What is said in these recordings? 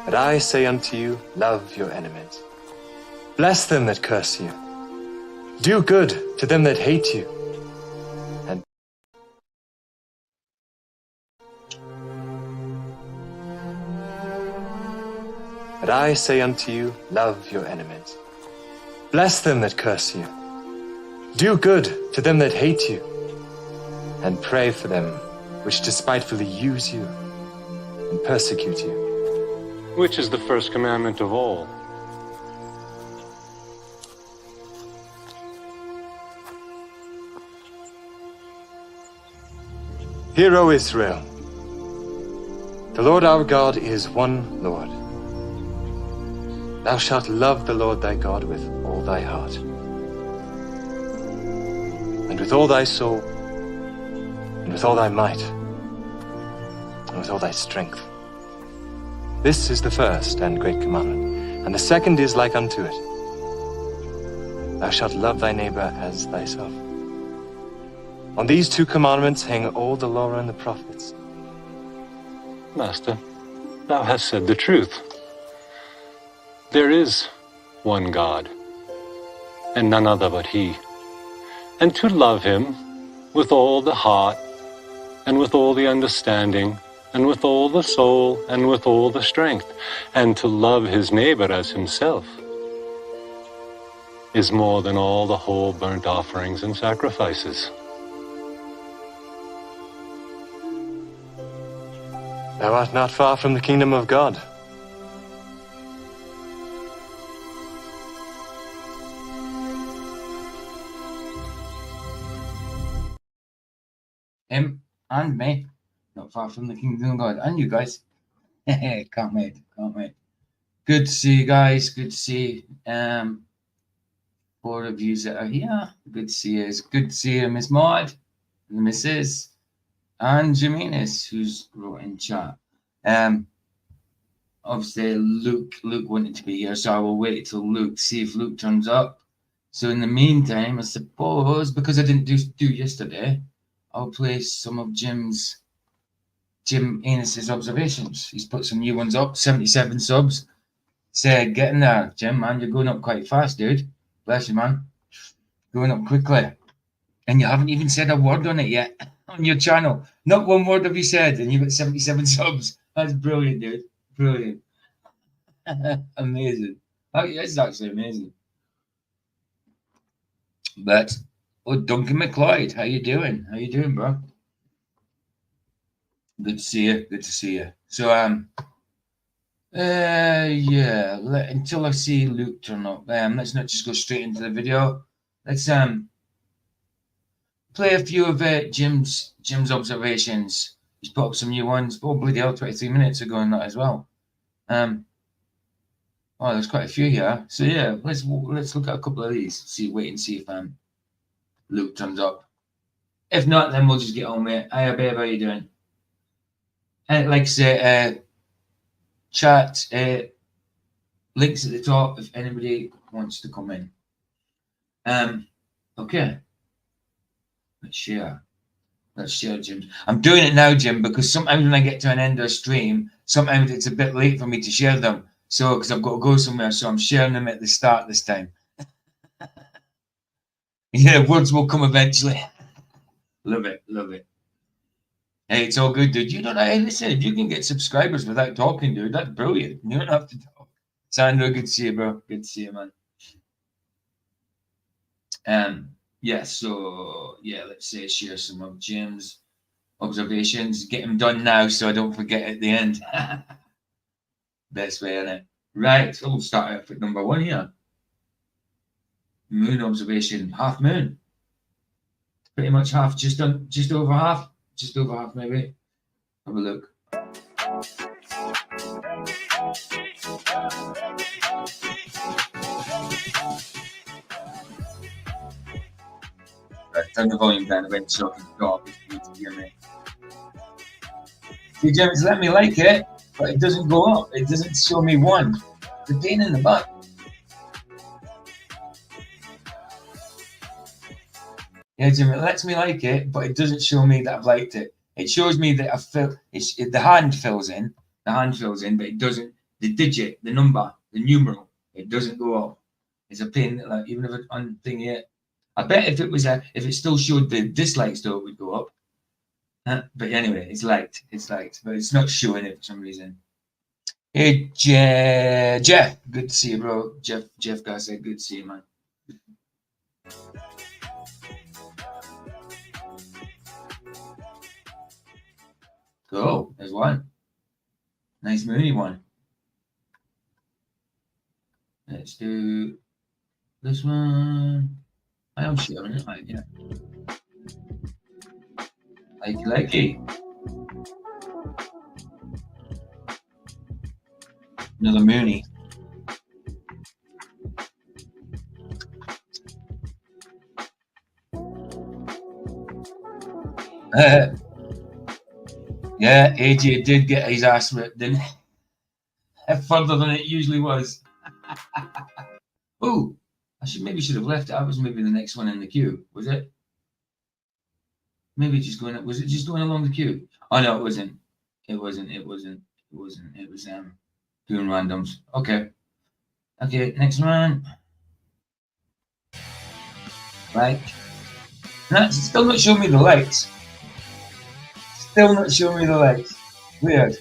But I say unto you, love your enemies. Bless them that curse you. Do good to them that hate you. And but I say unto you, love your enemies. Bless them that curse you. Do good to them that hate you. And pray for them which despitefully use you and persecute you. Which is the first commandment of all? Hear, O Israel, the Lord our God is one Lord. Thou shalt love the Lord thy God with all thy heart, and with all thy soul, and with all thy might, and with all thy strength. This is the first and great commandment, and the second is like unto it. Thou shalt love thy neighbor as thyself. On these two commandments hang all the law and the prophets. Master, thou hast said the truth. There is one God, and none other but He. And to love Him with all the heart, and with all the understanding, and with all the soul, and with all the strength, and to love his neighbor as himself, is more than all the whole burnt offerings and sacrifices. Thou art not far from the kingdom of God. Him and me, not far from the kingdom of God. And you guys. Can't wait. Good to see you guys. Good to see 4 of you that are here. Good to see you. It's good to see you, Miss Maud, the Mrs. and Jimenez, who's wrote in chat. Obviously Luke wanted to be here, so I will wait till Luke, see if Luke turns up. So in the meantime, I suppose, because I didn't do yesterday, I'll play some of Jim Enos's observations. He's put some new ones up, 77 subs. Say, get in there, Jim, man. You're going up quite fast, dude. Bless you, man. Going up quickly. And you haven't even said a word on it yet on your channel. Not one word have you said, and you've got 77 subs. That's brilliant, dude. Brilliant. Amazing. It's actually amazing. But, Duncan McLeod, how you doing? How you doing, bro? Good to see you. Good to see you. So, yeah. Until I see Luke turn up, let's not just go straight into the video. Let's play a few of Jim's observations. He's put up some new ones. Oh, bloody hell, 23 minutes ago on that as well. Oh, there's quite a few here. So yeah, let's look at a couple of these. Wait and see if Luke turns up. If not, then we'll just get on with it. Hiya, babe, how you doing? And like I say, chat links at the top if anybody wants to come in. Okay. Let's share, Jim. I'm doing it now, Jim, because sometimes when I get to an end of a stream, sometimes it's a bit late for me to share them. So, because I've got to go somewhere, so I'm sharing them at the start this time. Yeah, words will come eventually. Love it. Hey, it's all good, dude. You don't know. Hey, listen, if you can get subscribers without talking, dude, that's brilliant. You don't have to talk. Sandra, good to see you, bro. Good to see you, man. Yeah, so yeah, let's say share some of Jim's observations. Get them done now so I don't forget at the end. Best way, innit? Right, so we'll start out with number 1 here. Moon observation, half moon. Pretty much half, just over half maybe. Have a look. Right, turn the volume down a bit so I can talk if you need to hear me. See, Jim, it's let me like it, but it doesn't go up. It doesn't show me one. It's a pain in the butt. Yeah, Jim, it lets me like it, but it doesn't show me that I've liked it. It shows me that the hand fills in, but it doesn't the digit, the number, the numeral, it doesn't go up. It's a pain. Like even if it's on thing here, I bet if it still showed the dislikes though, it would go up. But anyway, it's liked, but it's not showing it for some reason. Hey, Jeff, good to see you, bro. Jeff Gossett, good to see you, man. Cool, there's one. Nice moony one. Let's do this one. I am sharing it, right? Yeah. Likey. Another moony. Yeah, AJ did get his ass ripped, didn't he? Further than it usually was. Oh, maybe should have left it. That was maybe the next one in the queue, was it? Maybe just going. Was it just going along the queue? Oh no, it wasn't. It was doing randoms. Okay. Next one. Right. That's still not showing me the lights. Still not showing me the lights. Weird.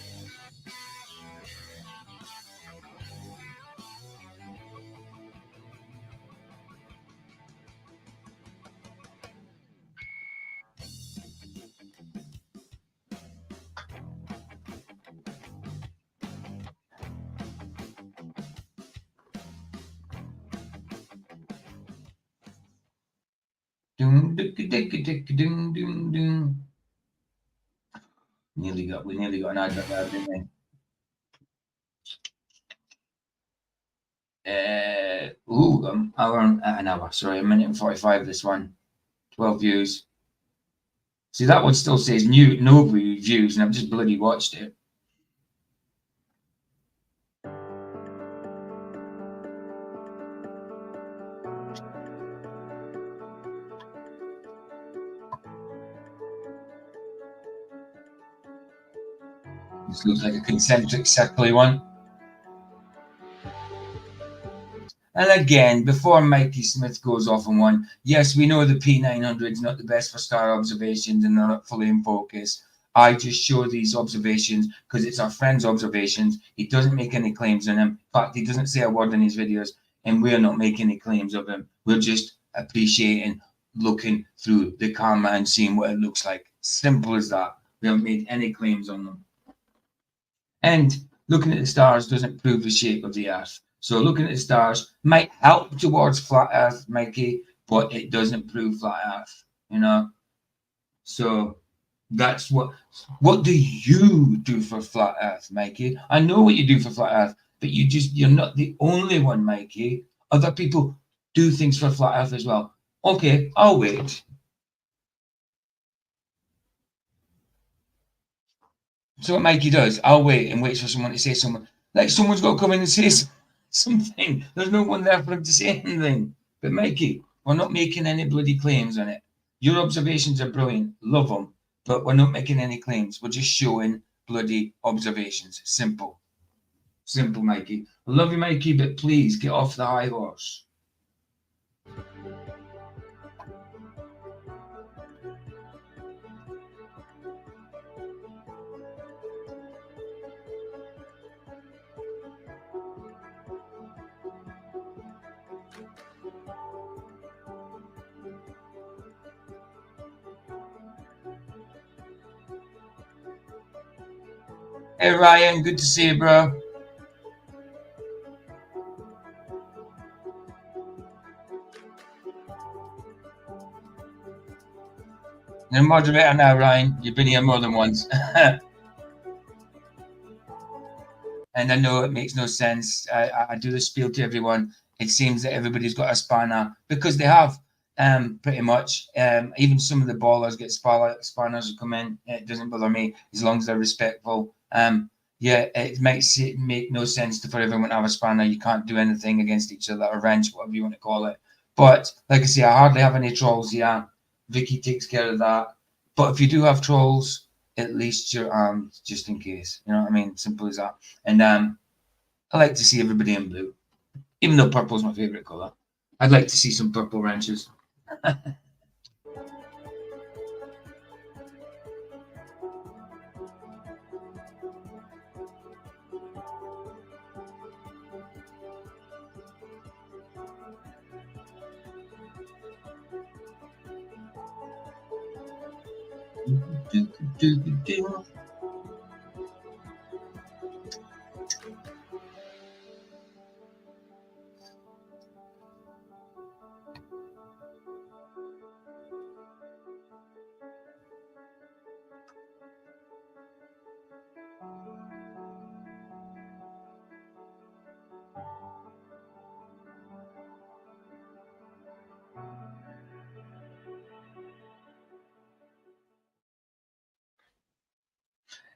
We nearly got an advert there, didn't we? An hour. Sorry, a minute and 45. This one, 12 views. See, that one still says no views, and I've just bloody watched it. This looks like a concentric circle one. And again, before Mikey Smith goes off on one, yes, we know the P900 is not the best for star observations and they're not fully in focus. I just show these observations because it's our friend's observations. He doesn't make any claims on them. In fact, he doesn't say a word in his videos, and we're not making any claims of him. We're just appreciating, looking through the camera and seeing what it looks like. Simple as that. We haven't made any claims on them. And looking at the stars doesn't prove the shape of the Earth. So looking at the stars might help towards flat Earth, Mikey, but it doesn't prove flat Earth, you know? So that's what do you do for flat Earth, Mikey? I know what you do for flat Earth, but you're not the only one, Mikey. Other people do things for flat Earth as well. Okay, I'll wait. So what Mikey does, I'll wait and wait for someone to say something. Like someone's got to come in and say something. There's no one there for him to say anything. But Mikey, we're not making any bloody claims on it. Your observations are brilliant. Love them. But we're not making any claims. We're just showing bloody observations. Simple. Simple, Mikey. I love you, Mikey, but please get off the high horse. Hey Ryan, good to see you, bro. You're a moderator now, Ryan. You've been here more than once. And I know it makes no sense. I do the spiel to everyone. It seems that everybody's got a spanner because they have, pretty much. Even some of the ballers get spanners who come in. It doesn't bother me as long as they're respectful. Yeah, it makes it make no sense for everyone to have a spanner. You can't do anything against each other, or wrench, whatever you want to call it. But like I say, I hardly have any trolls here. Vicky takes care of that. But if you do have trolls, at least you're armed just in case. You know what I mean? Simple as that. And I like to see everybody in blue, even though purple's my favorite color. I'd like to see some purple ranches.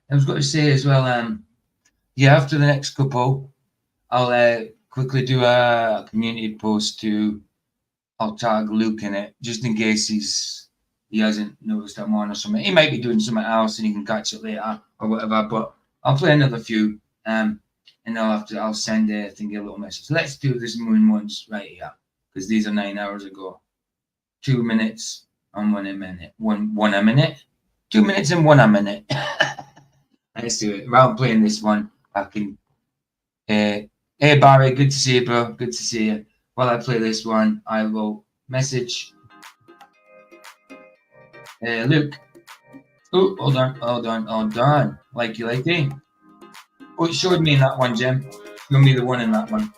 I was going to say as well, yeah, after the next couple, I'll quickly do a community post I'll tag Luke in it, just in case he hasn't noticed I'm on or something. He might be doing something else and he can catch it later or whatever, but I'll play another few, and I'll send a little message. Let's do this moon ones right here, because these are 9 hours ago. 2 minutes and 1 a minute. One a minute. 2 minutes and 1 a minute. Let's do it. While I'm playing this one, I can. Hey Barry, good to see you, bro. Good to see you. While I play this one, I will message Luke. Oh, hold on. Likey. Oh, it showed me in that one, Jim. Showed me the one in that one.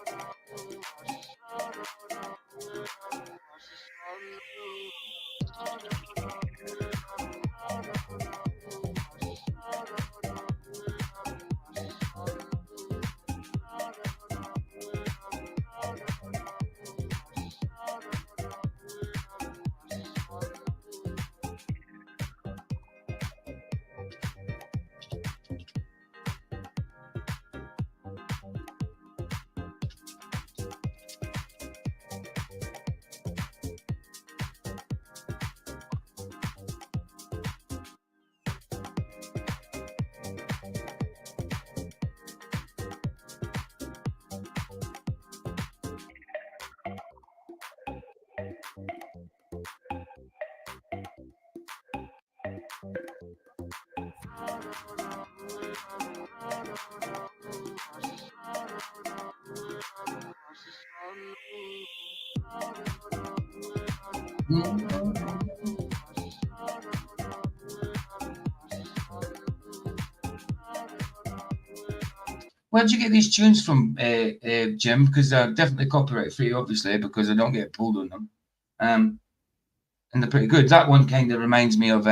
Where'd you get these tunes from, Jim? Because they're definitely copyright free, obviously, because I don't get pulled on them. And they're pretty good. That one kind of reminds me of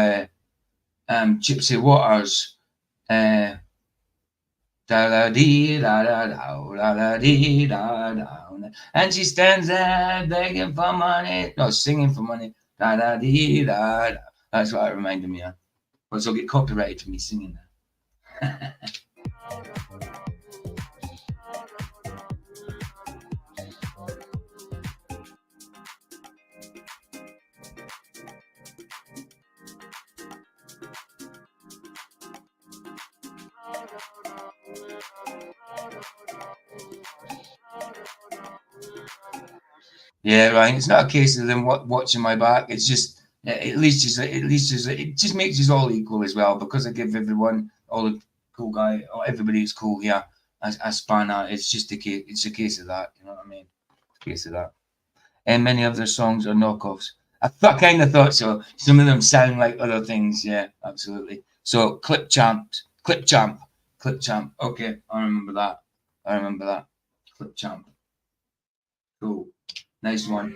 Gypsy Waters. Da da dee da da da dee da da. And she stands there begging for money, no, singing for money. Da da dee da da. That's what it reminded me of. But I'll get copyrighted for me singing that. Yeah, right. It's not a case of them watching my back. It's just it just makes us all equal as well, because I give everyone, all the cool guy, or everybody who's cool here, a span out. It's just a case. It's a case of that. You know what I mean? It's a case of that. And many of their songs are knockoffs. I kind of thought so. Some of them sound like other things. Yeah, absolutely. So Clip Champ. Okay, I remember that. Clip Champ. Cool. Nice one.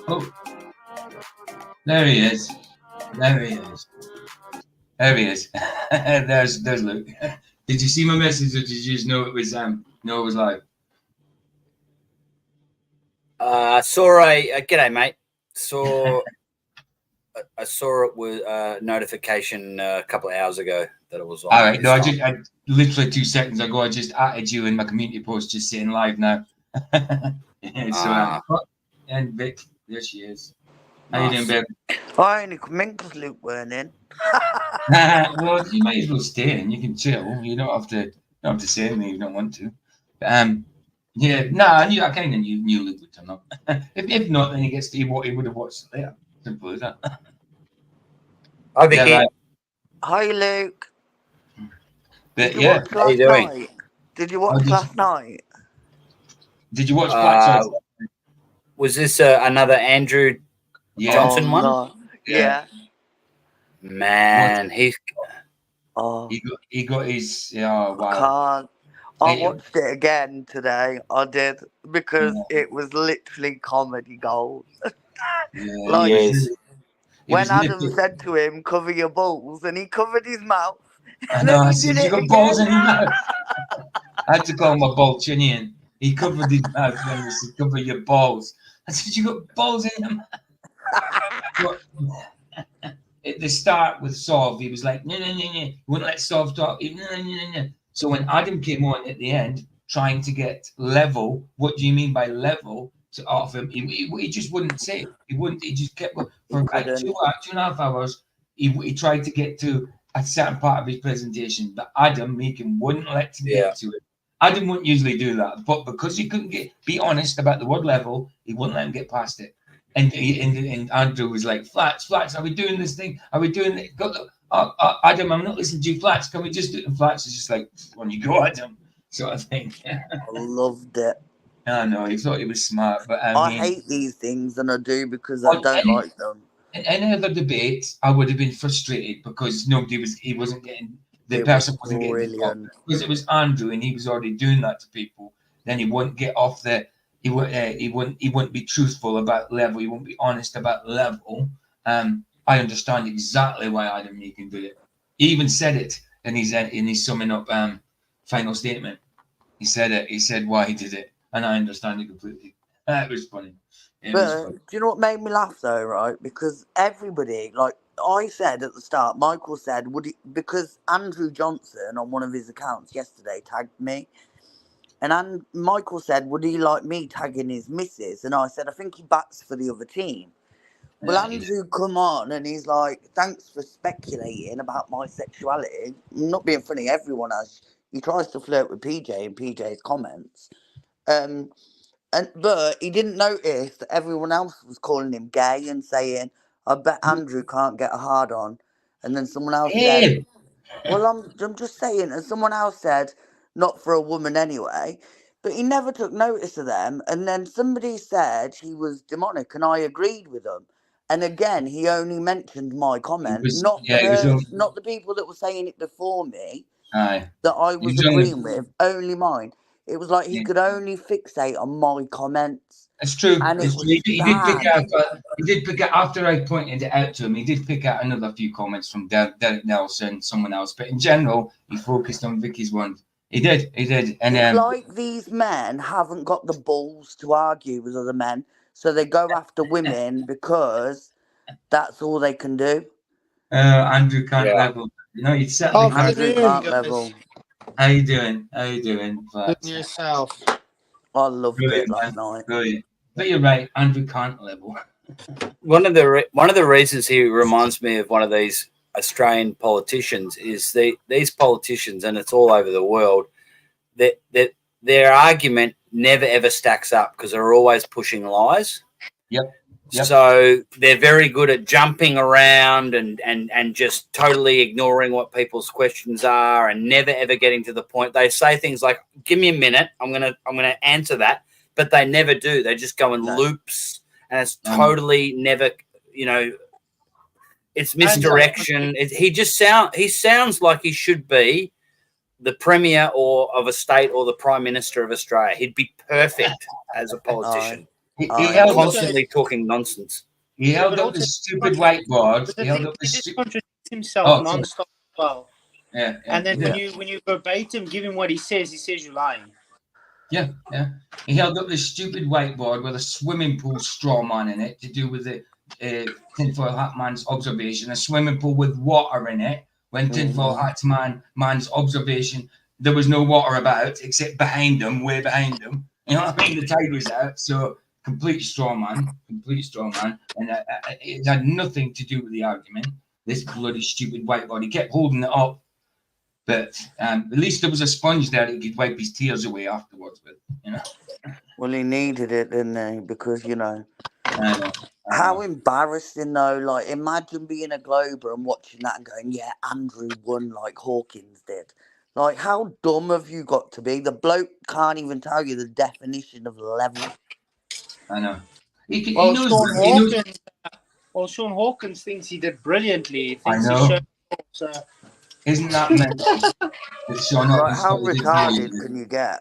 Oh, there he is. There he is. There's Luke. Did you see my message, or did you just know it was live? Saw a g'day, mate. I saw it with a notification a couple of hours ago that it was on. All right, no, I literally 2 seconds ago I just added you in my community post, just saying live now. And Vic, there she is. How you doing, babe? I only come in because Luke weren't in. Well, you might as well stay in. You can chill. You don't have to say anything if you don't want to. Yeah, no, I kind of knew Luke would turn up. if not, then he gets to see what he would have watched later. Simple as that. Over here. Right. Hi, Luke. But, Did you watch last night? Did you watch last night? Did you watch Black? Was this another Andrew Johnson one? No. Yeah. Man, he got his. Oh, wow. I watched it again today. I did, because it was literally comedy gold. When Adam said to him, "Cover your balls," and he covered his mouth. I know. I said, "You got balls in your mouth." I had to call him a Balchinian. He covered his mouth when he said, "Cover your balls." I said, "You got balls in your mouth." At the start with Sov, he was like, no. He wouldn't let Sov talk. No. So when Adam came on at the end, trying to get level, what do you mean by level, to off him, he just wouldn't say it. He wouldn't. He just kept for about 2.5 hours. He tried to get to a certain part of his presentation, but Adam wouldn't let him get to it. Adam wouldn't usually do that, but because he couldn't be honest about the word level, he wouldn't let him get past it. And Andrew was like, Flats, are we doing this thing? Are we doing it? Adam, I'm not listening to you, Flats. Can we just do it? And Flats is just like, on you go, Adam, sort of thing. I loved it. I know, he thought he was smart, but I hate these things, and I do because I don't like them. In any other debate, I would have been frustrated because he wasn't getting, the person wasn't getting the talk. Because it was Andrew and he was already doing that to people. Then he wouldn't get off he wouldn't be truthful about level. He wouldn't be honest about level. I understand exactly why Adam Meakin did it. He even said it in his summing up final statement. He said it. He said why he did it, and I understand it completely. It was funny. Do you know what made me laugh though? Right, because everybody, like I said at the start, Michael said, because Andrew Johnson on one of his accounts yesterday tagged me. And Michael said, would he like me tagging his missus? And I said, I think he bats for the other team. Well, Andrew come on and he's like, thanks for speculating about my sexuality. I'm not being funny, everyone has. He tries to flirt with PJ in PJ's comments. But he didn't notice that everyone else was calling him gay and saying, I bet Andrew can't get a hard on. And then someone else said, well, I'm just saying. And someone else said, not for a woman anyway, but he never took notice of them. And then somebody said he was demonic, and I agreed with them. And again, he only mentioned my comment, not the people that were saying it before me that I was agreeing with, only mine. It was like he could only fixate on my comments. It's true. And he did pick out, after I pointed it out to him, he did pick out another few comments from Derek Nelson, someone else. But in general, he focused on Vicky's one. He did. And it's like these men haven't got the balls to argue with other men, so they go after women because that's all they can do. Andrew can't level. No, you certainly Andrew can't level. How you doing? Good yourself. I loved it last night. Brilliant. But you're right, Andrew can't level. One of the reasons he reminds me of one of these Australian politicians is these politicians, and it's all over the world, that their argument never ever stacks up because they're always pushing lies. Yep. So they're very good at jumping around and just totally ignoring what people's questions are and never ever getting to the point. They say things like, "Give me a minute, I'm gonna answer that," but they never do. They just go in loops, and it's totally never, it's misdirection. He sounds like he should be the premier of a state or the prime minister of Australia. He'd be perfect as a politician. He's constantly talking nonsense. He held up the stupid whiteboard. He held up the stupid. He just contradicts himself non-stop as well. Yeah. And then when you verbatim give him what he says you're lying. Yeah. He held up this stupid whiteboard with a swimming pool straw man in it to do with the tinfoil hat man's observation. A swimming pool with water in it. When tinfoil hat man's observation, there was no water about except behind them, way behind them. You know what I mean? The tide was out, so complete straw man, and it had nothing to do with the argument. This bloody stupid whiteboard. He kept holding it up. But at least there was a sponge there that he could wipe his tears away afterwards with, you know. Well, he needed it, didn't he? Because, you know. I know. How embarrassing, though. Like, imagine being a Glober and watching that and going, yeah, Andrew won like Hawkins did. Like, how dumb have you got to be? The bloke can't even tell you the definition of level. I know. Sean Hawkins thinks he did brilliantly. He thinks I know. He showed so. Isn't that mental? Like, how retarded can you get?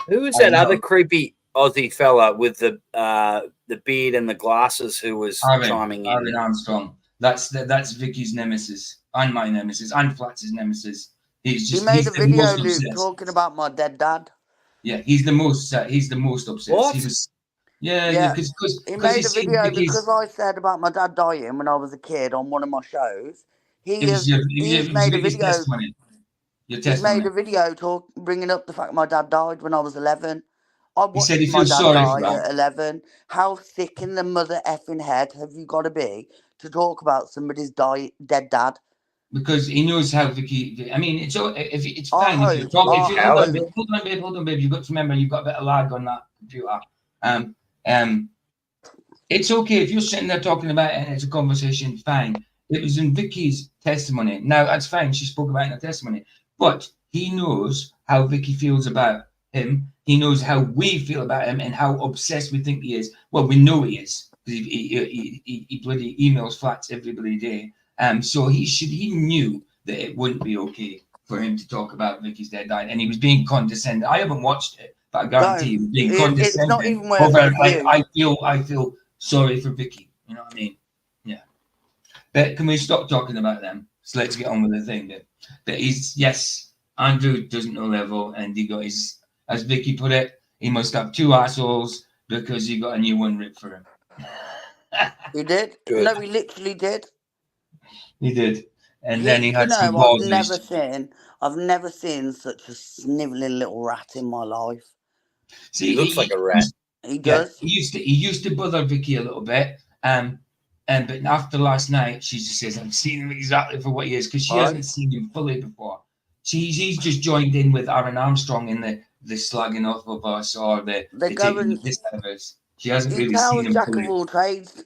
Who was that other creepy Aussie fella with the beard and the glasses who was chiming in? Arvin Armstrong. That's Vicky's nemesis and my nemesis and Flats's nemesis. He made a video, Luke, talking about my dead dad. Yeah, he's the most obsessed. What? Because he made a video because I said about my dad dying when I was a kid on one of my shows. He's made a video. He's made a video bringing up the fact my dad died when I was 11. I watched my dad die at 11. How sick in the mother effing head have you got to be to talk about somebody's dead dad? Because he knows how Vicky. I mean, it's fine if you talk. Hold on, babe. You've got to remember you've got a bit of lag on that computer. It's okay if you're sitting there talking about it and it's a conversation. Fine. It was in Vicky's testimony. Now that's fine. She spoke about it in her testimony, but he knows how Vicky feels about him. He knows how we feel about him and how obsessed we think he is. Well, we know he is because he bloody emails Flats every bloody day. So he knew that it wouldn't be okay for him to talk about Vicky's dead died, and he was being condescending. I haven't watched it, but I guarantee he was being condescending. It's not even I feel sorry for Vicky. You know what I mean? Yeah. But can we stop talking about them? So let's get on with the thing. But Andrew doesn't know level, and he got his, as Vicky put it, he must have two assholes because he got a new one ripped for him. He did? Good. No, he literally did. He did. And then he had some balls. I've never seen such a snivelling little rat in my life. See, he looks like a rat. He does. He used to bother Vicky a little bit. But after last night, she just says, I've seen him exactly for what he is, because she hasn't seen him fully before. He's just joined in with Aaron Armstrong in the slagging off of us or the taking the piss out of us. She hasn't really seen him Jack fully. Of all trades.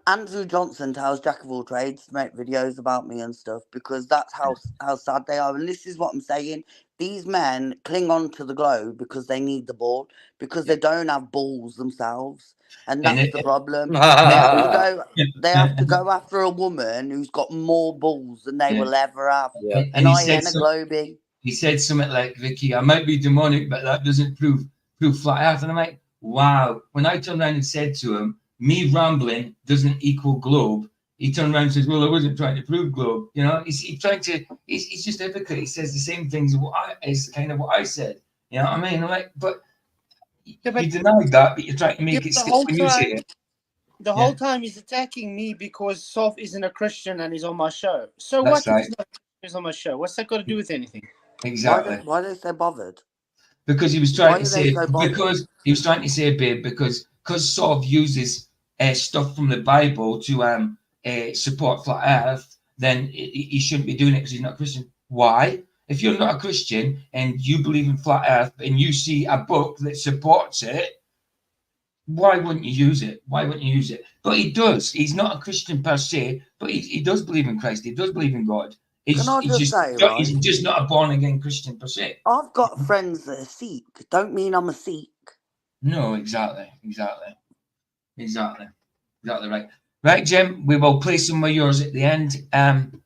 Andrew Johnson tells Jack of all trades to make videos about me and stuff, because that's how sad they are. And this is what I'm saying. These men cling on to the globe because they need the ball, because they don't have balls themselves. And that's the problem. They have to go after a woman who's got more balls than they will ever have. Yeah. And I ain't a globie. He said something like, Vicky, I might be demonic, but that doesn't prove flat earth. And I'm like, wow. When I turned around and said to him, me rambling doesn't equal globe, he turned around and says, well, I wasn't trying to prove globe. You know, he's just a hypocrite. He says the same things as kind of what I said. You know what I mean? I'm like, but you denied that, but you're trying to make it stick when you say it. The whole time he's attacking me because Soph isn't a Christian and he's on my show. So what if he's on my show? What's that got to do with anything? Exactly. Why are they so bothered? Because he was trying to say, babe, because Soph uses stuff from the Bible to support flat Earth, then he shouldn't be doing it because he's not a Christian. Why? If you're not a Christian and you believe in flat Earth and you see a book that supports it, why wouldn't you use it? But he does. He's not a Christian per se, but he does believe in Christ. He does believe in God. He's just not a born-again Christian per se. I've got friends that are Sikh. Don't mean I'm a Sikh. No, exactly right. Right, Jim, we will play some of yours at the end.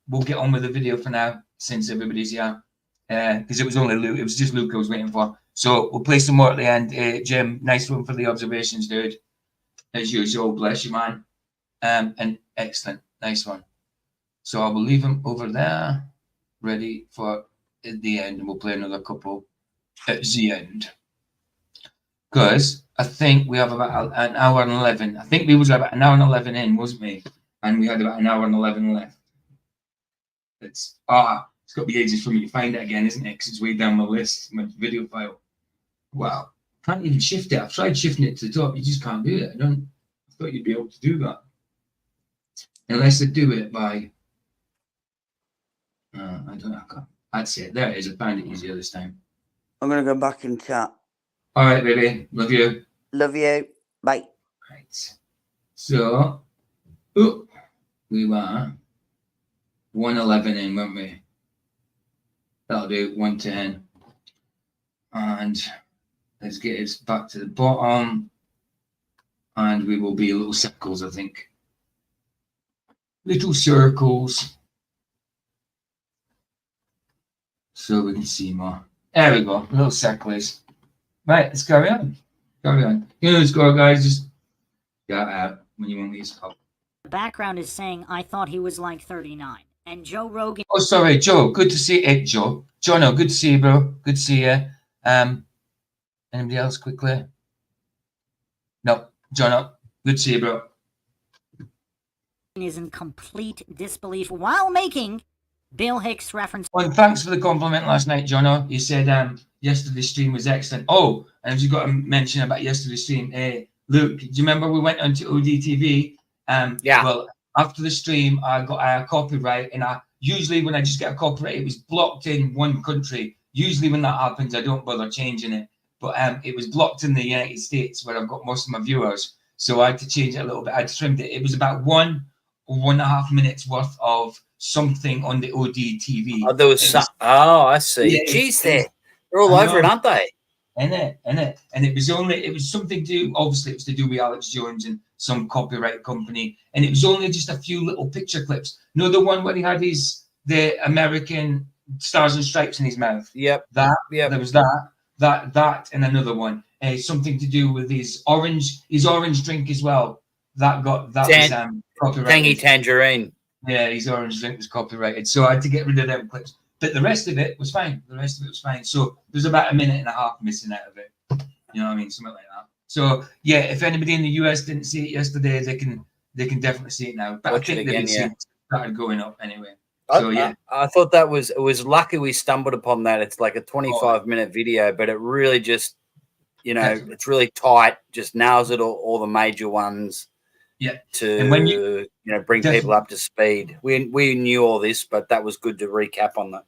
We'll get on with the video for now, since everybody's here. Because it was only Luke. It was just Luke I was waiting for. So we'll play some more at the end. Jim, nice one for the observations, dude. As usual, bless you, man. And excellent. Nice one. So I will leave him over there. ready for at the end, and we'll play another couple at the end. Because I think we have about an hour and 11. I think we was about an hour and 11 in, wasn't we? And we had about an hour and 11 left. It's got to be ages for me to find it again, isn't it? Because it's way down my list, my video file. Wow, can't even shift it. I've tried shifting it to the top. You just can't do it. I thought you'd be able to do that, unless they do it by. I don't know. I can't. That's it. There it is. I found it easier this time. I'm gonna go back and chat. All right, baby. Love you. Love you. Bye. Right. So, we were 111 in, weren't we? That'll do 110. And let's get us back to the bottom. And we will be little circles, I think. Little circles. So we can see more. There we go. Little circles. Right, let's carry on. Carry on. You know the score, guys. Just get out when you want these up. The background is saying, I thought he was like 39. And Joe Rogan. Oh, sorry, Joe. Good to see you, Joe. Jono, good to see you, bro. Good to see you. Anybody else quickly? No, Jono. Good to see you, bro. Is in complete disbelief while making Bill Hicks reference. Well, thanks for the compliment last night, Jono. You said yesterday's stream was excellent. Oh, and I've just got to mention about yesterday's stream. Luke, do you remember we went onto ODTV? Yeah. Well, after the stream, I got a copyright, and usually when I just get a copyright, it was blocked in one country. Usually when that happens, I don't bother changing it. But it was blocked in the United States, where I've got most of my viewers. So I had to change it a little bit. I trimmed it. It was about 1 or 1.5 minutes worth of something on the ODTV. Oh, there was some. Oh, I see. Yeah, Jeez, they're all over it, aren't they? And it was something to do. Obviously, it was to do with Alex Jones and some copyright company. And it was only just a few little picture clips. You know, the one where he had the American Stars and Stripes in his mouth. Yep. There was that, and another one. Something to do with his orange drink as well. That was copyrighted. Tangy Tangerine. Yeah, his orange drink was copyrighted. So I had to get rid of them clips. But the rest of it was fine. So there's about 1.5 minutes missing out of it. You know what I mean? Something like that. So yeah, if anybody in the US didn't see it yesterday, they can definitely see it now. But watch I think it again, it started going up anyway. So I thought it was lucky we stumbled upon that. It's like a 25-minute video, but it really just, it's really tight. Just nails it all the major ones. Yeah. To bring people up to speed. We knew all this, but that was good to recap on that.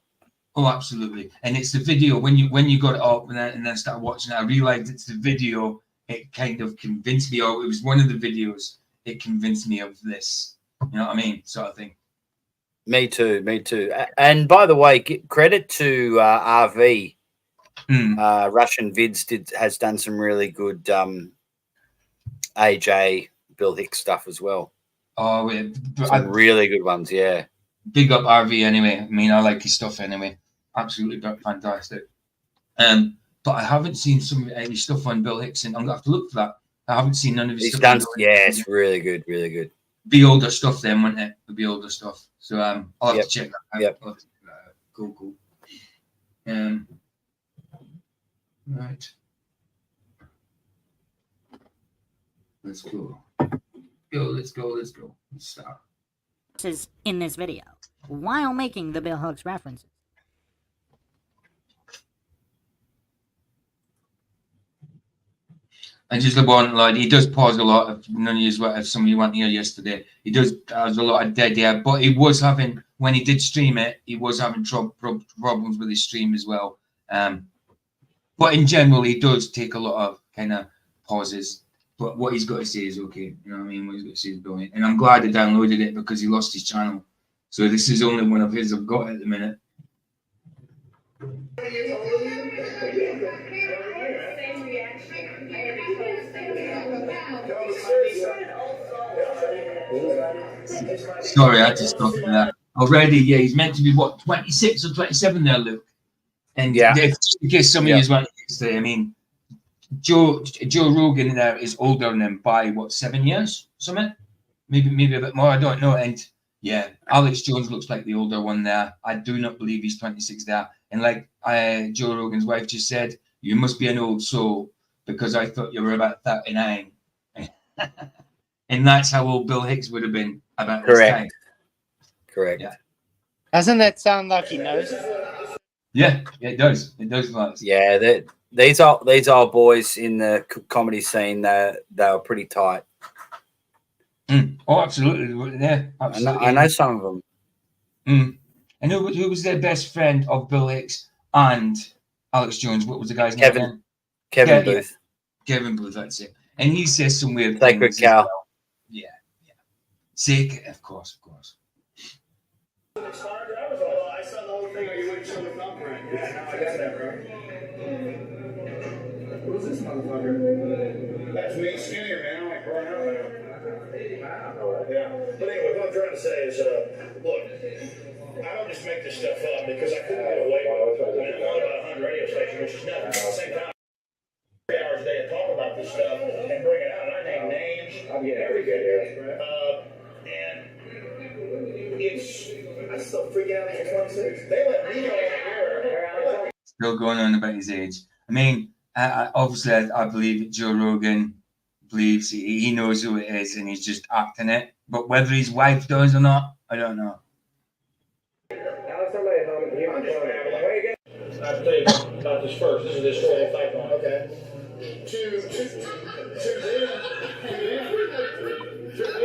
Oh, absolutely. And it's the video when you got it up and then started watching it, I realized it's the video. It kind of convinced me, it was one of the videos. It convinced me of this. You know what I mean? Sort of thing. Me too. And by the way, credit to RV. Russian Vids has done some really good AJ Bill Hicks stuff as well. Oh, some really good ones, yeah. Big up RV anyway. I mean, I like his stuff anyway. Absolutely fantastic. But I haven't seen any stuff on Bill Hicks, and I'm gonna have to look for that. I haven't seen none of his stuff. It's really good, really good. Be older stuff then, wouldn't it? It'd be older stuff. So I'll have to check that out. Yep. Cool. Right. Let's go. Let's go. Let's start. Is in this video while making the Bill Hicks references. And just the one, like, he does pause a lot. If none of you, if some of you weren't here yesterday, he does has a lot of dead air. But he was having, when he did stream it, he was having problems with his stream as well. But in general, he does take a lot of kind of pauses. But what he's got to say is okay. You know what I mean? What he's got to say is brilliant. And I'm glad I downloaded it because he lost his channel. So this is only one of his I've got at the minute. Sorry, I had to stop at that. Already, yeah, he's meant to be, 26 or 27 there, Luke? And just in case some of you want to say, I mean, Joe Rogan there is older than him by 7 years, something? Maybe a bit more. I don't know. And Yeah, Alex Jones looks like the older one there. I do not believe he's 26 there. And like Joe Rogan's wife just said, you must be an old soul because I thought you were about 39. And that's how old Bill Hicks would have been about this time. Correct. Yeah. Doesn't that sound like he knows? Yeah, it does. It does, Lance. Yeah, these old boys in the comedy scene, they were pretty tight. Oh, absolutely. Yeah, absolutely. I know some of them. And who was their best friend of Bill Hicks and Alex Jones? What was the guy's name again? Kevin Booth. Yeah. Kevin Booth, that's it. And he says some weird Sacred things. cow. Well. Yeah. Sacred, of course. I saw the whole thing, or you wouldn't show the thumbprint. Yeah, now I got that, bro. Who's this motherfucker? That's me, skinnier, man. I'm like growing up now. Yeah. But anyway, what I'm trying to say is, look, I don't just make this stuff up because I couldn't get away with it. I mean, I'm on about 100 radio stations, which is nothing. At the same time, 3 hours a day to talk about this stuff and bring it out. And I name names, everything. And I'm still freaking out at 26. They let me go here. Still going on about his age. I mean, obviously, I believe that Joe Rogan believes he knows who it is and he's just acting it. But whether his wife does or not, I don't know. I have to tell you about this first. This is this whole fight on. Okay. To let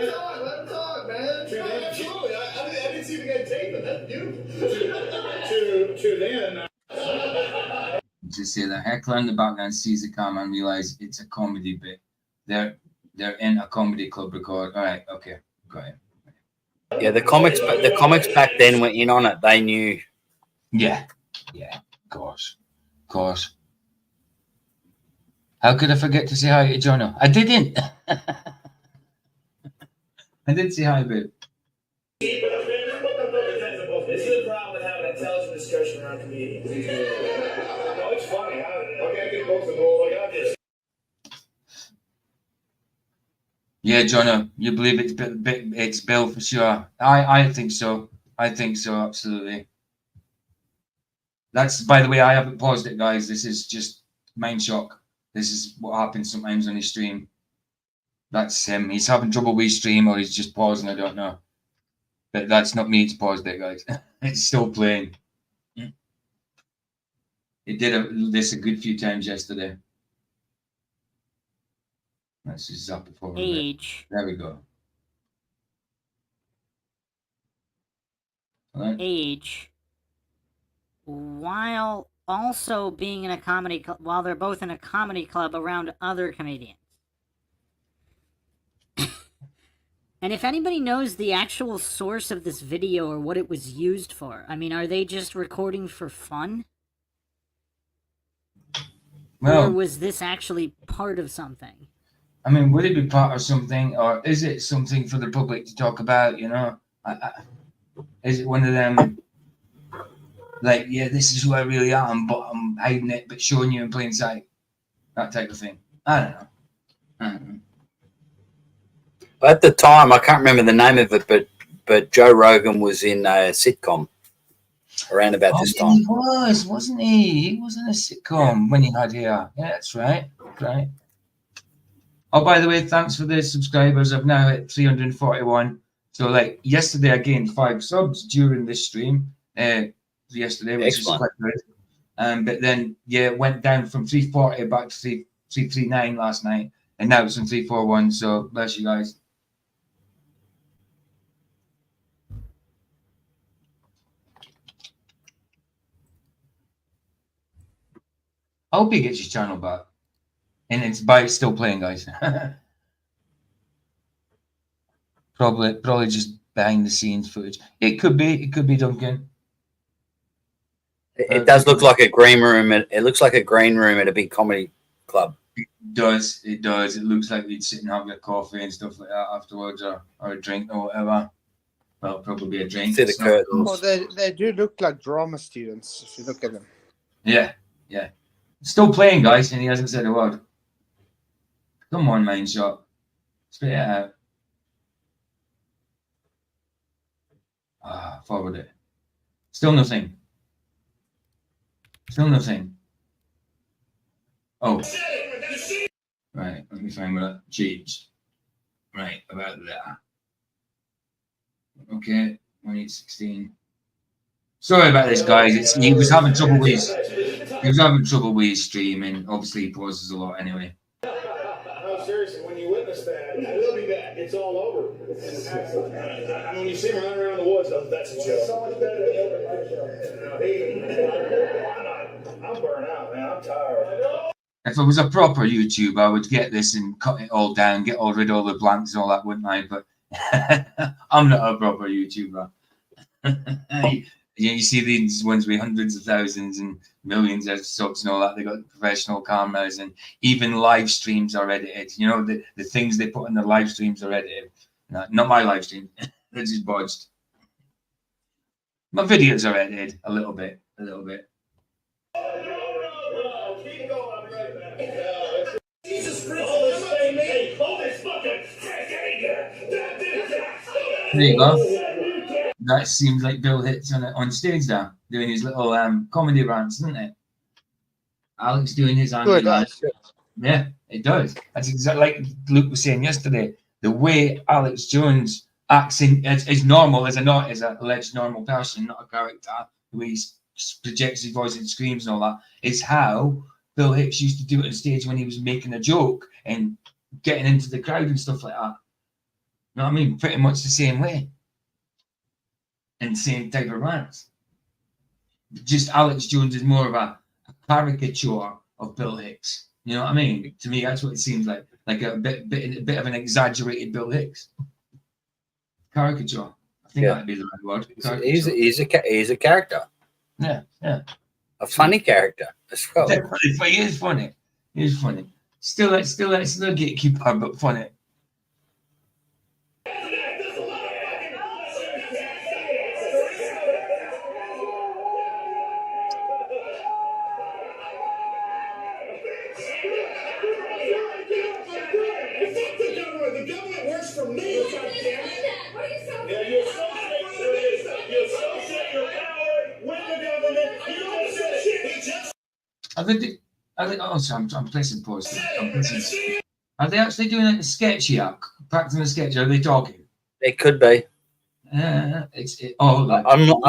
him talk, man. Absolutely. I didn't see the guy taping. That's beautiful. To then. Just say that heckler in the background sees the camera and realize it's a comedy bit. They're in a comedy club record. All right, okay, got it. Yeah, the comics back then were in on it. They knew. Yeah, of course. How could I forget to say hi to Jono? I didn't. I did say hi, babe. This is the problem with having an intelligent discussion around comedians. No, it's funny. Okay, I get both of them. Like, Yeah, Jono, you believe it's Bill for sure. I think so. Absolutely. That's, by the way, I haven't paused it, guys. This is just Mindshock. This is what happens sometimes on his stream. That's him. He's having trouble with his stream or he's just pausing. I don't know. But that's not me. It's paused it, guys. It's still playing. It did this a good few times yesterday. Let's just zap it forward. Age. There we go. Right. Age. While also being in a comedy club, while they're both in a comedy club around other comedians. And if anybody knows the actual source of this video or what it was used for, I mean, are they just recording for fun? Well, or was this actually part of something? I mean, would it be part of something, or is it something for the public to talk about, you know? Is it one of them, like, yeah, this is who I really am, but I'm hiding it, but showing you in plain sight? That type of thing. I don't know. At the time, I can't remember the name of it, but Joe Rogan was in a sitcom around about this time. He was, wasn't he? He was in a sitcom when he had here. Yeah, that's right. Right. Oh, by the way, thanks for the subscribers. I've now hit 341. So, like, yesterday I gained 5 subs during this stream. Yesterday, which is quite good. But then, yeah, it went down from 340 back to 339 last night. And now it's on 341. So, bless you guys. I hope he gets his channel back. And it's still playing, guys. Probably just behind the scenes footage. It could be Duncan. It does look like a green room. It looks like a green room at a big comedy club. It does. It looks like they'd sit and have a coffee and stuff like that afterwards, or a drink or whatever. Well, probably a drink. See the curtains. Well, they do look like drama students if you look at them. Yeah. Still playing, guys, and he hasn't said a word. Come on, Mindshock. Spit it out. forward it. Still nothing. Still nothing. Oh. Right, let me find what that changed. Right, about that. Okay, 1816. Sorry about this, guys. He was having trouble with his streaming. Obviously, he pauses a lot anyway. No, seriously, when you witness that, we'll be back. It's all over. When you see him running around the woods, that's a joke. So much better than the open mic show. I'm burnt out, man. I'm tired. If I was a proper YouTuber, I would get this and cut it all down, get rid of all the blanks and all that, wouldn't I? But I'm not a proper YouTuber. You see these ones with hundreds of thousands and millions of subs and all that. They got professional cameras, and even live streams are edited. You know, the things they put in the live streams are edited. No, not my live stream. They're just bodged. My videos are edited a little bit. Jesus Christ, There you go. That seems like Bill Hicks on stage there, doing his little comedy rants, doesn't it? Alex doing his angry rants. Yeah, it does. That's exactly like Luke was saying yesterday. The way Alex Jones acts is normal as an alleged normal person, not a character. The way he projects his voice and screams and all that is how Bill Hicks used to do it on stage when he was making a joke and getting into the crowd and stuff like that. You know what I mean? Pretty much the same way. And same type of rants. Just Alex Jones is more of a caricature of Bill Hicks. You know what I mean? To me, that's what it seems like a bit of an exaggerated Bill Hicks. Caricature. I think that'd be the right word. He's a character. Yeah. A funny character as well. He is funny. Still a gatekeeper, but funny. I'm placing pause. Are they actually doing a sketch here? Practicing a sketch? Are they talking? It could be. I'm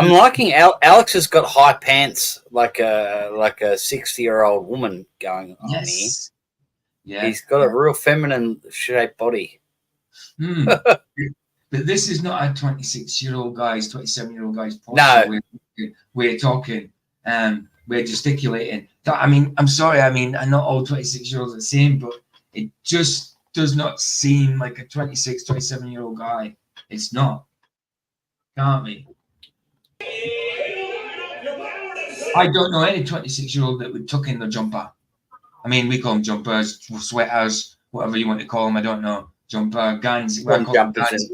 liking Alex has got high pants like a 60-year-old woman going on here. Yeah, he's got a real feminine shaped body. But this is not a 26-year-old guy's, 27-year-old guy's posture. No, we're talking. We're gesticulating. I'm sorry. Not all 26-year-olds are the same, but it just does not seem like a 26, 27-year-old guy. It's not. Can't be. I don't know any 26-year-old that would tuck in their jumper. We call them jumpers, sweaters, whatever you want to call them. I don't know. Jumper, guns. Jumpers.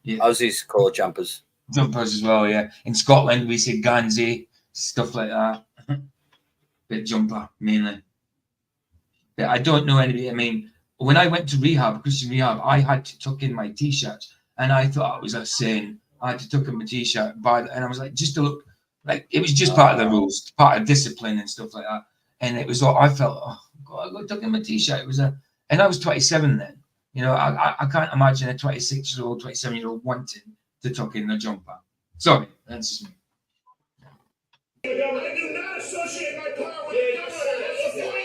Yeah. Aussies call it jumpers. Jumpers as well, yeah. In Scotland, we say gansy, stuff like that. Bit jumper, mainly. But I don't know anybody. When I went to Christian rehab, I had to tuck in my T-shirts, and I thought it was a sin. I had to tuck in my T-shirt, and I was like, just to look like it was just part of the rules, part of discipline and stuff like that. And it was all I felt. Oh God, I got tuck in my T-shirt. It was and I was 27 then. I can't imagine a 26-year-old, 27-year-old wanting to tuck in the jumper. Sorry, that's just me. I do not associate my power with the government.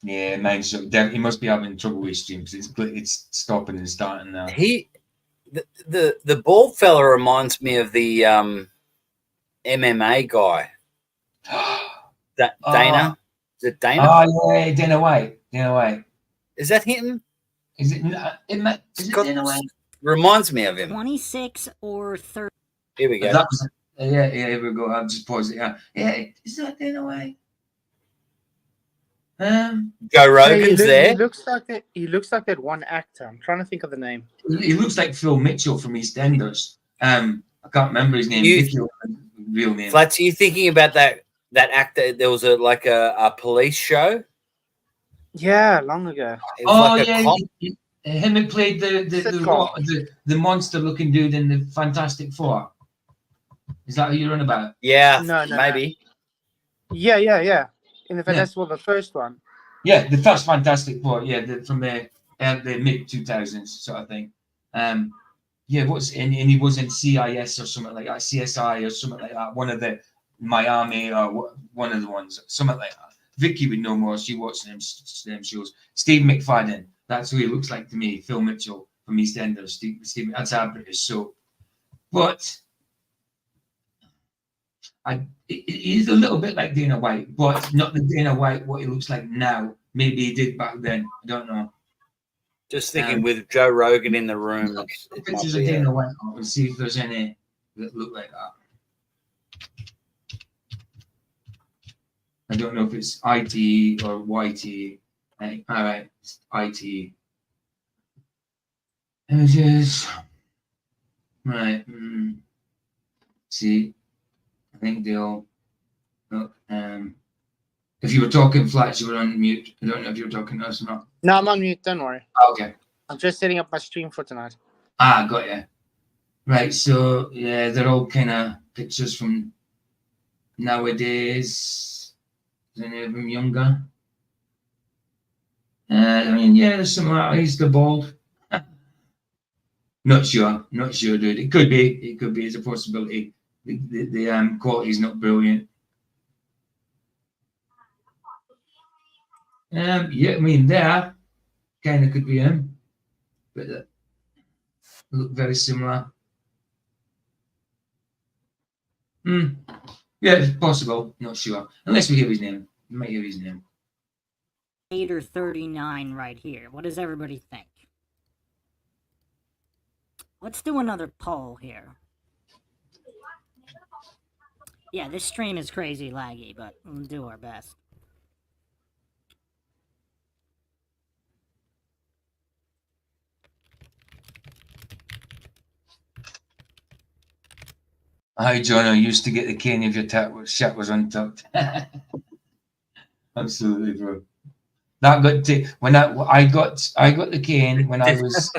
Yeah, Mindshock. He must be having trouble with streams. It's stopping and starting now. The bald fella reminds me of the MMA guy. Dana. Is it Dana? Oh yeah, Dana White. Is that him? Is it Dana White? Reminds me of him. 26 or 30. Here we go. Yeah, here we go. I'll just pause it. Yeah, is that Dana White? Joe Rogan's there. He looks like that one actor. I'm trying to think of the name. He looks like Phil Mitchell from EastEnders. I can't remember his name. Real name. Flats, are you thinking about that actor? There was a police show Yeah, long ago. It was like a yeah, cop. him who played Sitcom. the monster-looking dude in the Fantastic Four. Is that who you're on about? Yeah, No. maybe. Yeah. In the Fantastic Four, the first one. Yeah, the first Fantastic Four. Yeah, from the mid 2000s sort of thing. Yeah, and he was in CIS or something like that, CSI or something like that. One of the Miami or one of the ones, something like that. Vicky would know more. She watched them shows. Steve McFadden. That's who he looks like to me. Phil Mitchell from EastEnders. Steve, that's our British. So, but he's a little bit like Dana White, but not the Dana White what he looks like now. Maybe he did back then. I don't know. Just thinking with Joe Rogan in the room, Pictures of Dana White and see if there's any that look like that. I don't know if it's IT or YT. All right, it's IT. Images. Right. See, I think they'll look. If you were talking flats, you were on mute. I don't know if you were talking to us or not. No, I'm on mute. Don't worry. Okay. I'm just setting up my stream for tonight. Got you. Right. So yeah, they're all kind of pictures from nowadays. Is any of them younger? I mean, yeah, there's some he's the bald. Not sure, dude. It could be. It's a possibility. The quality's not brilliant. Yeah, I mean, there kind of could be him, but look very similar. Yeah, it's possible. Not sure. Unless we hear his name. We might hear his name. 8 or 39 right here. What does everybody think? Let's do another poll here. Yeah, this stream is crazy laggy, but we'll do our best. Hi, John. I used to get the cane if your shit was untucked. Absolutely, bro. That got when I got the cane when I was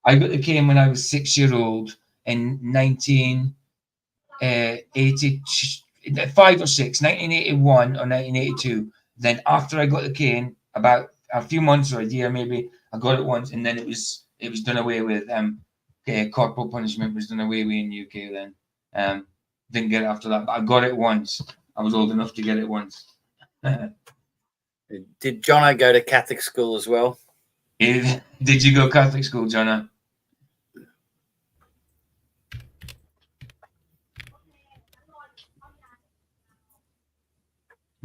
I got the cane when I was 6 years old in 1981 or 1982. Then after I got the cane, about a few months or a year maybe, I got it once, and then it was done away with. Corporal punishment was done away with in UK then. Didn't get it after that, but I got it once. I was old enough to get it once. Did Jono go to Catholic school as well? Did you go Catholic school, Jono?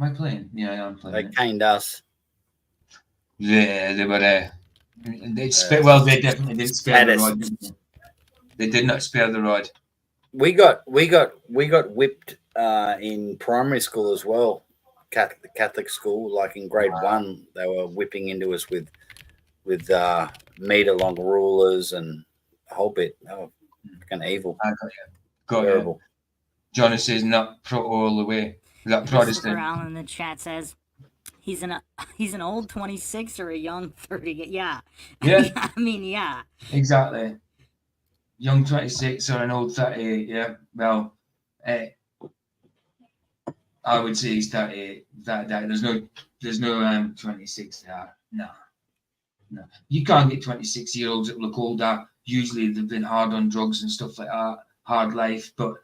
Am I playing? Yeah, I'm playing. They caned us. Yeah, they were there. They definitely didn't spare the rod. They did not spare the rod. We got whipped in primary school as well. Catholic school, like in grade 1, they were whipping into us with meter long rulers and a whole bit. They were kind of evil. Terrible. Johnny says not pro all the way. That Protestant. Alan in the chat says he's an old 26 or a young 30. Yeah. I mean, yeah. Exactly. Young 26 or an old 38. Yeah. Well, I would say he's 38. That there's no 26 there. No. You can't get 26-year-olds that look older. Usually they've been hard on drugs and stuff like that. Hard life, but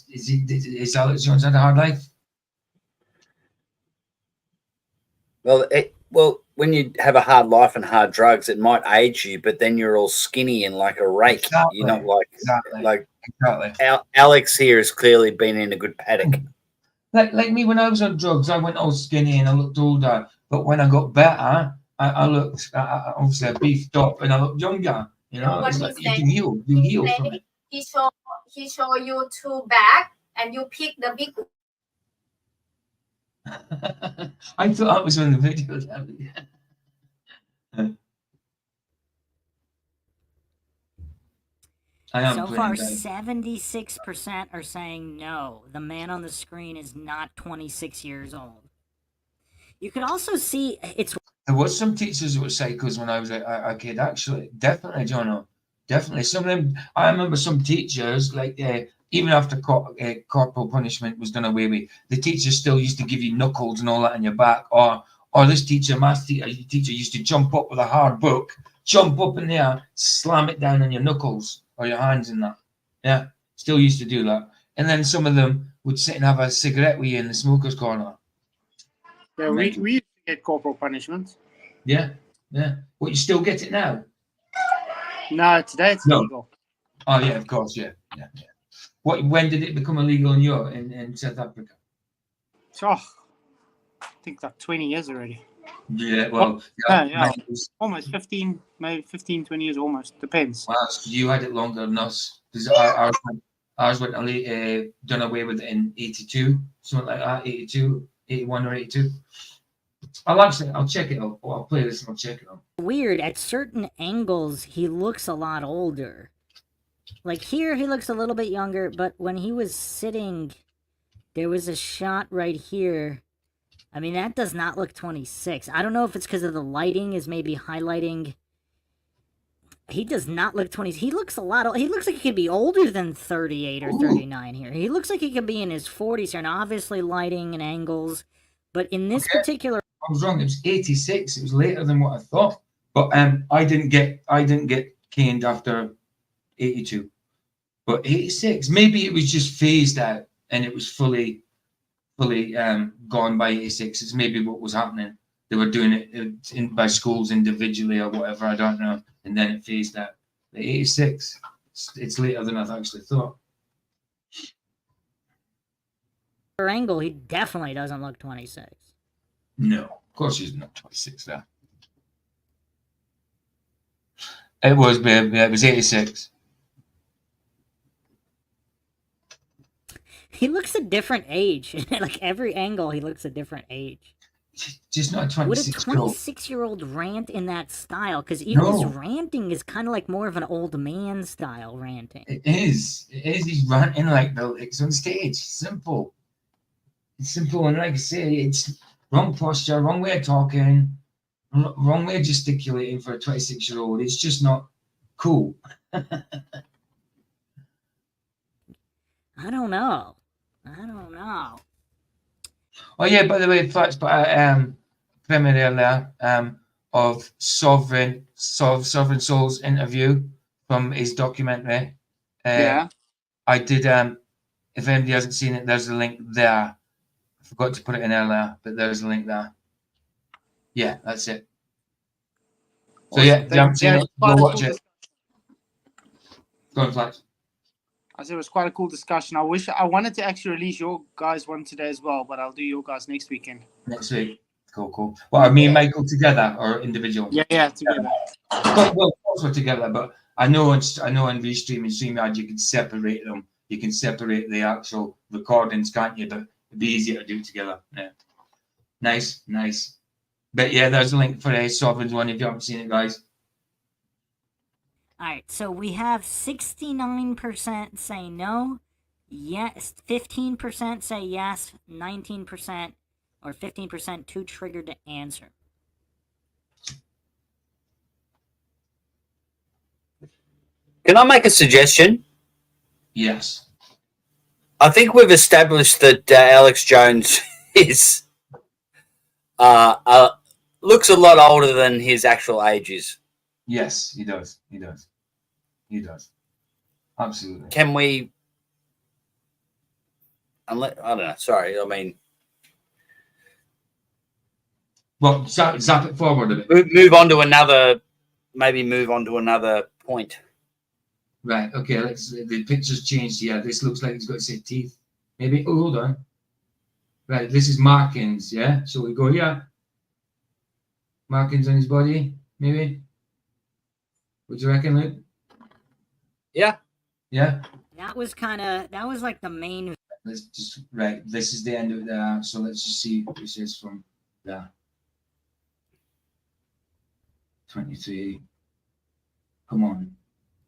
is Alex Jones had a hard life? Well, when you have a hard life and hard drugs, it might age you, but then you're all skinny and like a rake. Exactly. You're not like exactly. Alex here has clearly been in a good paddock. Like me, when I was on drugs, I went all skinny and I looked older. But when I got better, I looked obviously I beefed up and I looked younger. You know, it's like you can heal. You heal from it. He show you 2 back and you pick the big. I thought that was on the video. So far, 76% are saying no. The man on the screen is not 26 years old. You could also see it's. There was some teachers that were psychos when I was a kid. Actually, definitely, Jono. Definitely, some of them. I remember some teachers, like even after corporal punishment was done away with, the teachers still used to give you knuckles and all that on your back. Or this teacher, math teacher, used to jump up with a hard book, jump up in there, slam it down on your knuckles or your hands and that. Yeah, still used to do that. And then some of them would sit and have a cigarette with you in the smokers' corner. Yeah, we used to get corporal punishment. Yeah. Well, you still get it now? No, today it's illegal. Oh yeah, of course, yeah. When did it become illegal in South Africa? Oh, I think like 20 years already. Yeah, well, almost 15, maybe 15, 20 years, almost. Depends. Wow, so you had it longer than us. Because ours went done away with it in 82, something like that, 82, 81 or 82. I'll check it out. I'll play this and I'll check it out. Weird, at certain angles, he looks a lot older. Like here, he looks a little bit younger, but when he was sitting, there was a shot right here. I mean, that does not look 26. I don't know if it's because of the lighting is maybe highlighting. He does not look 20. He looks a lot old. He looks like he could be older than 38 or 39 here. He looks like he could be in his 40s here, and obviously lighting and angles. But in this particular... I was wrong. It was 86. It was later than what I thought. But I didn't get caned after 82. But 86, maybe it was just phased out and it was fully gone by 86. It's maybe what was happening. They were doing it by schools individually or whatever. I don't know. And then it phased out. The 86, it's later than I actually thought. Angle, he definitely doesn't look 26. No, of course he's not 26 there. It was, babe. Yeah, it was 86. He looks a different age. Like every angle, he looks a different age. Just not 26. Would a 26-year-old rant in that style? Because even his ranting is kind of like more of an old man style ranting. It is. He's ranting like it's on stage. Simple. It's simple, and like I say, it's wrong posture, wrong way of talking, wrong way of gesticulating for a 26-year-old. It's just not cool. I don't know. Oh yeah, by the way, Flat's put a premiere there of Sovereign Soul's interview from his documentary. Yeah. I did. If anybody hasn't seen it, there's a link there. I forgot to put it in earlier, but there's a link there. Yeah, that's it. So yeah, if you haven't seen it, go watch it. Go on, Flax. I said it was quite a cool discussion. I wanted to actually release your guys one today as well, but I'll do your guys next weekend. Next week. Cool. Well, are me and Michael together or individual? Yeah, together. Well, of course we're together, but I know on Restream and StreamYard you can separate them. You can separate the actual recordings, can't you? But it'd be easier to do it together. Yeah. Nice. But yeah, there's a link for a Sovereign's one if you haven't seen it, guys. All right, so we have 69% say no, yes, 15% say yes, 19% or 15% too triggered to answer. Can I make a suggestion? Yes. I think we've established that Alex Jones is looks a lot older than his actual age is. Yes, he does. Absolutely. Can we? I don't know. Sorry, I mean. Well, zap it forward a bit. Move on to another. Maybe move on to another point. Right. Okay. The picture's changed here. This looks like he's got to say teeth. Maybe. Oh, hold on. Right. This is markings. Yeah. So we go here. Markings on his body. Maybe. What do you reckon, Luke? Yeah. That was like the main. Let's just this is the end of it there. So let's just see what this is from there. 23. Come on.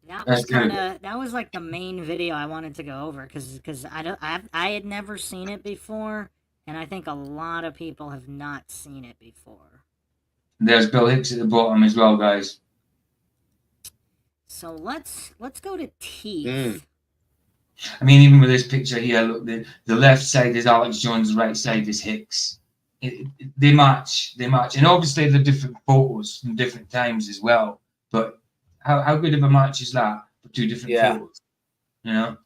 That was like the main video I wanted to go over because I had never seen it before, And I think a lot of people have not seen it before. There's Bill Hicks at the bottom as well, guys. So let's go to teeth. I mean, even with this picture here, look, the left side is Alex Jones, the right side is Hicks. They match, and obviously they're different photos from different times as well. But how good of a match is that for two different photos? You know,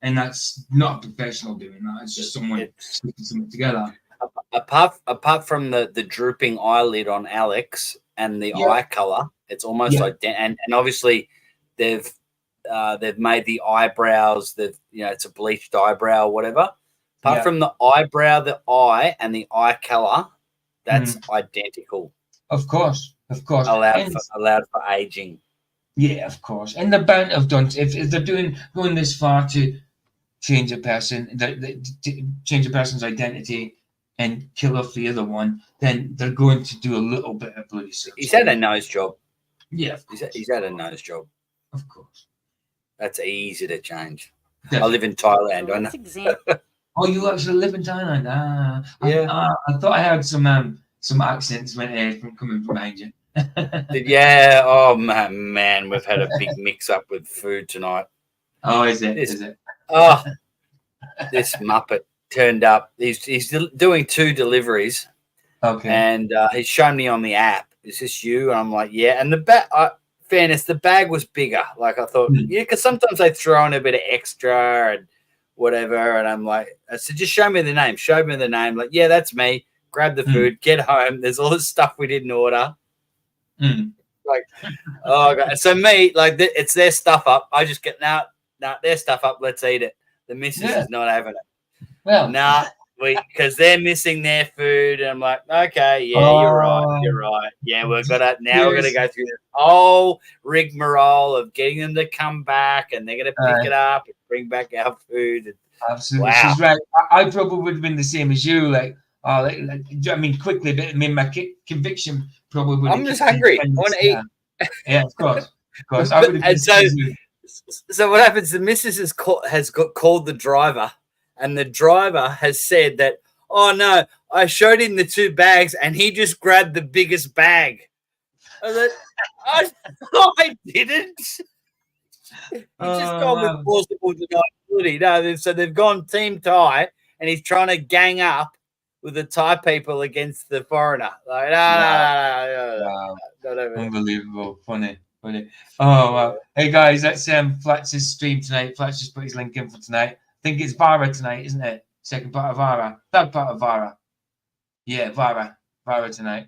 and that's not a professional doing that. It's just someone sticking something together. Apart from the drooping eyelid on Alex and the eye color, it's almost like and obviously they've made the eyebrows. It's a bleached eyebrow or whatever. Apart from the eyebrow, the eye, and the eye color, that's identical. Of course. Allowed for aging. Yeah, of course. And the band have done, if they're going this far to change a person, change a person's identity and kill off the other one, then they're going to do a little bit of bloody stuff. He's had a nose job. Yeah, he's had a nose job. Of course. That's easy to change. Definitely. I live in Thailand. So I know. Oh, you actually live in Thailand? I thought I had some accents from coming from behind you. Yeah. Oh man, we've had a big mix-up with food tonight. Oh, is it? Oh, this Muppet turned up. He's doing 2 deliveries. Okay. And he's shown me on the app. Is this you? And I'm like, yeah. And the fairness, the bag was bigger. Like I thought, because sometimes they throw in a bit of extra and whatever. And I'm like, I said, just show me the name. Show me the name. Like, yeah, that's me. Grab the food, get home. There's all this stuff we didn't order. Like, oh God. So me, like, it's their stuff up. I just get, nah, their stuff up. Let's eat it. The missus is not having it. Well, because they're missing their food, and I'm like, okay, you're right. Yeah, we're gonna go through this whole rigmarole of getting them to come back, and they're gonna pick it up and bring back our food. Absolutely, wow. She's right. I probably would have been the same as you. I mean, quickly, but I mean, my conviction probably would. I'm just hungry. I want to eat. Yeah, of course. I would have been so what happens? The missus has called the driver. And the driver has said that, oh, no, I showed him the 2 bags and he just grabbed the biggest bag. I didn't. He just gone with plausible deniability. No, so they've gone Team Thai and he's trying to gang up with the Thai people against the foreigner. Like, no. Unbelievable. Funny. Oh, wow. Hey, guys, that's Flatz's stream tonight. Flatz just put his link in for tonight. I think it's Vara tonight, isn't it? Second part of Vara. Third part of Vara. Yeah, Vara. Vara tonight.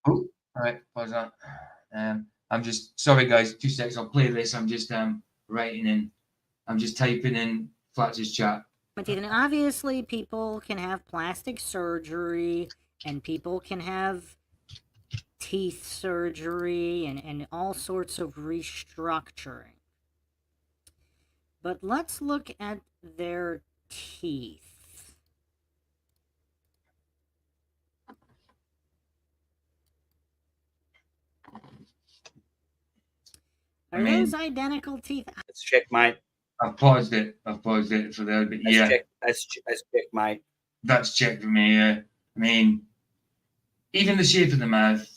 Oh, all right. Pause that. I'm just sorry, guys. 2 seconds. I'll play this. I'm just writing in. I'm just typing in Flatz's chat. But obviously, people can have plastic surgery, and people can have teeth surgery, and all sorts of restructuring. But let's look at their teeth. Are those identical teeth? Let's check, mate. I've paused it for there, but Let's check, mate. That's check for me. Yeah. I mean, even the shape of the mouth.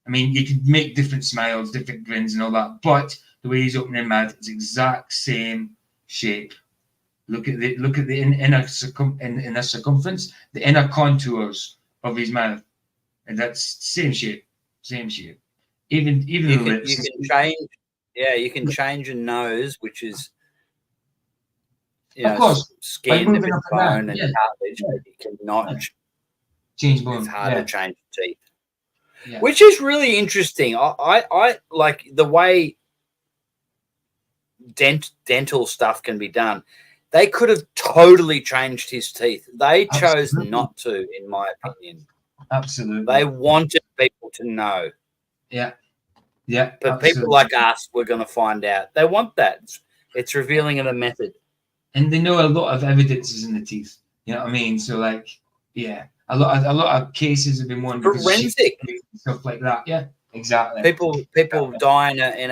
I mean, you could make different smiles, different grins, and all that, but the way he's opening mouth, it's exact same shape. Look at the inner circumference, the inner contours of his mouth, and that's same shape. Even the lips. You can change. Yeah, you can change a nose, which is of course skin and bone and cartilage, but you cannot change bone. It's hard to change teeth, yeah. Which is really interesting. I like the way dental stuff can be done. They could have totally changed his teeth. They chose not to, in my opinion. Absolutely. They wanted people to know. Yeah. But people like us, we're going to find out. They want that. It's revealing of the method. And they know a lot of evidences in the teeth. You know what I mean? So, like, yeah, a lot of cases have been won because forensic stuff like that. Yeah, exactly. People die in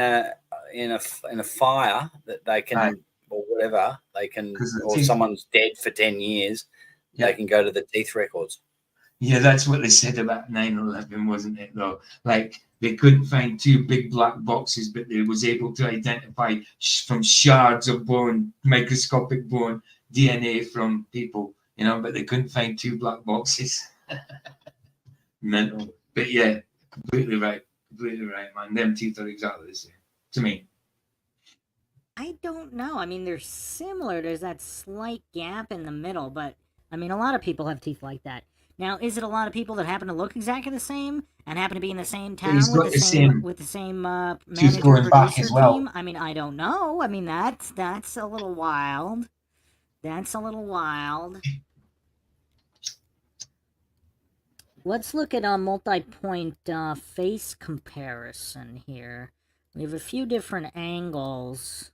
a fire that they can or whatever, they can, or teeth. someone's dead for 10 years, they can go to the teeth records. Yeah, that's what they said about 9/11, wasn't it, though? Like, they couldn't find 2 big black boxes, but they was able to identify from shards of bone, microscopic bone, DNA from people, you know, but they couldn't find 2 black boxes. Mental. But yeah, completely right, man. Them teeth are exactly the same, to me. I don't know. I mean, they're similar. There's that slight gap in the middle, but I mean, a lot of people have teeth like that. Now, is it a lot of people that happen to look exactly the same and happen to be in the same town with the same manager producer team? I mean, I don't know. I mean, that's a little wild. That's a little wild. Let's look at a multi-point face comparison here. We have a few different angles.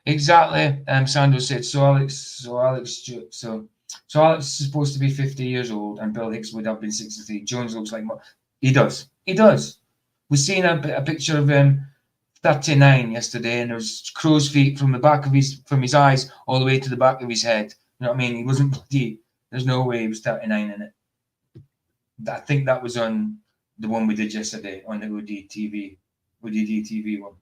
Exactly. Sandro said so. Alex is supposed to be 50 years old, and Bill Hicks would have been 63. Jones looks like more. He does. We've seen a picture of him 39 yesterday, and there's crow's feet from the back of from his eyes all the way to the back of his head. You know what I mean? He wasn't bloody. There's no way he was 39 in it. I think that was on the one we did yesterday on the OD TV one.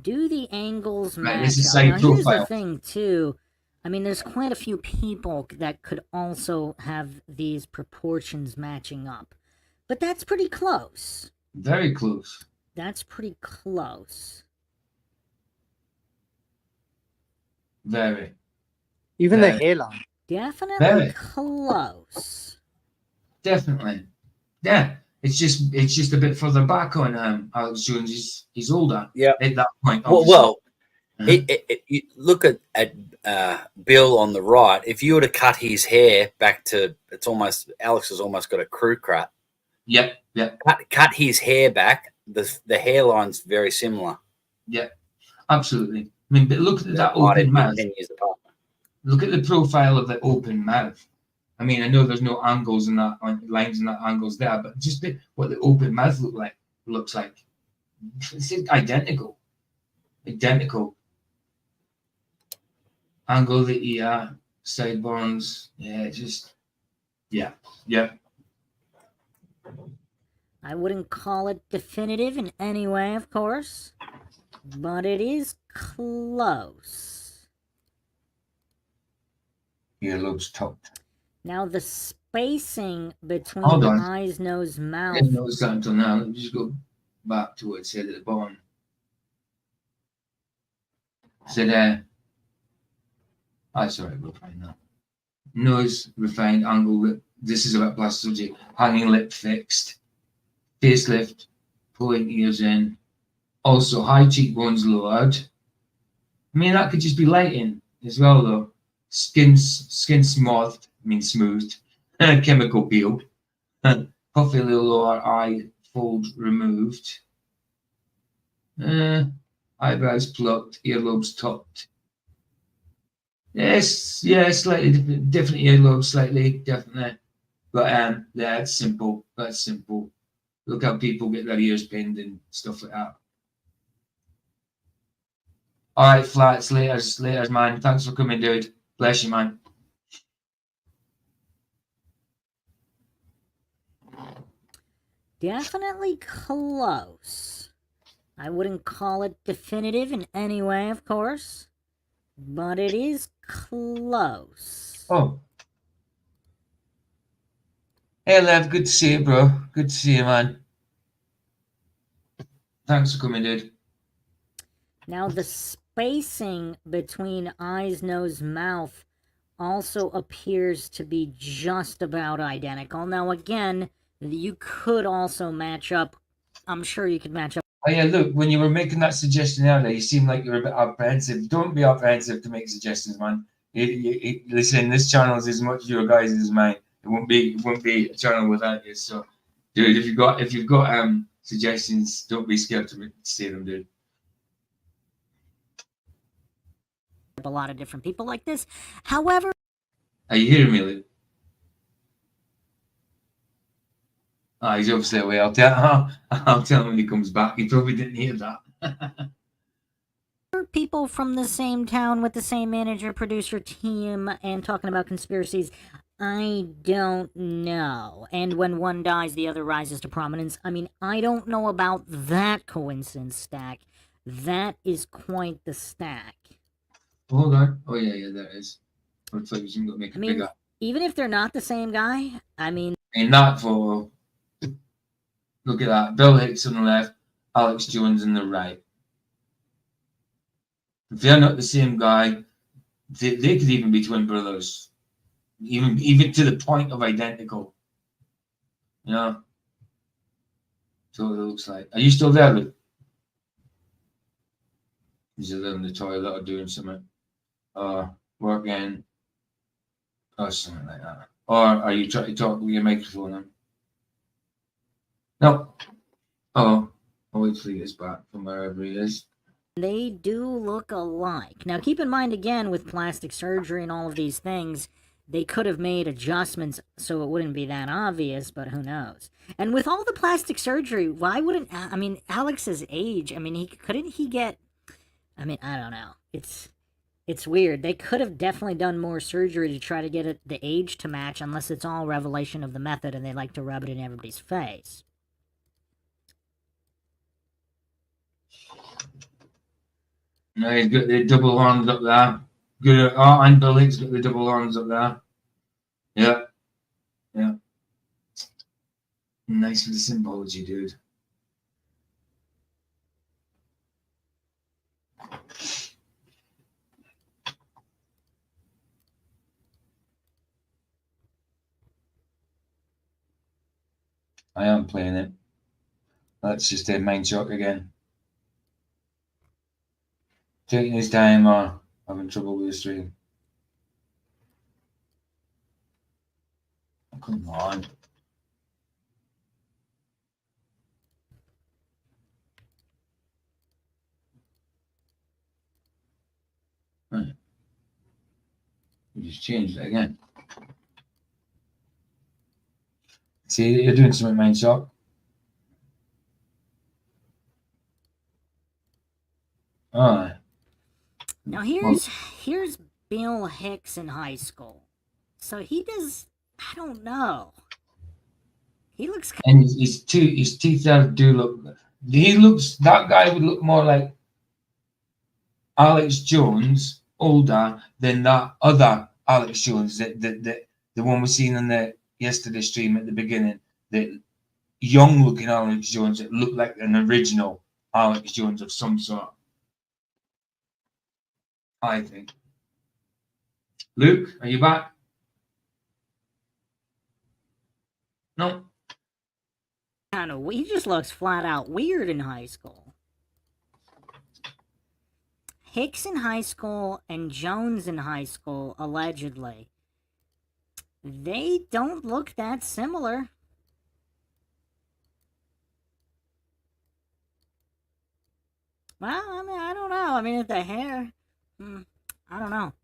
Do the angles match This is up? side Now, here's profile. the thing, too. I mean, there's quite a few people that could also have these proportions matching up. But that's pretty close. Very close. That's pretty close. Very. Even the hairline. Definitely close. Definitely. Yeah. It's just a bit further back on Alex Jones. He's older. Yeah. At that point. Well, you look at Bill on the right. If you were to cut his hair back to, Alex has almost got a crew cut. Yep. Cut his hair back. The hairline's very similar. Yeah, absolutely. I mean, but look at that open mouth. 10 years apart. Look at the profile of the open mouth. I mean, I know there's no angles in that lines and that angles there, but just what the open mouth looks like. It's identical. Angle of the ear, sideburns. Yeah. I wouldn't call it definitive in any way, of course, but it is close. Earlobes topped. Now, the spacing between eyes, nose, mouth. I didn't notice that until now. Let me just go back to what it said at the bottom. It said, sorry, we'll find that. Nose refined, angle lip. This is about plastic surgery. Hanging lip fixed. Facelift, pulling ears in. Also, high cheekbones lowered. I mean, that could just be lighting as well, though. Skin smoothed, smoothed. Chemical peeled. Puffy little lower eye fold removed. Eyebrows plucked, earlobes topped. Yes, slightly different earlobes, slightly, definitely. But that's simple. Look how people get their ears pinned and stuff like that. All right, Flats, laters, man. Thanks for coming, dude. Bless you, man. Definitely close. I wouldn't call it definitive in any way, of course, but it is close. Oh. Hey, Lev, good to see you, bro. Good to see you, man. Thanks for coming, dude. Now, the spacing between eyes, nose, mouth also appears to be just about identical. Now, again, you could also match up. I'm sure you could match up. Oh, yeah, look, when you were making that suggestion earlier, you seemed like you were a bit apprehensive. Don't be apprehensive to make suggestions, man. Listen, this channel is as much your guys' as mine. It won't be a channel without you. So, dude, if you've got suggestions, don't be scared to say them, dude. A lot of different people like this. However, are you hearing me, Luke? Oh, he's obviously away. I'll tell him when he comes back. He probably didn't hear that. People from the same town with the same manager producer team and talking about conspiracies. I don't know. And when one dies, the other rises to prominence. I mean, I don't know about that coincidence stack. That is quite the stack. Hold on. Oh yeah, there it is. Looks like we can make it bigger. Even if they're not the same guy, I mean, in that photo, look at that. Bill Hicks on the left, Alex Jones on the right. If they're not the same guy, they could even be twin brothers, even to the point of identical. You know. So it looks like. Are you still there, Luke? He's either in the toilet or doing something, or working, or something like that. Or are you trying to talk with your microphone on? No. Oh, I'll wait till he gets back from wherever he is. They do look alike. Now, keep in mind, again, with plastic surgery and all of these things, they could have made adjustments so it wouldn't be that obvious, but who knows? And with all the plastic surgery, why wouldn't... I mean, Alex's age, I mean, couldn't he get... I mean, I don't know. It's weird. They could have definitely done more surgery to try to get the age to match, unless it's all revelation of the method and they like to rub it in everybody's face. No, he's got the double horns up there. Good. Oh, and Bill Hicks got the double horns up there. Yeah. Yeah. Nice for the symbology, dude. I am playing it. Let's just do Mindshock again. Taking his time or having trouble with the stream. Oh, come on. Right. We just changed it again. See, you're doing something, Mindshock. Alright. Now here's Bill Hicks in high school. So he does, I don't know. He looks and his teeth do look. That guy would look more like Alex Jones, older than that other Alex Jones, the one we seen in the yesterday stream at the beginning, the young looking Alex Jones that looked like an original Alex Jones of some sort. I think. Luke, are you back? No. kind of, he just looks flat out weird in high school. Hicks in high school and Jones in high school, allegedly, they don't look that similar. Well, I mean, I don't know. I mean, if the hair, I don't know.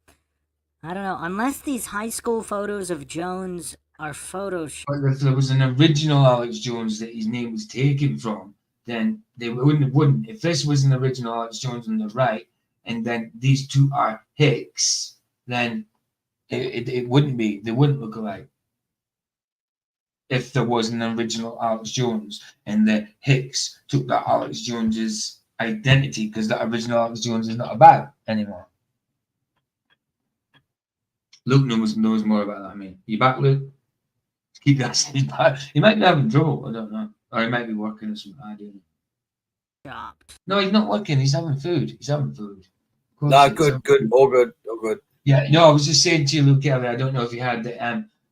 I don't know. Unless these high school photos of Jones are photoshopped. But if there was an original Alex Jones that his name was taken from, then they wouldn't. If this was an original Alex Jones on the right, and then these two are Hicks, then it wouldn't be. They wouldn't look alike. If there was an original Alex Jones and the Hicks took that Alex Jones's identity, because that original Alex Jones is not a bad anymore. Luke knows more about that. I mean, you back, Luke? Keep that. He might be having trouble. I don't know, or he might be working or something. I don't know. No, he's not working. He's having food. He's having food. No, good, all good, all good. Yeah, no, I was just saying to you, Luke, earlier, I don't know if you had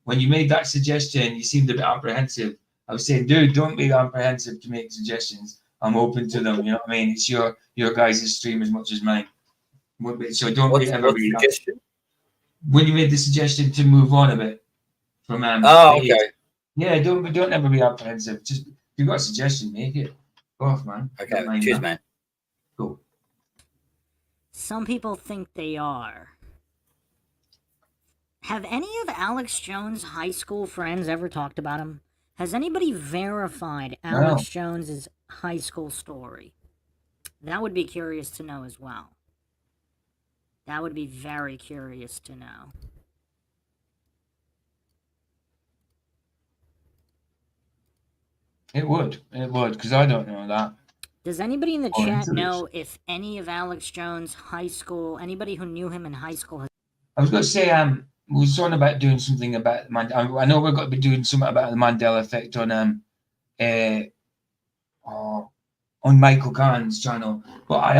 when you made that suggestion, you seemed a bit apprehensive. I was saying, dude, don't be apprehensive to make suggestions. I'm open to them. You know what I mean? It's your guys' stream as much as mine. So don't be ever be suggestion. When you made the suggestion to move on a bit from okay. Yeah, don't ever be apprehensive. Just if you've got a suggestion, make it. Go off, man. Okay, cheers, man. Cool. Some people think they are. Have any of Alex Jones' high school friends ever talked about him? Has anybody verified Alex Jones's high school story? That would be curious to know as well. That would be very curious to know. It would, because I don't know that. Does anybody in the chat know if any of Alex Jones' high school, anybody who knew him in high school has... I was going to say, we were talking about doing something about I know we're going to be doing something about the Mandela effect on Michael Kahn's channel, but I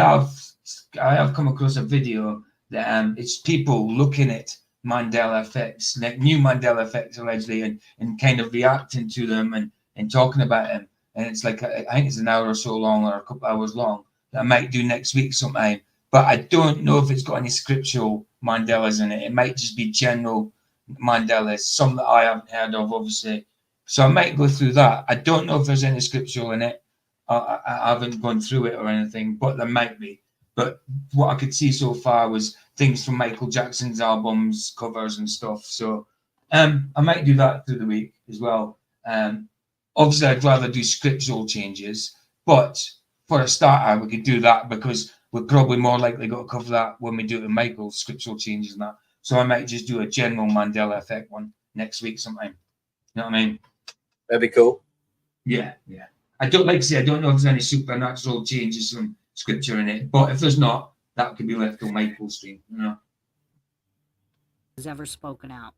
have come across a video that it's people looking at Mandela effects, like new Mandela effects allegedly, and kind of reacting to them and talking about them. And it's like, I think it's an hour or so long, or a couple hours long, that I might do next week sometime. But I don't know if it's got any scriptural Mandelas in it. It might just be general Mandelas, some that I haven't heard of, obviously. So I might go through that. I don't know if there's any scriptural in it. I haven't gone through it or anything, but there might be. But what I could see so far was things from Michael Jackson's albums, covers and stuff. So I might do that through the week as well. Obviously, I'd rather do scriptural changes, but for a starter, we could do that because we're probably more likely going to cover that when we do it with Michael's scriptural changes and that. So I might just do a general Mandela effect one next week sometime. You know what I mean? That'd be cool. Yeah. I don't like to say I don't know if there's any supernatural changes from scripture in it, but if there's not, that could be left on Michael's stream, you know. Has ever spoken out.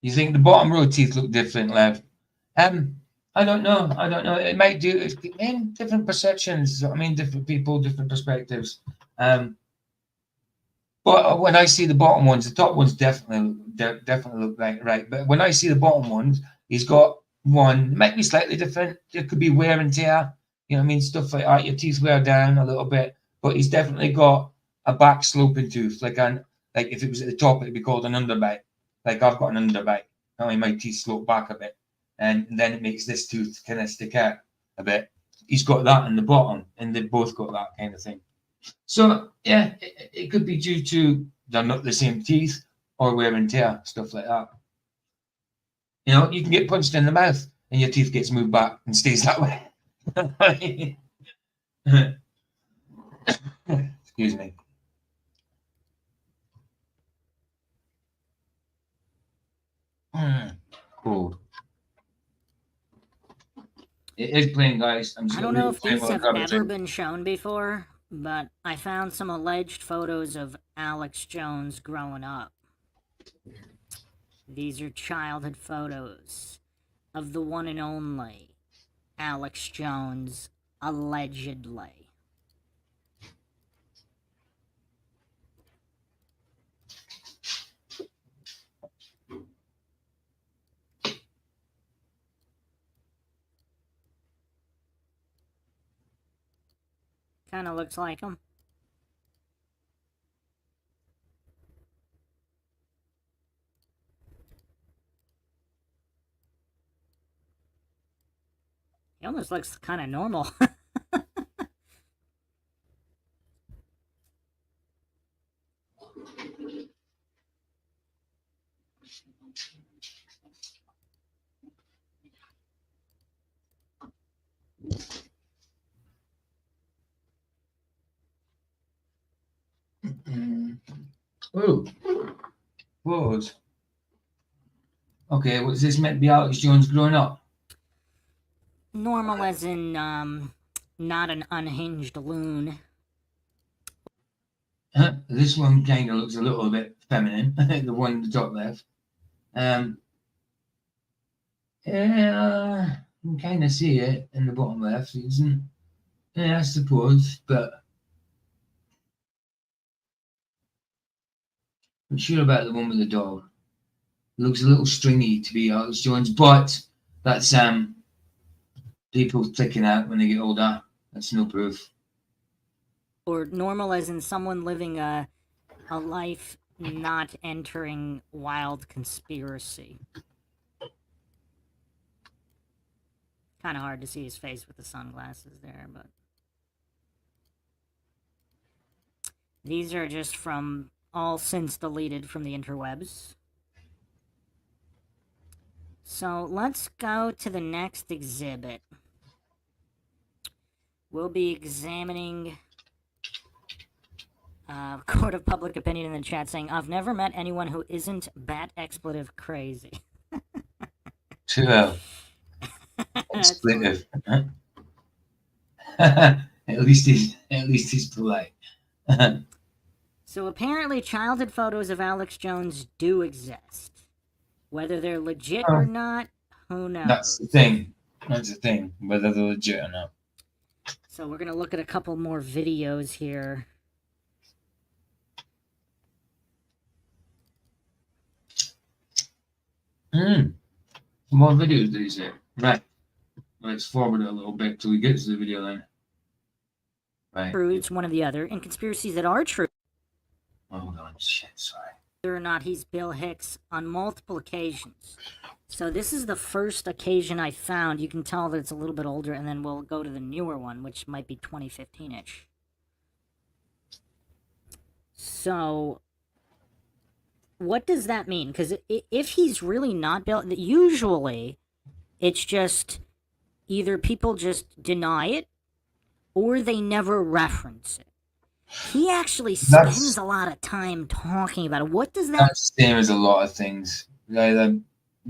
You think the bottom row teeth look different, Lev? I don't know. It might do. Different perceptions. I mean, different people, different perspectives. But when I see the bottom ones, the top ones definitely look right. But when I see the bottom ones, he's got one. It might be slightly different. It could be wear and tear. You know what I mean? Stuff like that. Your teeth wear down a little bit, but he's definitely got a back sloping tooth. Like if it was at the top, it'd be called an underbite. Like I've got an underbite. Only my teeth slope back a bit, and then it makes this tooth kind of stick out a bit. He's got that in the bottom, and they've both got that kind of thing. So yeah, it could be due to they're not the same teeth or wear and tear, stuff like that. You know, you can get punched in the mouth and your teeth gets moved back and stays that way. Excuse me. Cool. It is playing, guys. I don't know if these have ever been shown before, but I found some alleged photos of Alex Jones growing up. These are childhood photos of the one and only Alex Jones, allegedly. Kind of looks like him. He almost looks kind of normal. Oh, pause. Okay, was this meant to be Alex Jones growing up? Normal as in, not an unhinged loon. This one kind of looks a little bit feminine, the one in the top left. Yeah, you can kind of see it in the bottom left. It isn't, yeah, I suppose, but I'm sure about the one with the dog. It looks a little stringy to be Alex Jones, but that's people sticking out when they get older. That's no proof. Or normal as in someone living a life not entering wild conspiracy. Kind of hard to see his face with the sunglasses there, but these are just from all since deleted from the interwebs. So let's go to the next exhibit. We'll be examining court of public opinion in the chat saying, I've never met anyone who isn't bat expletive crazy. True. Expletive. At least he's polite. So apparently childhood photos of Alex Jones do exist. Whether they're legit or not, who knows? That's the thing. That's the thing, whether they're legit or not. So we're going to look at a couple more videos here. Some more videos, did you say? Right. Let's forward it a little bit till we get to the video then. Right. True, it's one or the other. And conspiracies that are true. Oh, hold on. Shit, sorry. Whether or not he's Bill Hicks on multiple occasions. So this is the first occasion I found. You can tell that it's a little bit older, and then we'll go to the newer one, which might be 2015-ish. So what does that mean? Because if he's really not Bill, usually it's just either people just deny it or they never reference it. He actually spends a lot of time talking about it. What does that... That's the same as a lot of things. They either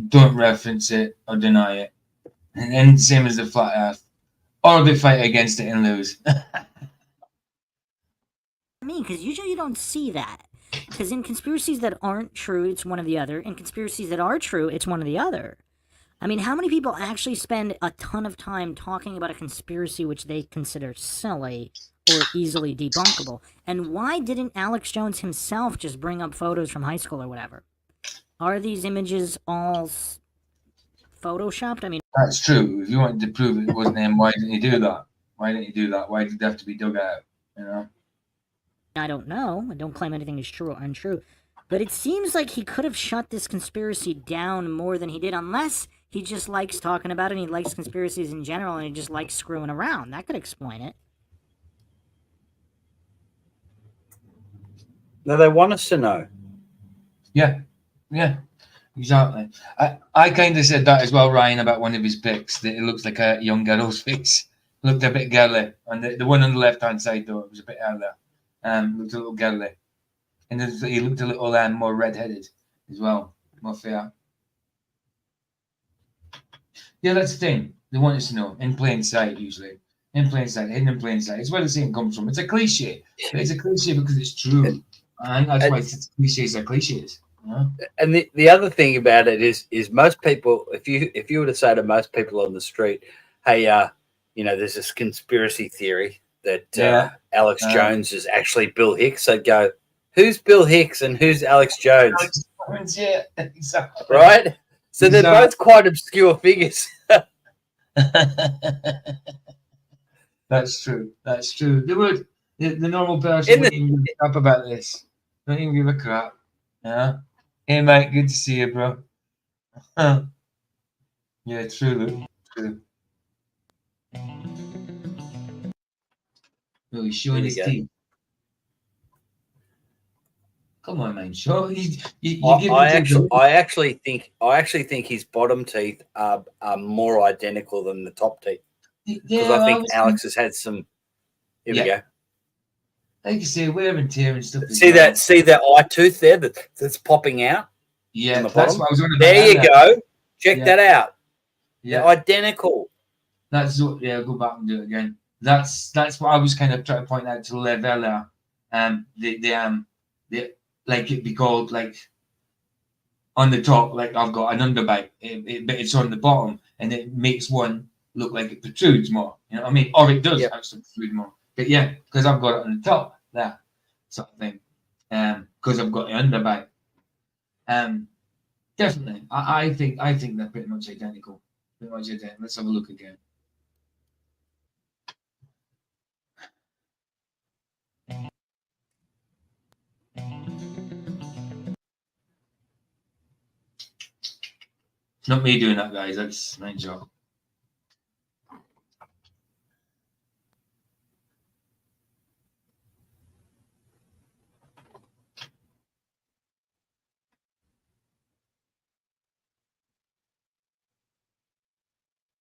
don't reference it or deny it. And then same as the flat earth. Or they fight against it and lose. I mean, because usually you don't see that. Because in conspiracies that aren't true, it's one or the other. In conspiracies that are true, it's one or the other. I mean, how many people actually spend a ton of time talking about a conspiracy which they consider silly or easily debunkable? And why didn't Alex Jones himself just bring up photos from high school or whatever? Are these images all photoshopped? I mean... That's true. If you wanted to prove it wasn't him, why didn't you do that? Why didn't you do that? Why did it have to be dug out? You know? I don't know. I don't claim anything is true or untrue. But it seems like he could have shut this conspiracy down more than he did, unless he just likes talking about it and he likes conspiracies in general and he just likes screwing around. That could explain it. No, they want us to know. Yeah, exactly. I kind of said that as well, Ryan, about one of his pics, that it looks like a young girl's face. Looked a bit girly. And the one on the left-hand side, though, it was a bit earlier. Looked a little girly. And he looked a little more red-headed as well. More fair. Yeah, that's the thing. They want us to know. In plain sight, usually. In plain sight, hidden in plain sight. It's where the saying comes from. It's a cliche. But it's a cliche because it's true. And that's why cliches are cliches. Yeah. And the other thing about it is most people, if you were to say to most people on the street, hey, there's this conspiracy theory that Alex Jones is actually Bill Hicks, they'd go, who's Bill Hicks and who's Alex Jones? Alex Jones, yeah, exactly. Right? So they're both quite obscure figures. That's true. That's true. They would. The normal person wouldn't even give a crap about this. Don't even give a crap. Yeah. Hey, mate. Good to see you, bro. Yeah, true, Luke. True. Oh, he's showing his teeth. Come on, man. Show. I actually think his bottom teeth are more identical than the top teeth. Because I think Alex has had some. Here we go. Like you say, wear and tear and stuff. See that eye tooth there that's popping out? Yeah, that's what I was wondering. There you go. Check that out. Yeah, they're identical. That's what. Yeah, I'll go back and do it again. That's what I was kind of trying to point out to Lev earlier. The like it be called like on the top, like I've got an underbite, but it's on the bottom, and it makes one look like it protrudes more. You know what I mean? Or it does actually protrude more. But yeah, because I've got it on the top, that sort of thing. Because I've got the underbite. Definitely, I think they're pretty much identical. Pretty much identical. Let's have a look again. It's not me doing that, guys. That's Mindshock.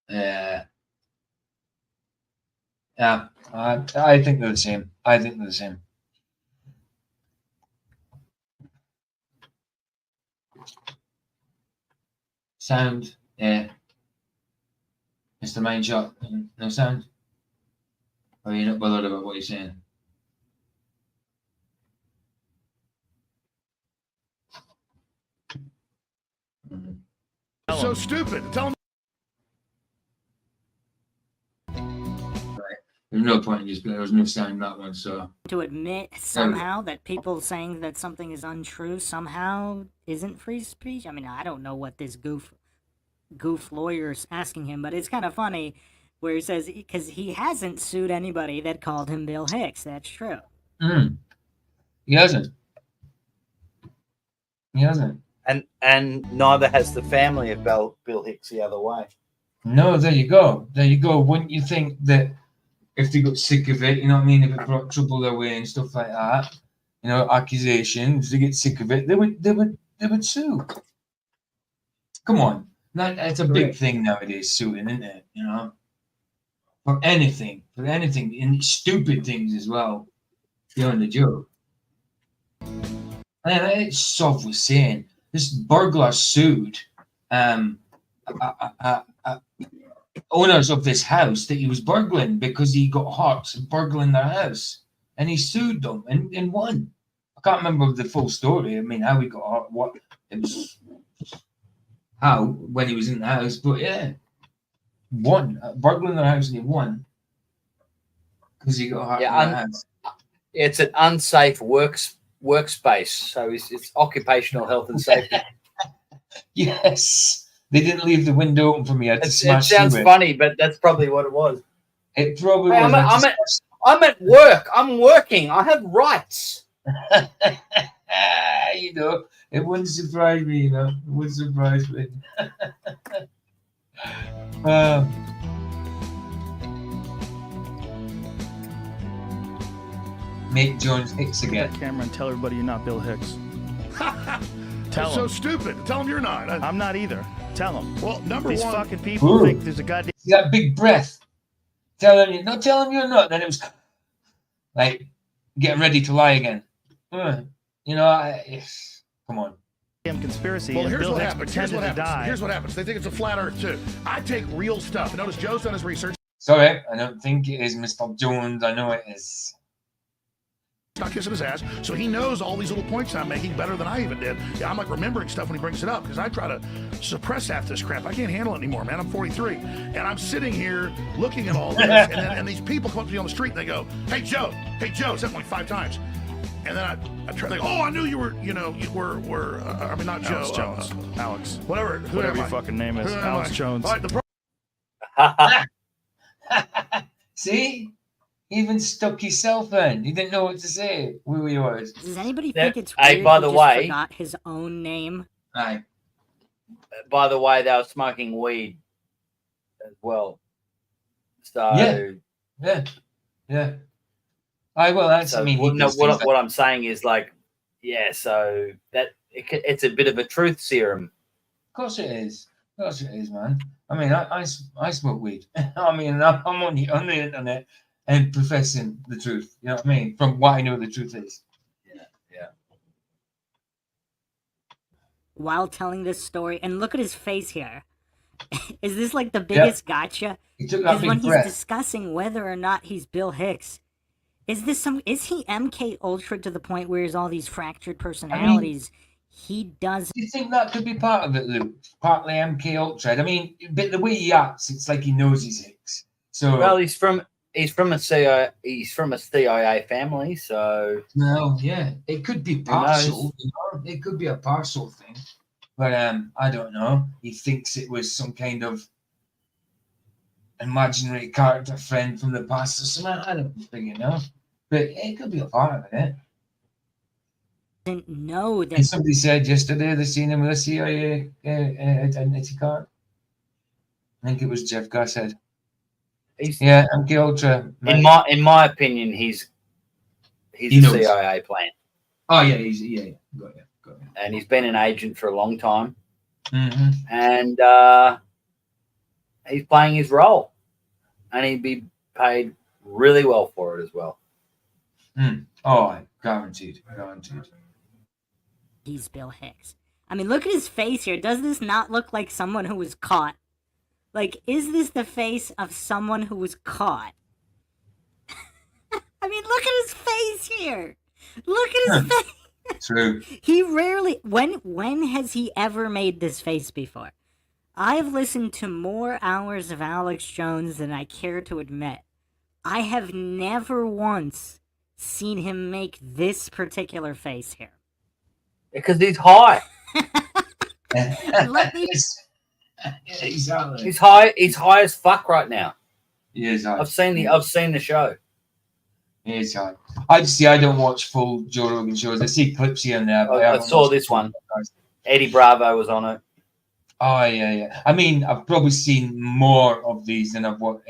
Yeah, I think they're the same. I think they're the same. Sound, yeah. Mr. Mindshock, no sound? Or are you not bothered about what you're saying? So stupid. Tell him. There's no point in just there was no sound in that one, so To admit somehow that people saying that something is untrue somehow isn't free speech. I mean, I don't know what this goof lawyer's asking him, but it's kind of funny where he says because he hasn't sued anybody that called him Bill Hicks. That's true. He hasn't. He hasn't. And neither has the family of Bill Hicks the other way. No, there you go. There you go. Wouldn't you think that if they got sick of it, you know what I mean, if it brought trouble their way and stuff like that, you know, accusations, they get sick of it, they would sue. Come on. It's a big thing nowadays, suing, isn't it? You know? For anything. And stupid things as well. Beyond the joke. And it's Sov was saying, this burglar sued owners of this house that he was burgling because he got hurt burgling their house, and he sued them and won. I can't remember the full story. I mean, how he got hurt, what it was, how when he was in the house, but yeah, won burgling their house and he won because he got hurt in the house. It's an unsafe workspace, so it's occupational health and safety. Yes. They didn't leave the window open for me. I had to smash it sounds funny, but that's probably what it was. It probably was. I'm at work. I'm working. I have rights. You know, it wouldn't surprise me, you know. It wouldn't surprise me. Make Jones Hicks again. Camera and tell everybody you're not Bill Hicks. Tell him. So stupid. Tell him you're not. I'm not either. Tell them. Well, These fucking people think there's a goddamn. You got big breath. Tell him you're not. Then it was like getting ready to lie again. You know, come on. Damn conspiracy. Well, here's Bill what Hicks happens. pretended to die. Here's what happens. They think it's a flat Earth too. I take real stuff. Notice Joe's done his research. Sorry, I don't think it is Mr. Jones. I know it is. Not kissing his ass, so he knows all these little points I'm making better than I even did. Yeah, I'm like remembering stuff when he brings it up because I try to suppress half this crap. I can't handle it anymore, man. I'm 43, and I'm sitting here looking at all this, and these people come up to me on the street and they go, "Hey Joe," said like 5 times, and then I try like, "Oh, I knew you were, you were, I mean not Alex Joe, Jones, Alex, whatever your fucking name is, Alex Jones." All right, See? Even stuck yourself in. He didn't know what to say. Who he was. Does anybody think it's Hey, weird by he the just way- forgot his own name? Aye. By the way, they were smoking weed as well. So yeah. Aye, well, that's. So I mean, what I'm saying is like, yeah. So that it's a bit of a truth serum. Of course it is. Of course it is, man. I mean, I smoke weed. I mean, I'm on the internet and professing the truth. You know what I mean? From what I know the truth is. Yeah. While telling this story, and look at his face here. Is this like the biggest gotcha? He took that Is big when breath. he's discussing whether or not he's Bill Hicks. Is he MK Ultra to the point where he's all these fractured personalities? He does. Do you think that could be part of it, Luke? Partly MK Ultra. I mean, but the way he acts, it's like he knows he's Hicks. So Well, he's from a CIA family, so yeah, it could be partial. You know? It could be a partial thing, but I don't know. He thinks it was some kind of imaginary character friend from the past or something. I don't think, you know, but it could be a part of it. didn't know And that. somebody said yesterday they seen him with a CIA identity card. I think it was Jeff Gossett. Yeah, MK Ultra. In my opinion, he's a CIA plant. Oh yeah, yeah. Got you. And he's been an agent for a long time. Mm-hmm. And he's playing his role, and he'd be paid really well for it as well. Oh, guaranteed. He's Bill Hicks. I mean, look at his face here. Does this not look like someone who was caught? Like, is this the face of someone who was caught? I mean, look at his face here. Look at his face. True. He rarely. When has he ever made this face before? I've listened to more hours of Alex Jones than I care to admit. I have never once seen him make this particular face here. Because he's high. Let me. Exactly. He's high. He's high as fuck right now. He is high. I've seen the show. He is high. I don't watch full Joe Rogan shows. I see clips here and there. But I saw this one. Eddie Bravo was on it. Oh yeah. I mean, I've probably seen more of these than I've watched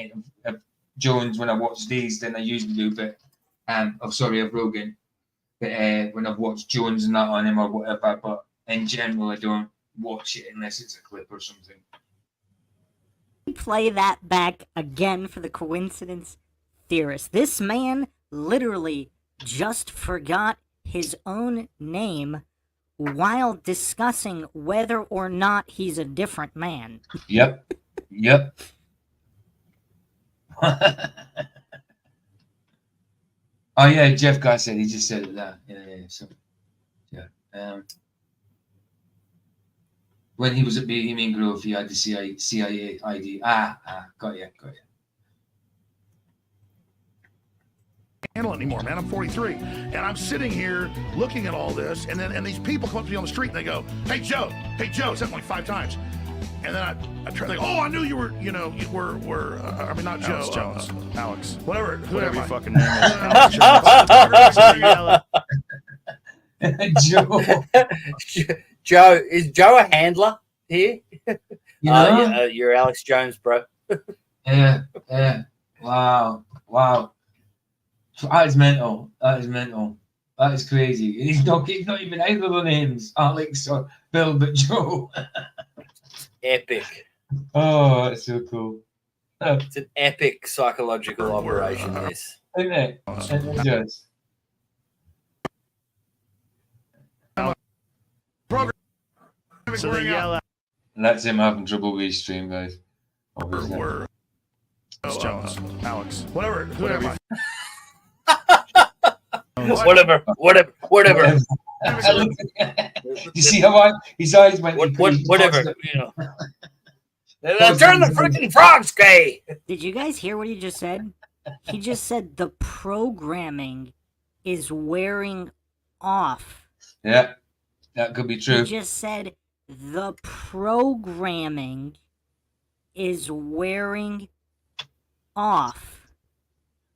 of Jones when I watch these than I usually do. But of Rogan. But when I've watched Jones and that on him or whatever. But in general, I don't watch it unless it's a clip or something. Play that back again for the coincidence theorist. This man literally just forgot his own name while discussing whether or not he's a different man. Yep. Oh yeah, Jeff Gossett. He just said it there. Yeah. So, yeah. When he was at Bohemian Grove, he had the CIA ID. Got you. Handle it anymore, man. I'm 43, and I'm sitting here looking at all this, and these people come up to me on the street and they go, "Hey Joe," said like 5 times, and then I try like, "Oh, I knew you were, I mean, not Joe, Alex Jones, Alex, whatever your your fucking name is, Alex Joe. Joe, is Joe a handler here? Yeah, you're Alex Jones, bro. Yeah. Wow. That is mental. That is crazy. He's not even either of the names, Alex or Bill, but Joe. Epic. Oh, that's so cool. It's an epic psychological operation, this. Isn't it? It does. So they yell at That's him having trouble with his stream, guys. Obviously. Alex Jones, Alex, whatever. Whatever. You see how his eyes went? Whatever. Turn the freaking frogs gay. Did you guys hear what he just said? He just said the programming is wearing off. Yeah, that could be true. He just said the programming is wearing off.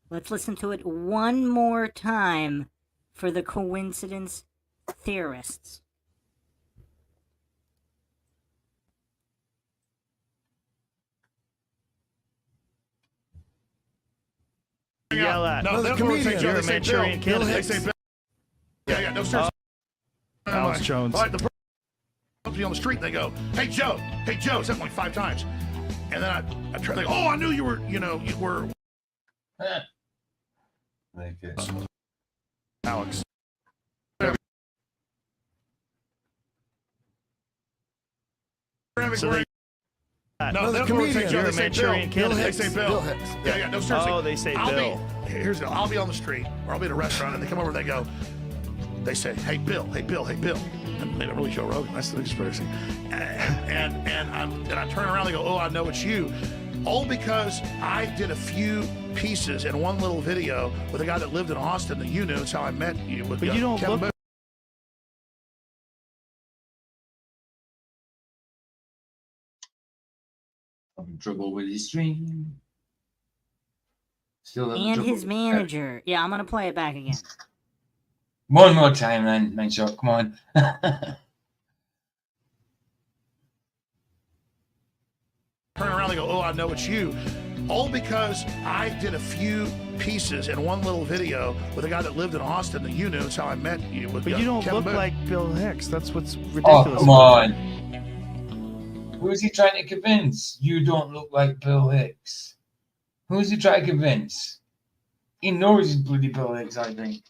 Let's listen to it one more time for the coincidence theorists. yell at. No, they'll come over and say Joe. You're They a say Manchurian Bill. They candidate. say Bill. Yeah, no, sir. Alex Jones. All right, the person comes to me on the street and they go, "Hey Joe," said like 5 times, and then I try like, "Oh, I knew you were, you were." Alex. So they, No, they'll come over and say Joe. You're They a say Manchurian Bill. They candidate. say Bill. Yeah, no, seriously. Oh, they say Bill. I'll be on the street or I'll be at a restaurant and they come over and they say, "Hey Bill," and they don't really show Rogan. That's the conspiracy. And I turn around and they go, "Oh, I know it's you." All because I did a few pieces in one little video with a guy that lived in Austin that you knew. It's how I met you. With But you don't Kevin look. Having trouble with his stream. Still having And trouble his with manager. Yeah, I'm gonna play it back again. One more time, man. Mindshock, come on. Turn around and go, oh, I know it's you. All because I did a few pieces in one little video with a guy that lived in Austin that you knew. That's how I met you. But you don't Kevin look Booth. like Bill Hicks. That's what's Oh, ridiculous. come on. Who is he trying to convince? You don't look like Bill Hicks. Who is he trying to convince? He knows he's bloody Bill Hicks, I think.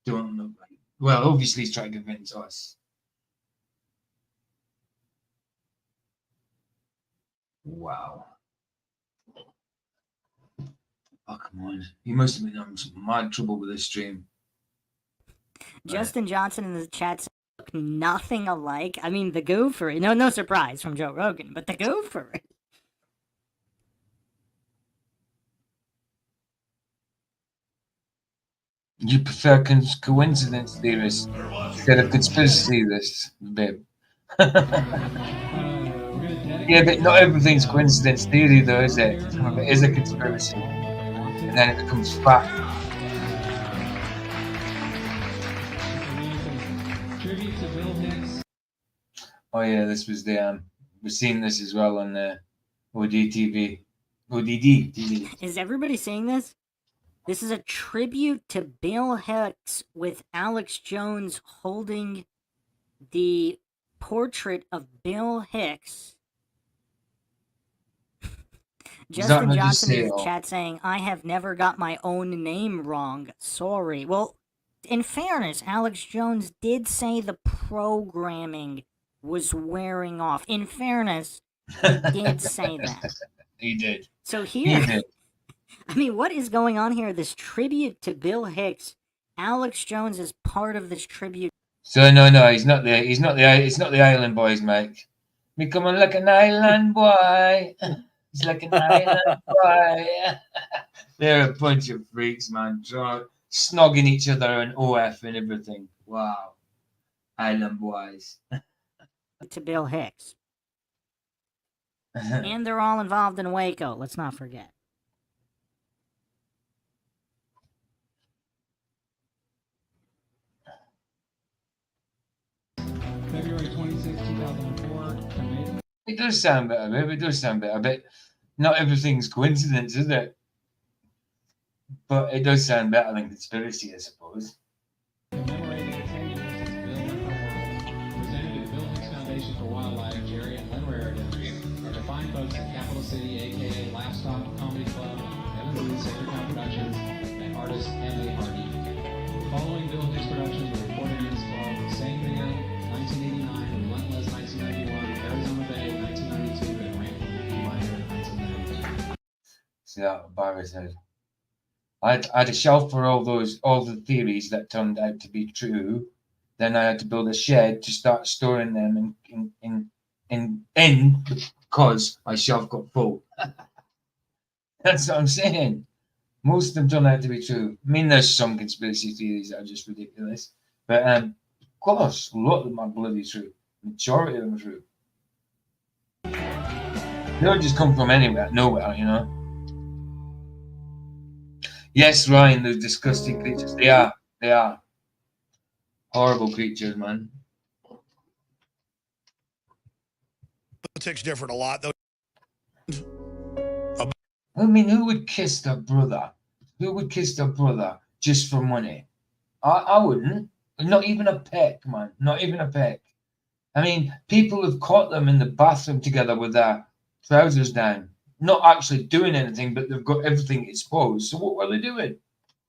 Don't look like. Well, obviously he's trying to convince us. Wow. Oh, come on. He must have been having some mad trouble with this stream. Justin Johnson in the chat said, look nothing alike. I mean, the gopher. No surprise from Joe Rogan, but the gopher. You prefer coincidence theorists instead of conspiracy theorists, babe. Yeah, but not everything's coincidence theory, though, is it? Some of it is a conspiracy. And then it becomes fact. Oh, yeah, this was the. We're seeing this as well on the ODD TV. Is everybody seeing this? This is a tribute to Bill Hicks with Alex Jones holding the portrait of Bill Hicks. Justin Johnson in the chat saying, I have never got my own name wrong. Sorry. Well, in fairness, Alex Jones did say the programming was wearing off. In fairness, he did say that. He did. So here, He did. I mean, what is going on here? This tribute to Bill Hicks. Alex Jones is part of this tribute. So no, he's not there. It's not the Island Boys, Mike. Me coming like an island boy. He's like an island boy. They're a bunch of freaks, man. Snogging each other and OF and everything. Wow. Island boys. To Bill Hicks. And they're all involved in Waco. Let's not forget. February 26, 2004. It does sound better, babe. It does sound better, but not everything's coincidence, is it? But it does sound better than conspiracy, I suppose. Commemorating the 10 years since Bill left the world, presented to the Bill Hicks Foundation for Wildlife, Jerry and Lynn Raritan, and the fine folks at Capital City, aka Laughstock Comedy Club, Evan Booth, Sacred Cow Productions, and artist Emily Hardy. Following Bill Hicks Productions were recorded in his club, Sangria, 1989, Relentless, 1991, Arizona Bay, 1992, and Rampant Minor, 1993. See that Barry said. I had a shelf for all the theories that turned out to be true. Then I had to build a shed to start storing them in because my shelf got full. That's what I'm saying. Most of them turned out to be true. I mean, there's some conspiracy theories that are just ridiculous, but of course, a lot of them are bloody true. Majority of them are true. They don't just come from anywhere, nowhere, you know. Yes, Ryan, those disgusting creatures. They are. Horrible creatures, man. Politics different a lot, though. I mean, who would kiss their brother? Who would kiss their brother just for money? I wouldn't. Not even a peck, man. Not even a peck. I mean, people have caught them in the bathroom together with their trousers down. Not actually doing anything, but they've got everything exposed. So what were they doing?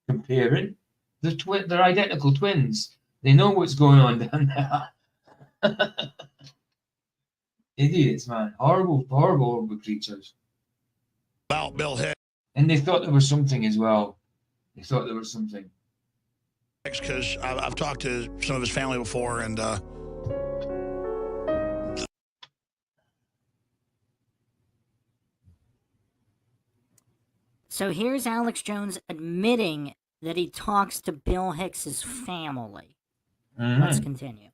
Comparing. They're identical twins. They know what's going on down there. Idiots, man. Horrible creatures. About Bill Hicks. And they thought there was something as well. They thought there was something. Because I've talked to some of his family before, and So here's Alex Jones admitting that he talks to Bill Hicks's family. Mm-hmm. Let's continue.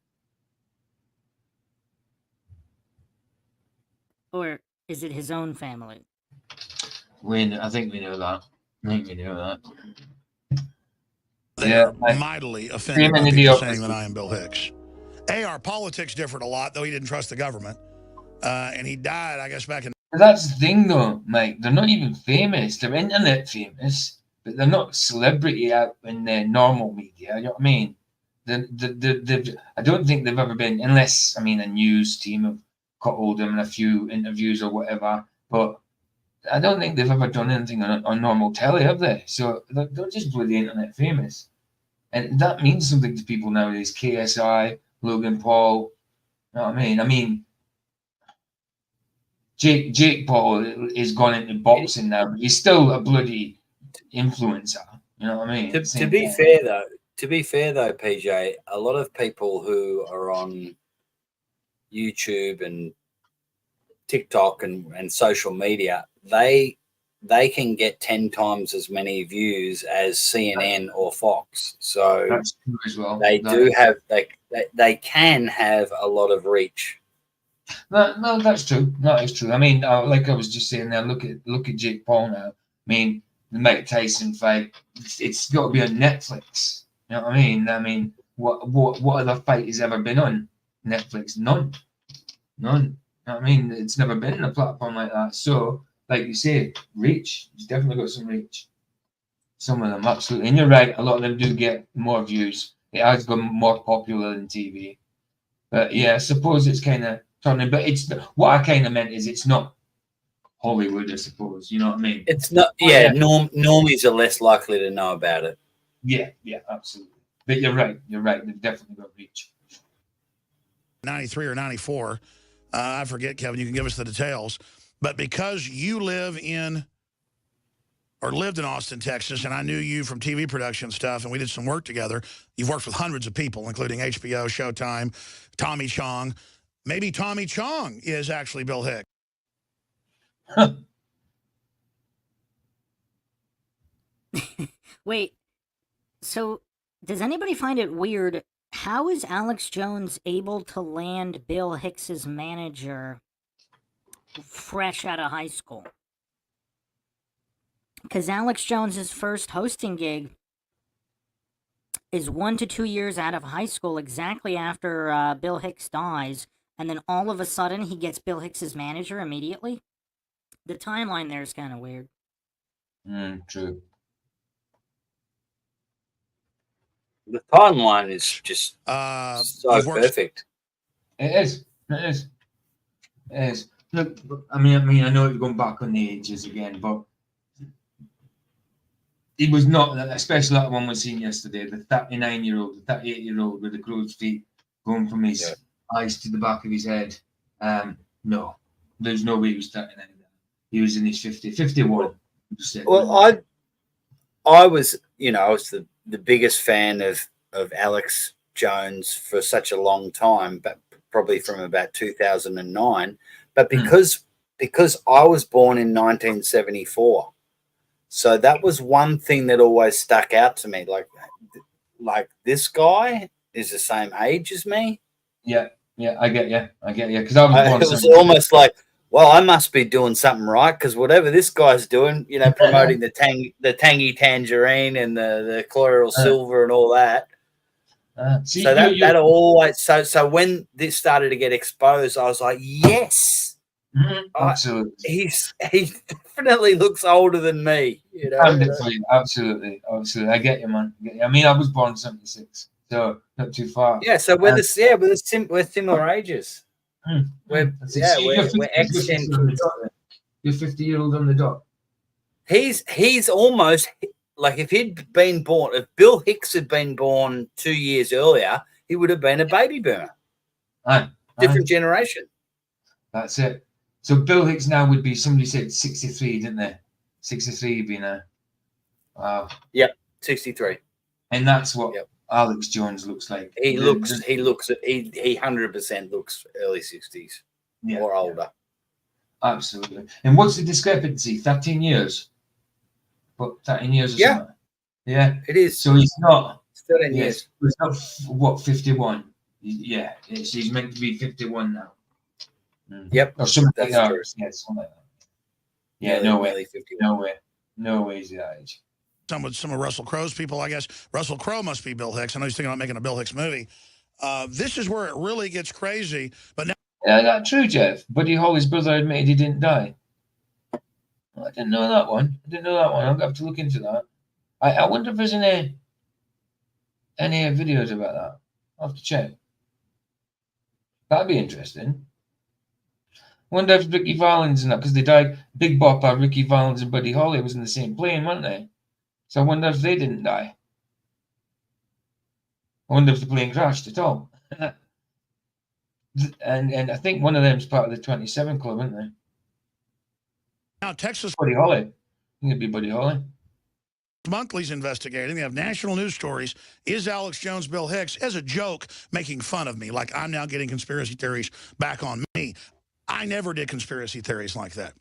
Or is it his own family? I think we know that. I think we know that. They're mightily offended by people saying that I am Bill Hicks. Our politics differed a lot, though he didn't trust the government. And he died, I guess, back in... But that's the thing, though, Mike. They're not even famous. They're internet famous, but they're not celebrity out in the normal media. You know what I mean? I don't think they've ever been, unless, I mean, a news team have caught hold of them in a few interviews or whatever, but I don't think they've ever done anything on normal telly, have they? So they're just bloody internet famous. And that means something to people nowadays. KSI, Logan Paul, you know what I mean? I mean, Jake Paul is gone into boxing now, but he's still a bloody influencer. You know what I mean? To be fair though, PJ, a lot of people who are on YouTube and TikTok and social media, they can get 10 times as many views as CNN or Fox. So that's true as well. They can have a lot of reach. No, that's true. That is true. I mean, like I was just saying there, look at Jake Paul now. I mean, the Mike Tyson fight, it's got to be on Netflix. You know what I mean? I mean, what other fight has ever been on Netflix? None. You know what I mean? It's never been on a platform like that. So, like you say, reach. It's definitely got some reach. Some of them, absolutely. And you're right, a lot of them do get more views. It has got more popular than TV. But yeah, I suppose it's kind of turning. But it's what I kind of meant is it's not Hollywood, I suppose. You know what I mean? It's not. Yeah, normies are less likely to know about it. Yeah, absolutely. But you're right. They've definitely got reach. 93 or 94. I forget, Kevin. You can give us the details. But because you lived in Austin, Texas, and I knew you from TV production stuff, and we did some work together, you've worked with hundreds of people, including HBO, Showtime, Tommy Chong. Maybe Tommy Chong is actually Bill Hicks. Wait, so does anybody find it weird? How is Alex Jones able to land Bill Hicks's manager fresh out of high school? Because Alex Jones's first hosting gig is 1 to 2 years out of high school, exactly after Bill Hicks dies, and then all of a sudden he gets Bill Hicks's manager immediately. The timeline there is kind of weird. True. The timeline is just so perfect. It is. Look, I mean, I know you're going back on the ages again, but he was not, especially that one we seen yesterday, the 39-year-old, the 38-year-old with the crow's feet going from his eyes to the back of his head. No, there's no way he was 39. He was in his 51. Well, I was the biggest fan of Alex Jones for such a long time, but probably from about 2009. But because I was born in 1974, so that was one thing that always stuck out to me. Like this guy is the same age as me. Yeah, I get you. Because I was born. It was almost like, well, I must be doing something right, because whatever this guy's doing, promoting the tangy tangerine and the colloidal silver and all that. So that always so when this started to get exposed, I was like, yes, absolutely. He definitely looks older than me. Absolutely. I get you, man. I mean, I was born in 76, so not too far. Yeah, so we're similar ages. We're extended. You're 50-year-old on the dot. He's almost like, if Bill Hicks had been born 2 years earlier, he would have been a baby boomer. Different generation. That's it. So Bill Hicks now would be, somebody said 63, didn't they? 63 would be now. Wow. Yep, 63. And that's what Alex Jones looks like. He 100% looks early 60s or older. Absolutely. And what's the discrepancy? 13 years? What, 13 years or something? Yeah. It is. So he's not. 13 years. He's not, 51? Yeah. He's meant to be 51 now. Yep. Or something like that. True. Yeah, something like that. Yeah, no way. 51. No way he's that age. some of Russell Crowe's people, I guess. Russell Crowe must be Bill Hicks. I know he's thinking about making a Bill Hicks movie. This is where it really gets crazy. But now, yeah, that's true, Jeff. Buddy Holly's brother admitted he didn't die. I didn't know that one. I'm going to have to look into that. I wonder if there's any videos about that. I'll have to check. That'd be interesting. Wonder if Ricky Valens and that, because they died. Big Bopper, Ricky Valens, and Buddy Holly was in the same plane, weren't they? So I wonder if they didn't die. I wonder if the plane crashed at all. and I think one of them is part of the 27 Club, aren't they? Now Texas Buddy Holly. I think it'd be Buddy Holly. Monthly's investigating. They have national news stories. Is Alex Jones Bill Hicks, as a joke, making fun of me, like I'm now getting conspiracy theories back on me? I never did conspiracy theories like that.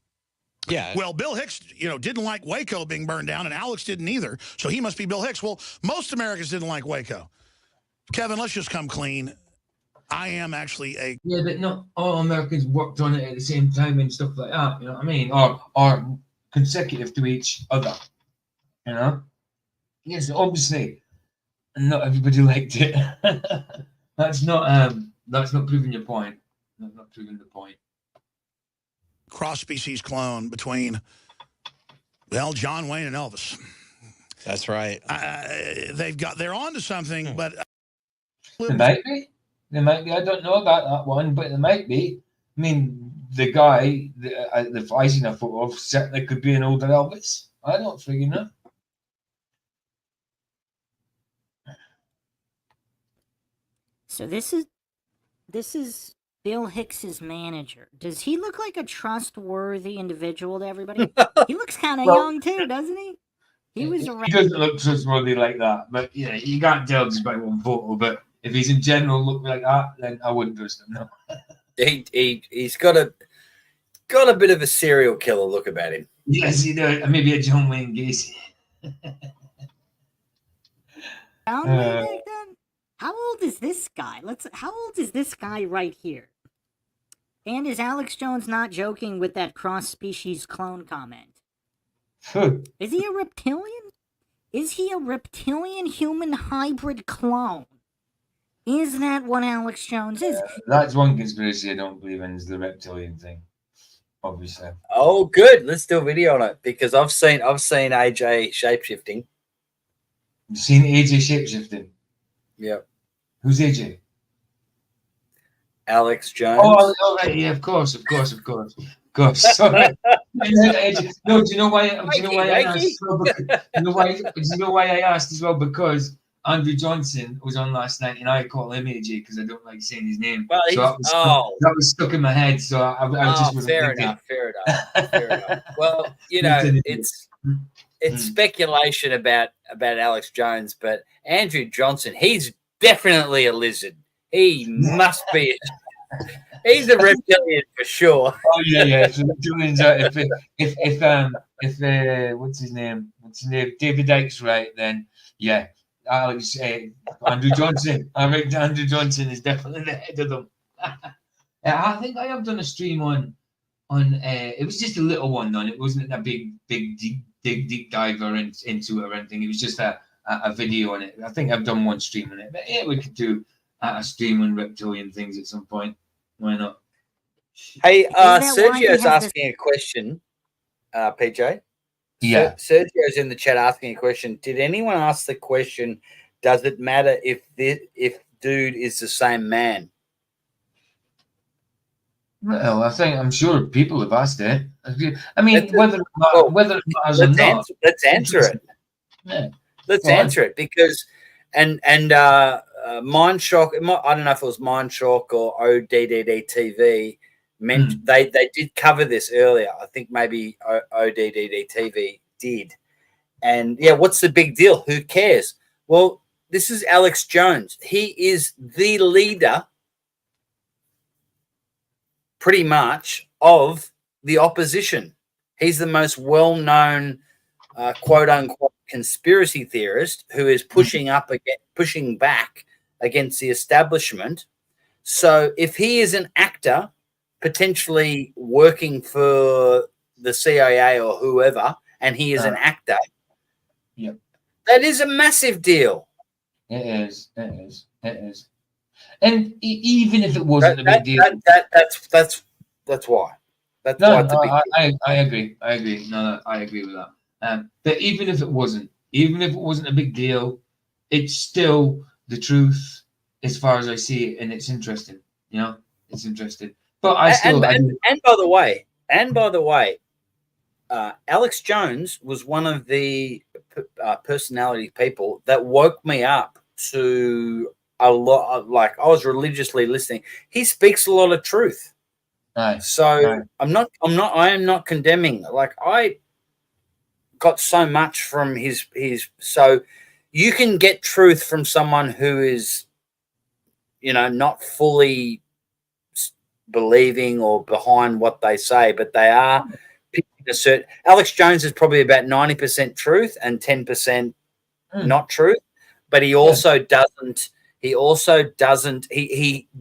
Yeah. Well, Bill Hicks, didn't like Waco being burned down, and Alex didn't either, so he must be Bill Hicks. Well, most Americans didn't like Waco. Kevin, let's just come clean. I am actually a... Yeah, but not all Americans worked on it at the same time and stuff like that, you know what I mean? Or consecutive to each other, you know? Yes, obviously, not everybody liked it. That's not proving your point. That's not proving the point. Cross-species clone between, well, John Wayne and Elvis. That's right. They're on to something, but... There might be. I don't know about that one, but there might be. I mean, the guy that I seen a photo of certainly could be an older Elvis. I don't figure know. So this is Bill Hicks's manager. Does he look like a trustworthy individual to everybody? He looks kind of young too, doesn't he? He doesn't look trustworthy like that, but yeah, you can't tell just by one photo. But if he's in general look like that, then I wouldn't trust him. No. He's got a bit of a serial killer look about him. Yes, he does. Maybe a John Wayne Gacy. How old is this guy? How old is this guy right here? And is Alex Jones not joking with that cross-species clone comment? Is he a reptilian? Is he a reptilian human hybrid clone? Is that what Alex Jones is? That's one conspiracy I don't believe in, is the reptilian thing. Obviously. Oh, good. Let's do a video on it, because I've seen AJ shapeshifting. You've seen AJ shapeshifting? Yep. Who's AJ? Alex Jones. Oh, right. Yeah, of course. Sorry. No, do you know why? Do you know why I asked? Do you know why I asked as well? Because Andrew Johnson was on last night, and I call him AJ because I don't like saying his name. Well, so that was stuck in my head. So I just wasn't fair thinking. enough. Well, it's speculation about Alex Jones, but Andrew Johnson, he's definitely a lizard. He must be. He's a reptilian for sure. Oh yeah. So if what's his name? David Icke's right, then yeah. Alex, Andrew Johnson. I think Andrew Johnson is definitely the head of them. I think I have done a stream on. It was just a little one, though. It wasn't a big deep diver into it or anything. It was just a video on it. I think I've done one stream on it. But yeah, we could do a stream on reptilian things at some point. Why not? Hey, Sergio's asking a question, PJ. Yeah. Sergio's in the chat asking a question. Did anyone ask the question, does it matter if dude is the same man? Well, I'm sure people have asked it. I mean, whether it matters or not. Let's answer it. Yeah. Let's answer it, because Mindshock, I don't know if it was Mindshock or ODDD TV, they did cover this earlier. I think maybe ODDD TV did. And yeah, what's the big deal? Who cares? Well, this is Alex Jones. He is the leader, pretty much, of the opposition. He's the most well-known, quote-unquote, conspiracy theorist who is pushing back against the establishment. So if he is an actor potentially working for the CIA or whoever, and he is an actor, That is a massive deal. It is. And even if it wasn't a big deal, that's why. That's no, why it's a big deal. I agree. No, I agree with that. But even if it wasn't a big deal, it's still the truth as far as I see it, and it's interesting. You know, it's interesting. But And by the way, Alex Jones was one of the personality people that woke me up to a lot of, like, I was religiously listening. He speaks a lot of truth. Nice. So nice. I am not condemning. Like, I got so much from his so you can get truth from someone who is, you know, not fully believing or behind what they say, but they are picking a certain. Alex Jones is probably about 90% truth and 10% not truth, but he also doesn't. He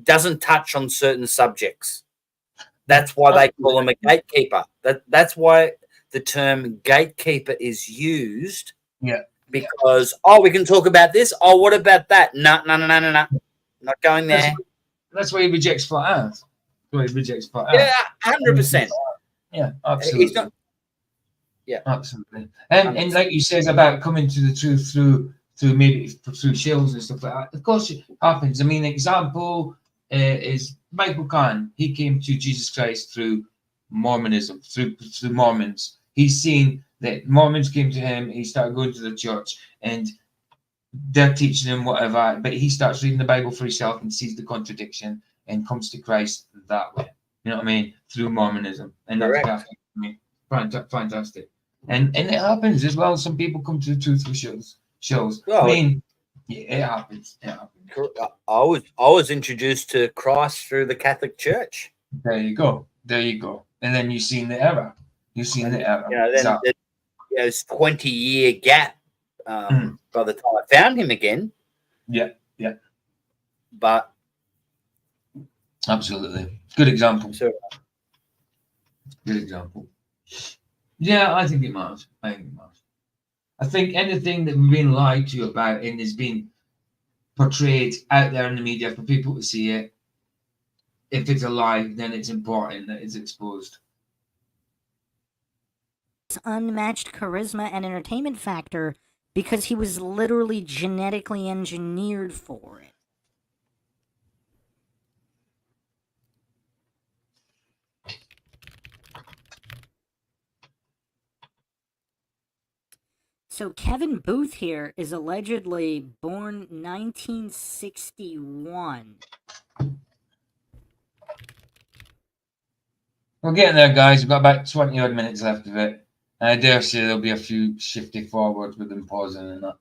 doesn't touch on certain subjects. That's why they call him a gatekeeper. That's why the term gatekeeper is used. Yeah. Because we can talk about this. Oh, what about that? No. Not going there. That's why he rejects flat Earth. Yeah, 100%. Yeah, absolutely. Yeah, absolutely. And like you said about coming to the truth through shows and stuff like that. Of course, it happens. I mean, example is Michael Kahn. He came to Jesus Christ through Mormonism, through Mormons. He's seen that Mormons came to him. He started going to the church, and they're teaching him whatever. But he starts reading the Bible for himself and sees the contradiction and comes to Christ that way. You know what I mean? Through Mormonism, and that's perfect. I mean, fantastic. And it happens as well. Some people come to the truth for shows. Well, I mean, it happens. I was introduced to Christ through the Catholic Church. There you go. And then you've seen the error. You know, then there's 20-year gap by the time I found him again. Yeah. But absolutely, good example. Good example. Yeah, I think it matters. I think anything that we've been lied to you about and is being portrayed out there in the media for people to see it, if it's a lie, then it's important that it's exposed. Unmatched charisma and entertainment factor because he was literally genetically engineered for it. So Kevin Booth here is allegedly born 1961. We're getting there, guys. We've got about 20 odd minutes left of it. And I dare say there'll be a few shifty forwards with them pausing and that.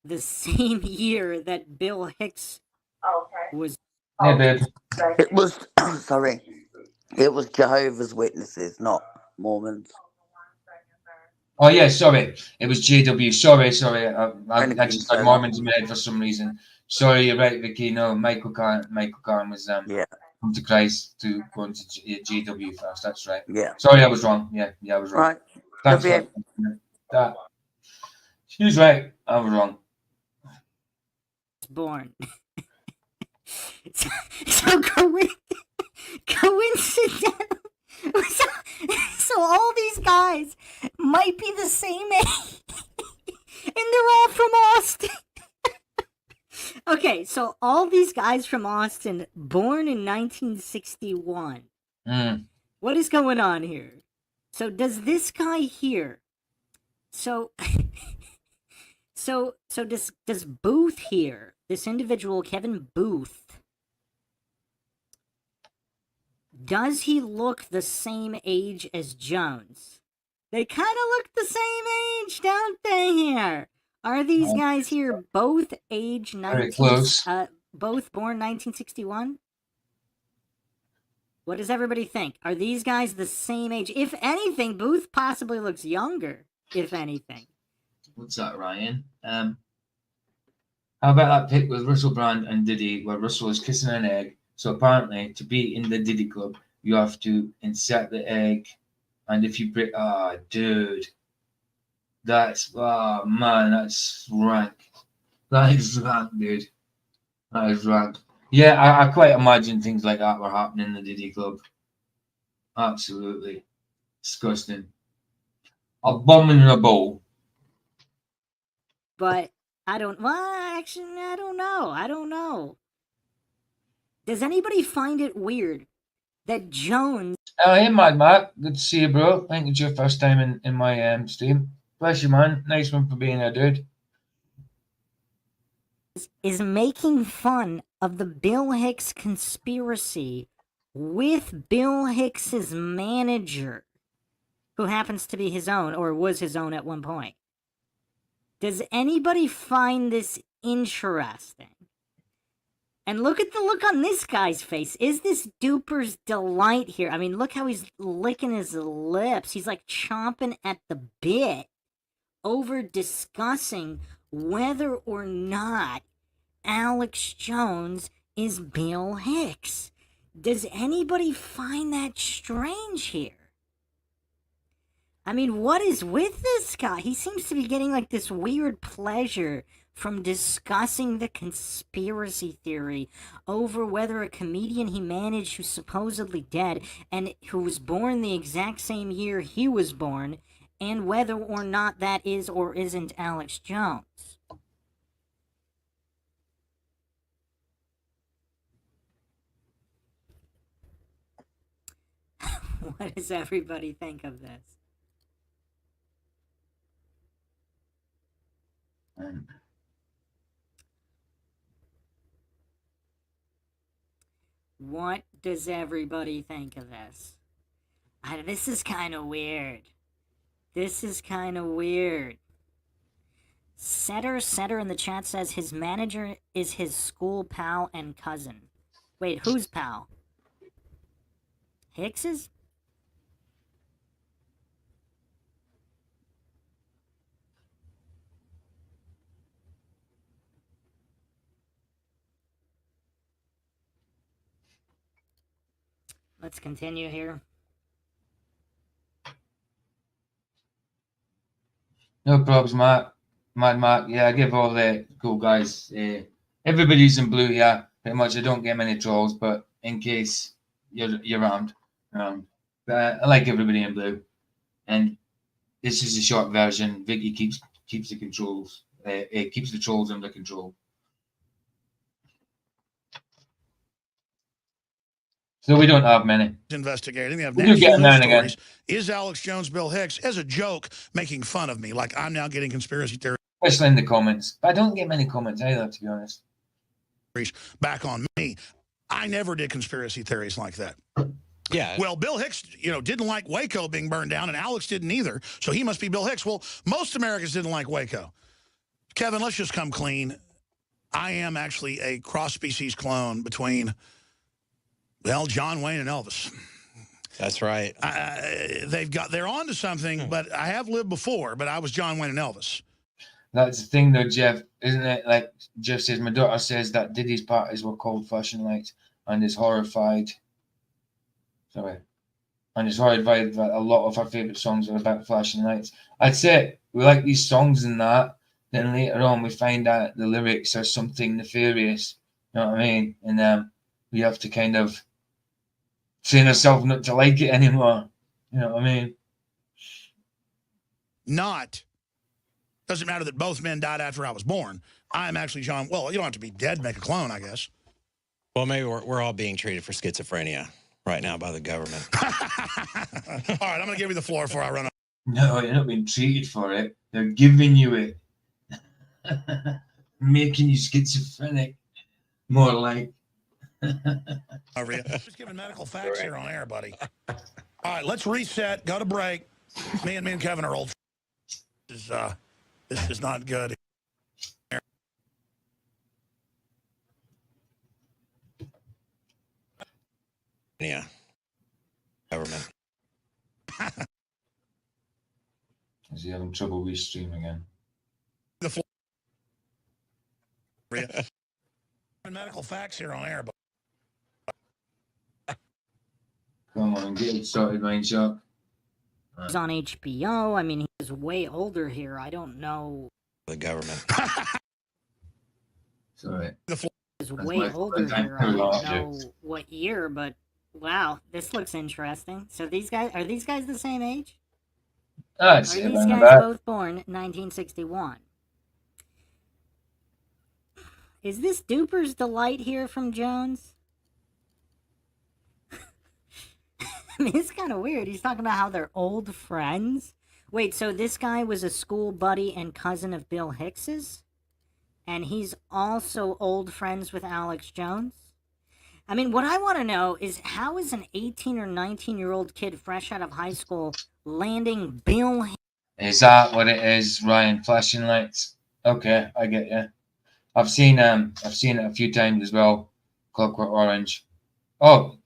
The same year that Bill Hicks was. Hey, babe. It was, sorry, it was Jehovah's Witnesses, not Mormons. Oh, yeah, sorry. It was JW. Sorry. I just had Mormons in my head for some reason. Sorry, you're right, Vicky. No, Michael Kahn was come to Christ to go into JW first. That's right. Yeah. Sorry, I was wrong. Yeah, I was wrong. Right. Thanks for that. She was right. I was wrong. Born. so coincidental. So all these guys might be the same age, and they're all from Austin. Okay, so all these guys from Austin, born in 1961. What is going on here? So does this guy here? So does Booth here? This individual, Kevin Booth. Does he look the same age as Jones? They kind of look the same age, don't they here? Are these guys here both age 19? Both born 1961? What does everybody think? Are these guys the same age? If anything, Booth possibly looks younger, if anything. What's that, Ryan? How about that pic with Russell Brand and Diddy, where Russell is kissing an egg? So apparently, to be in the Diddy Club, you have to insert the egg And if you break, dude, that's man, that's rank. That is rank, dude. That is rank. Yeah, I quite imagine things like that were happening in the Diddy Club. Absolutely disgusting. Abominable. But I don't. Well, actually, I don't know. I don't know. Does anybody find it weird that Jones? Hey, Mad Mac. Good to see you, bro. I think it's your first time in my stream. Bless you, man. Nice one for being here, dude. Is making fun of the Bill Hicks conspiracy with Bill Hicks's manager, who happens to be his own or was his own at one point. Does anybody find this interesting? And look at the look on this guy's face. Is this duper's delight here? I mean, look how he's licking his lips. He's like chomping at the bit over discussing whether or not Alex Jones is Bill Hicks. Does anybody find that strange here? I mean, what is with this guy? He seems to be getting like this weird pleasure from discussing the conspiracy theory over whether a comedian he managed who's supposedly dead and who was born the exact same year he was born, and whether or not that is or isn't Alex Jones. What does everybody think of this? What does everybody think of this? This is kind of weird. This is kind of weird. Setter in the chat says his manager is his school pal and cousin. Wait, whose pal? Hicks's? Let's continue here. No problems, Matt. Mad Mac. Yeah, I give all the cool guys. Everybody's in blue here. Pretty much. I don't get many trolls, but in case you're around. But I like everybody in blue. And this is a short version. Vicky keeps the controls. Keeps the trolls under control. So we don't have many. Investigating. They have We do get national them news again. stories. Is Alex Jones Bill Hicks, as a joke, making fun of me? Like I'm now getting conspiracy theories. Especially in the comments. But I don't get many comments either, to be honest. Back on me. I never did conspiracy theories like that. Yeah. Well, Bill Hicks, didn't like Waco being burned down, and Alex didn't either. So he must be Bill Hicks. Well, most Americans didn't like Waco. Kevin, let's just come clean. I am actually a cross-species clone between, well, John Wayne and Elvis. That's right. They're on to something, but I have lived before, but I was John Wayne and Elvis. That's the thing, though, Jeff, isn't it? Like Jeff says, my daughter says that Diddy's parties were called flashing lights, and is horrified. And is horrified that a lot of her favourite songs are about flashing lights. I'd say we like these songs and that. Then later on, we find out the lyrics are something nefarious. You know what I mean? And we have to kind of train ourselves not to like it anymore. You know what I mean? Doesn't matter that both men died after I was born. I'm actually John. Well, you don't have to be dead to make a clone, I guess. Well, maybe we're all being treated for schizophrenia right now by the government. All right, I'm going to give you the floor before I run off. No, you're not being treated for it. They're giving you it. Making you schizophrenic. More like. Over you. Just giving medical facts here on air, buddy. All right, let's reset. Go to break. Me and Kevin are old. This is not good. Yeah. Government. Is he having trouble with stream again? The floor. Medical facts here on air. Come on, get it started, Mindshock. He's on HBO. I mean, he's way older here. I don't know. The government. Sorry. He's way older here. I don't know what year, but wow, this looks interesting. So these guys, are these guys the same age? Are these guys both born 1961? Is this Duper's Delight here from Jones? I mean, it's kind of weird. He's talking about how they're old friends. Wait, so this guy was a school buddy and cousin of Bill Hicks's? And he's also old friends with Alex Jones? I mean, what I want to know is how is an 18 or 19-year-old kid fresh out of high school landing Bill Hicks? Is that what it is, Ryan? Flashing lights? Okay, I get you. I've seen it a few times as well. Clockwork Orange. Oh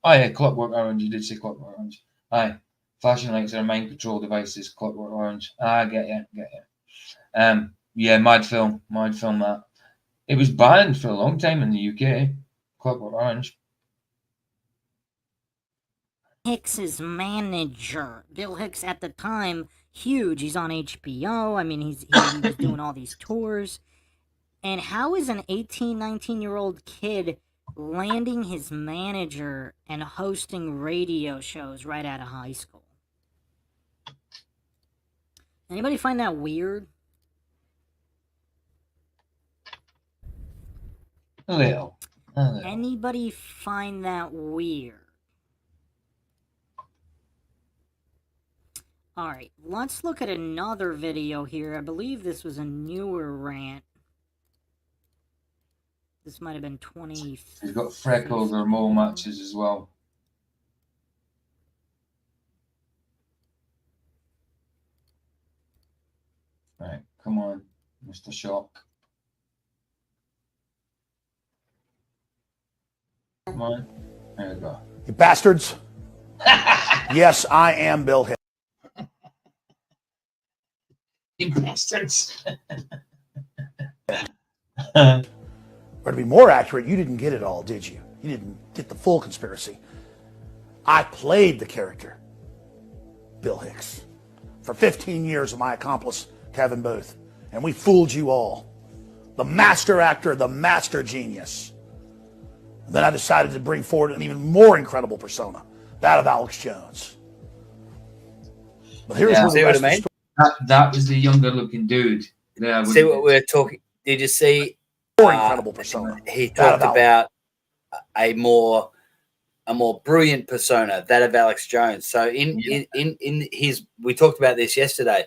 yeah, Clockwork Orange. You did say Clockwork Orange. Aye. Flashing lights are mind control devices. Clockwork Orange. I get you. Yeah, mad film that. It was banned for a long time in the UK. Clockwork Orange. Hicks's manager. Bill Hicks at the time, huge. He's on HBO. I mean, he was doing all these tours. And how is an 18, 19-year-old kid landing his manager and hosting radio shows right out of high school? Anybody find that weird? A little. Anybody find that weird? Alright, let's look at another video here. I believe this was a newer rant. This might have been 20. He's got freckles or mole matches as well. Right, come on, Mr. Shock. Come on. There we go. You bastards. Yes, I am Bill Hicks. You bastards. Or to be more accurate, you didn't get it all, did you? You didn't get the full conspiracy. I played the character, Bill Hicks, for 15 years with my accomplice, Kevin Booth. And we fooled you all. The master actor, the master genius. And then I decided to bring forward an even more incredible persona, that of Alex Jones. But here's where the rest of the story. That was the younger looking dude. Yeah, see what we're talking. Did you see? More incredible persona. He talked about a more brilliant persona, that of Alex Jones. So in his, we talked about this yesterday,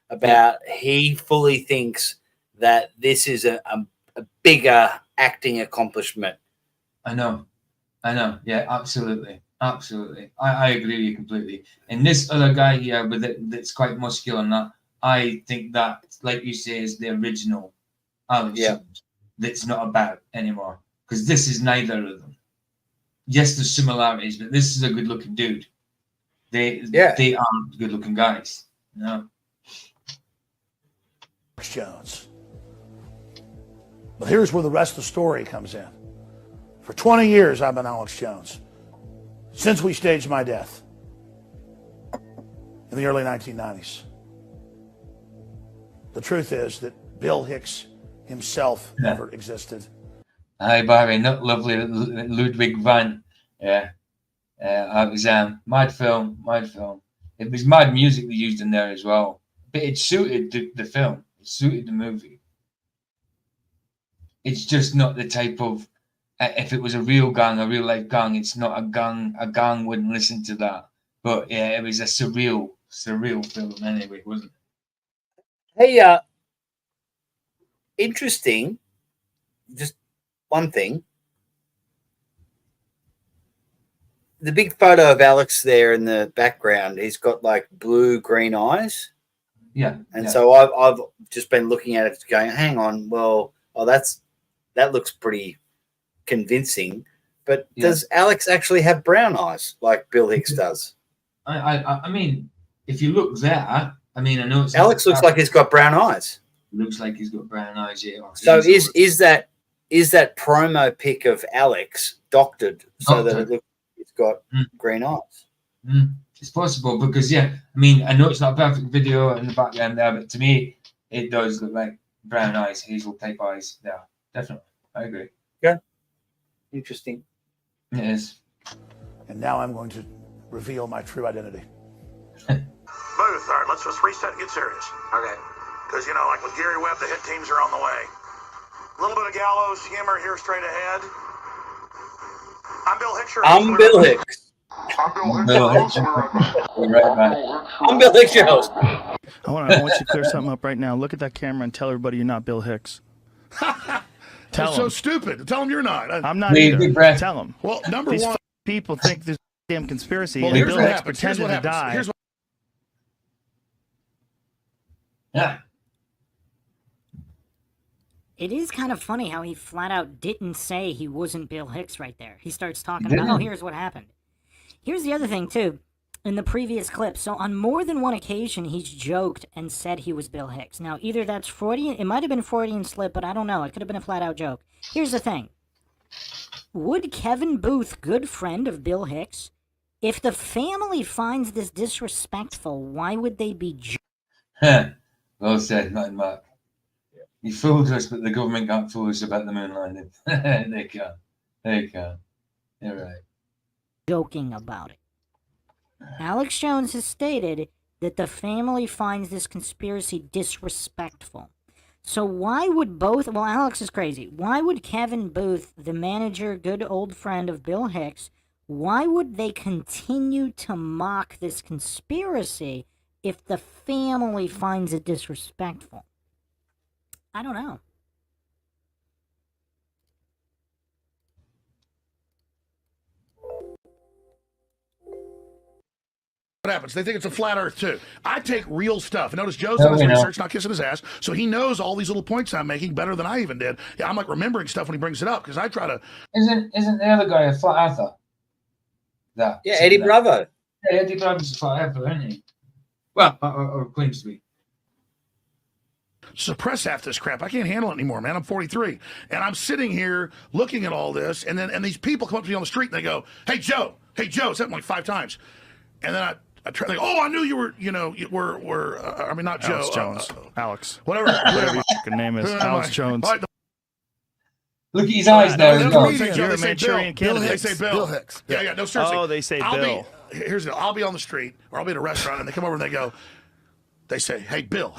about he fully thinks that this is a bigger acting accomplishment. I know. Yeah, absolutely. I agree with you completely. And this other guy here with it that's quite muscular and that, I think that, like you say, is the original Alex Jones that's not about anymore. Because this is neither of them. Yes, there's similarities, but this is a good looking dude. They aren't good looking guys. No. Jones. But here's where the rest of the story comes in. For 20 years, I've been Alex Jones. Since we staged my death in the early 1990s. The truth is that Bill Hicks himself never existed. Hi, Barry. Not lovely Ludwig van. Yeah. It was mad film. It was mad music they used in there as well. But it suited the film. It suited the movie. It's just not the type of, if it was a real gang, a real life gang, it's not a gang. A gang wouldn't listen to that. But yeah, it was a surreal film anyway, wasn't it? Hey, interesting. Just one thing. The big photo of Alex there in the background, he's got like blue-green eyes. Yeah. And so I've just been looking at it going, hang on, well, that looks pretty convincing. But does Alex actually have brown eyes like Bill Hicks does? I mean, if you look there, I mean, I know Alex looks like he's got brown eyes. Looks like he's got brown eyes, yeah. So is that promo pic of Alex doctored so that it looks like he's got green eyes? It's possible because, yeah, I mean, I know it's not a perfect video in the background there, but to me, it does look like brown eyes, hazel type eyes. Yeah, definitely. I agree. Yeah. Interesting. It is. And now I'm going to reveal my true identity. Booth, all right, let's just reset and get serious. Okay. Because, you know, like with Gary Webb, the hit teams are on the way. A little bit of gallows humor here straight ahead. I'm Bill Hicks. I'm Bill Hicks. I'm Bill Hicks. I'm Bill Hicks, your host. I want you to clear something up right now. Look at that camera and tell everybody you're not Bill Hicks. That's so stupid. Tell them you're not. I'm not either. Tell them. Well, These one. people think there's a damn conspiracy. Well, and here's Bill what Hicks happens. pretended to die. Here's what Yeah. It is kind of funny how he flat out didn't say he wasn't Bill Hicks right there. He starts talking about, oh, here's what happened. Here's the other thing, too, in the previous clip. So on more than one occasion, he's joked and said he was Bill Hicks. Now, either that's Freudian, it might have been Freudian slip, but I don't know. It could have been a flat-out joke. Here's the thing. Would Kevin Booth, good friend of Bill Hicks, if the family finds this disrespectful, why would they be Well said, Mark. You fooled us, but the government can't fool us about the moon landing. They can. They can. You're right. joking about it? Alex Jones has stated that the family finds this conspiracy disrespectful. So why would both... Well, Alex is crazy. Why would Kevin Booth, the manager, good old friend of Bill Hicks, why would they continue to mock this conspiracy if the family finds it disrespectful? I don't know. What happens? They think it's a flat earth, too. I take real stuff. Notice Joe's done his research, not kissing his ass, so he knows all these little points I'm making better than I even did. Yeah, I'm like remembering stuff when he brings it up, because I try to... Isn't the other guy a flat earther? Yeah, Eddie Bravo. Yeah, Eddie Bravo's a flat earther, isn't he? Well, or claims to be. Suppress half this crap. I can't handle it anymore, man. I'm 43. And I'm sitting here looking at all this, and these people come up to me on the street, and they go, hey, Joe. It's happened like 5 times. And then I try to go, oh, I knew you were, I mean, not Joe. Alex Jones. Alex. Whatever your fucking name is. Alex Jones. Look at his eyes now. You're a Manchurian candidate. They say Bill. Hicks. Yeah, no, seriously. Oh, they say Bill. I'll be on the street, or I'll be at a restaurant, and they come over and they say, hey, Bill.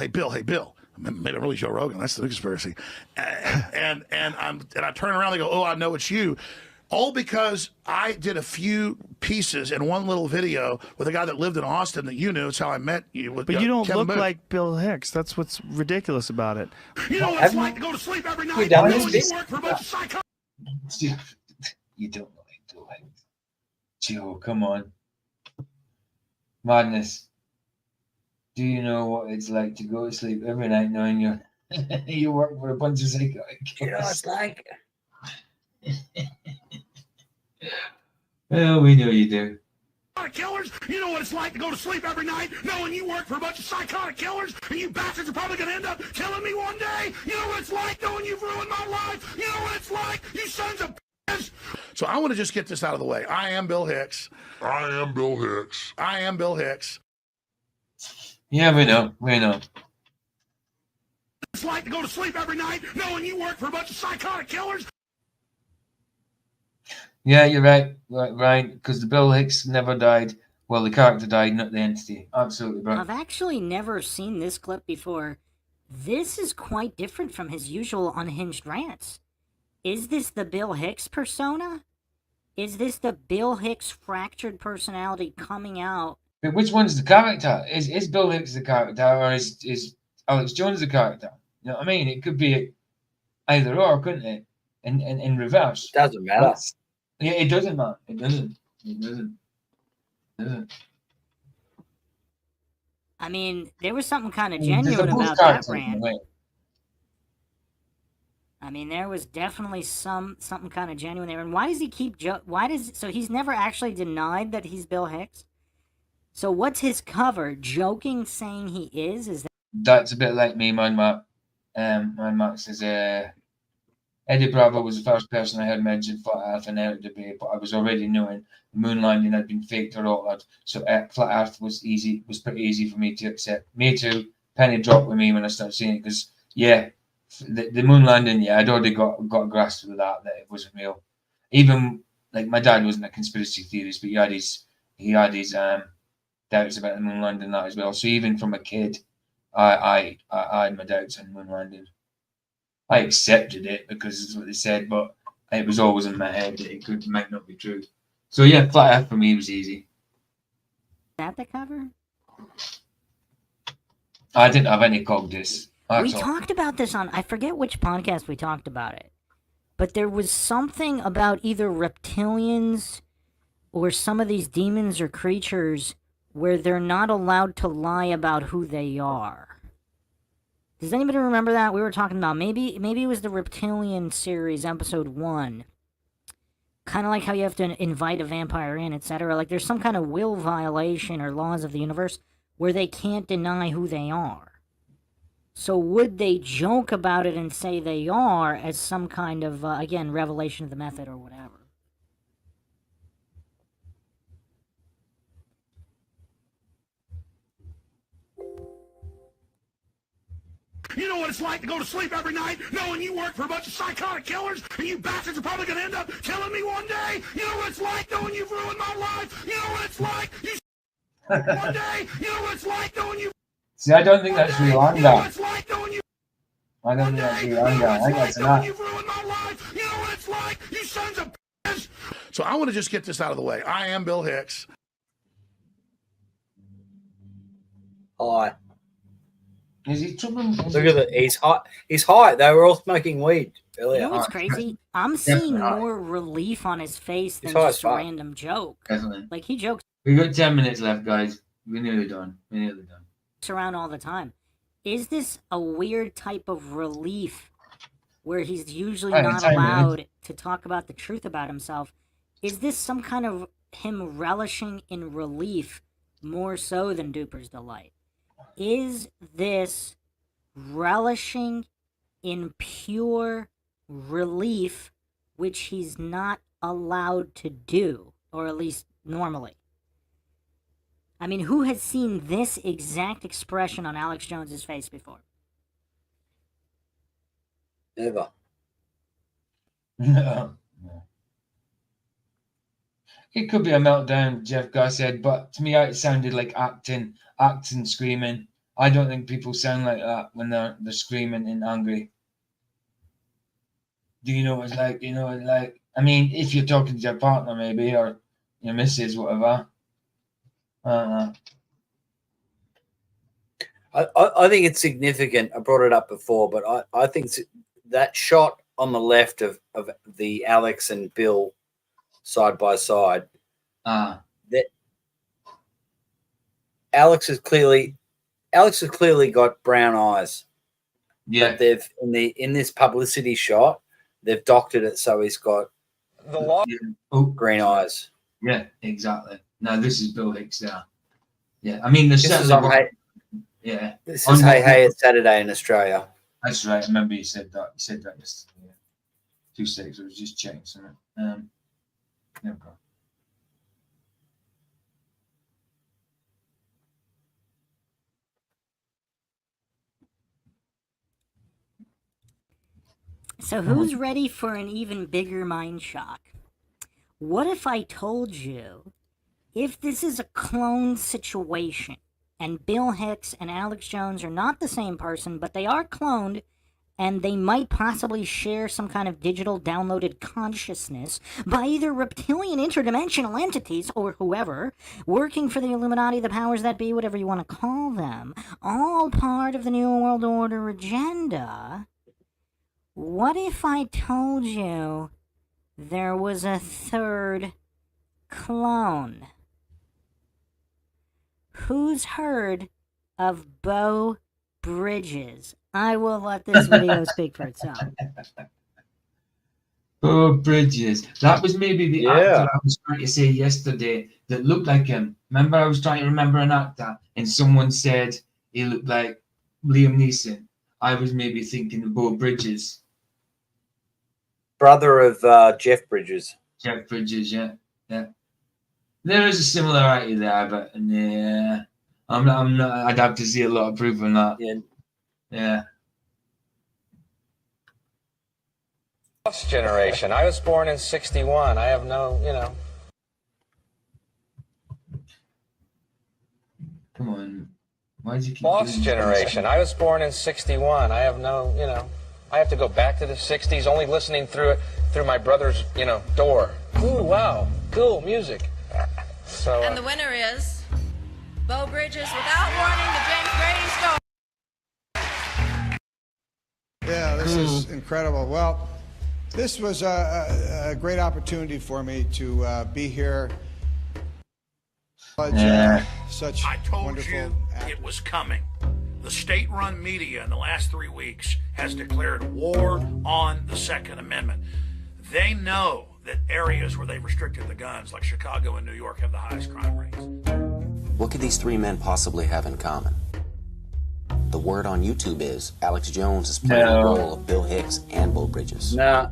Maybe really Joe Rogan. That's the conspiracy. And I turn around, they go, oh, I know it's you. All because I did a few pieces in one little video with a guy that lived in Austin that you knew. It's how I met you. But you don't look like Bill Hicks. That's what's ridiculous about it. You know what it's like to go to sleep every night knowing you work for a bunch of psychopaths. You don't look like Bill Hicks. Joe, come on. Madness. Do you know what it's like to go to sleep every night knowing you work for a bunch of psychopaths? You know what it's like? Well, we know you do. Killers, you know what it's like to go to sleep every night knowing you work for a bunch of psychotic killers, and you bastards are probably going to end up killing me one day. You know what it's like knowing you've ruined my life. You know what it's like, you sons of bitches. So I want to just get this out of the way. I am Bill Hicks. Yeah, we know. It's like to go to sleep every night knowing you work for a bunch of psychotic killers. Yeah, you're right, Ryan, because the Bill Hicks never died. Well, the character died, not the entity. Absolutely, bro. I've actually never seen this clip before. This is quite different from his usual unhinged rants. Is this the Bill Hicks persona? Is this the Bill Hicks fractured personality coming out? But which one's the character? Is Bill Hicks the character, or is Alex Jones the character? You know what I mean? It could be either or, couldn't it? In reverse. Doesn't matter. Yeah, it doesn't, man. It doesn't. I mean, there was something kind of genuine about that rant. I mean, there was definitely something kind of genuine there. And why does he keep so he's never actually denied that he's Bill Hicks? So what's his cover? Joking, saying he is? Is that... That's a bit like me, man, Mark. Man, Mark says, Eddie Bravo was the first person I heard mention flat Earth in Earth debate, but I was already knowing the moon landing had been faked or altered, so flat Earth was pretty easy for me to accept. Me too. Penny dropped with me when I started seeing it because the moon landing, I'd already got a grasp of that it wasn't real. Even like my dad wasn't a conspiracy theorist, but he had his doubts about the moon landing that as well. So even from a kid, I had my doubts on the moon landing. I accepted it because it's what they said, but it was always in my head that it might not be true. So yeah, flat Earth for me was easy. Is that the cover? I didn't have any cogniz. We talked about this on, I forget which podcast we talked about it, but there was something about either reptilians or some of these demons or creatures where they're not allowed to lie about who they are. Does anybody remember that? We were talking about maybe it was the Reptilian series, episode 1. Kind of like how you have to invite a vampire in, etc. Like there's some kind of will violation or laws of the universe where they can't deny who they are. So would they joke about it and say they are as some kind of, again, revelation of the method or whatever? You know what it's like to go to sleep every night knowing you work for a bunch of psychotic killers and you bastards are probably going to end up killing me one day? You know what it's like knowing you've ruined my life? You know what it's like? One day? You know what it's like knowing you... See, I don't think that's real anger. I don't think that's real anger. I think that's enough. You've ruined my life. You know what it's like? You sons of bitches. So I want to just get this out of the way. I am Bill Hicks. Hi. Is he tripping? Look at it. He's hot. He's high. They were all smoking weed earlier. You know what's crazy? I'm seeing more relief on his face than just a random joke. Definitely. Like he jokes. We've got 10 minutes left, guys. We're nearly done. Around all the time. Is this a weird type of relief where he's usually not allowed to talk about the truth about himself? Is this some kind of him relishing in relief more so than Duper's Delight? Is this relishing in pure relief, which he's not allowed to do, or at least normally? I mean, who has seen this exact expression on Alex Jones's face before? Never. No. It could be a meltdown, Jeff Guy said, but to me it sounded like acting, screaming. I don't think people sound like that when they're screaming and angry. Do you know what it's like? You know, like, I mean, if you're talking to your partner maybe, or your missus, whatever. I think it's significant. I brought it up before, but I think that shot on the left of the Alex and Bill side by side, that Alex has clearly got brown eyes. Yeah, but they've in this publicity shot, they've doctored it so he's got green eyes. Yeah, exactly. No, this is Bill Hicks there. Yeah, I mean, this is Hey, It's Saturday in Australia. That's right. I remember you said that. You said that yesterday. Yeah. 2 seconds. I was just checking something. There we go. So who's ready for an even bigger mind shock? What if I told you, if this is a clone situation, and Bill Hicks and Alex Jones are not the same person, but they are cloned, and they might possibly share some kind of digital downloaded consciousness by either reptilian interdimensional entities or whoever, working for the Illuminati, the powers that be, whatever you want to call them, all part of the New World Order agenda. What if I told you there was a third clone? Who's heard of Beau Bridges? I will let this video speak for itself. Beau Bridges. That was maybe the actor I was trying to say yesterday that looked like him. Remember, I was trying to remember an actor, and someone said he looked like Liam Neeson. I was maybe thinking of Beau Bridges. brother of Jeff Bridges. Jeff Bridges, yeah. There is a similarity there, but yeah, I'm not. I'd have to see a lot of proof on that. Yeah. Lost generation. I was born in '61. I have no, Come on. Why did you keep Lost doing generation. I was born in '61. I have no, I have to go back to the '60s, only listening through my brother's, door. Ooh, wow, cool music. So. And the winner is Bo Bridges, without warning, the James Brady story. Yeah, this is incredible. Well, this was a great opportunity for me to be here. Such I told wonderful you it was coming. The state-run media in the last 3 weeks has declared war on the Second Amendment. They know that areas where they've restricted the guns, like Chicago and New York, have the highest crime rates. What could these three men possibly have in common? The word on YouTube is Alex Jones is playing the role of Bill Hicks and Bo Bridges. No.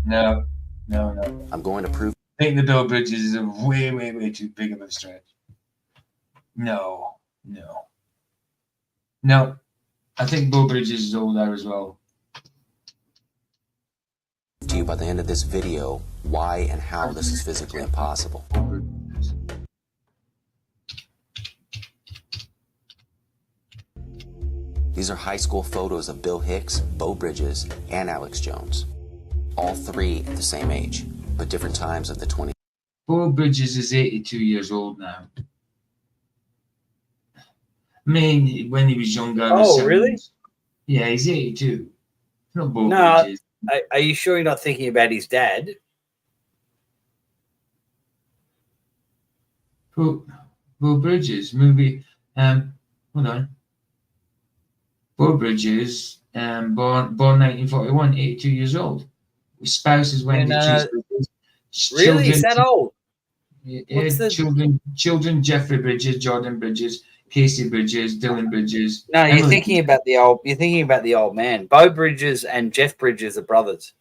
I'm going to prove. I think the Bill Bridges is a way too big of a stretch. No. I think Bo Bridges is older as well. To you by the end of this video why and how this is physically impossible. These are high school photos of Bill Hicks, Bo Bridges, and Alex Jones. All three at the same age, but different times of the 20s. Bo Bridges is 82 years old now. I mean, when he was younger. Oh, really? Yeah, he's 82. Not Bo No, Bridges. are you sure you're not thinking about his dad? Bo Bridges movie. Hold on. Bo Bridges, born 1941, 82 years old. His spouse is Wendy Cheese. Really? Is that old? Yeah, children, Jeffrey Bridges, Jordan Bridges, Casey Bridges, Dylan Bridges. No, you're thinking about the old man. Bo Bridges and Jeff Bridges are brothers.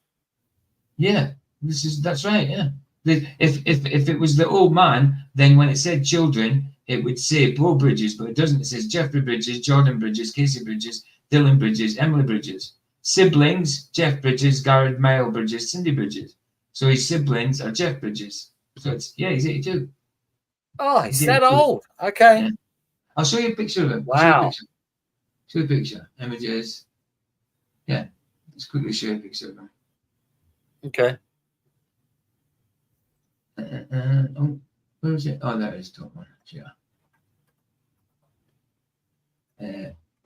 Yeah, that's right. Yeah, if it was the old man, then when it said children, it would say Bo Bridges, but it doesn't. It says Jeffrey Bridges, Jordan Bridges, Casey Bridges, Dylan Bridges, Emily Bridges. Siblings: Jeff Bridges, Garrett Mile Bridges, Cindy Bridges. So his siblings are Jeff Bridges. So he's 82. Oh, he's that old. Okay. Yeah. I'll show you a picture of him. Wow. Show a picture. Images. Yeah. Let's quickly show a picture of him. Okay. Where is it? Oh, there it is. Top one. Yeah.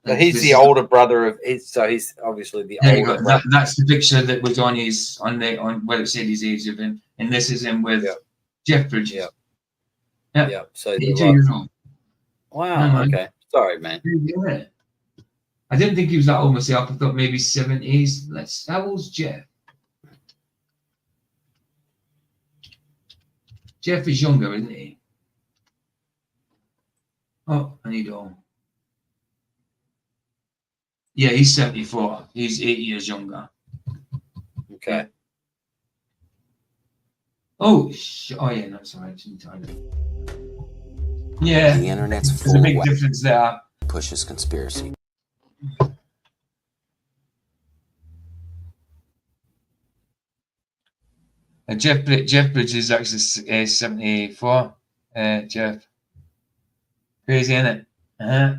So he's the older brother of. So he's obviously the older brother. That's the picture that was on where it said his age of him, and this is him with Jeff Bridges. Yeah. So 82 years old. Wow. Okay. Sorry, man. Yeah. I didn't think he was that old myself. I thought maybe 70s. How old's Jeff? Jeff is younger, isn't he? Oh, I need all. Yeah, he's 74. He's 8 years younger. Okay. Oh yeah, no, sorry. Yeah. The internet's full There's a big difference there. Pushes conspiracy. Jeff Bridges is actually 74. Jeff. Crazy, isn't it?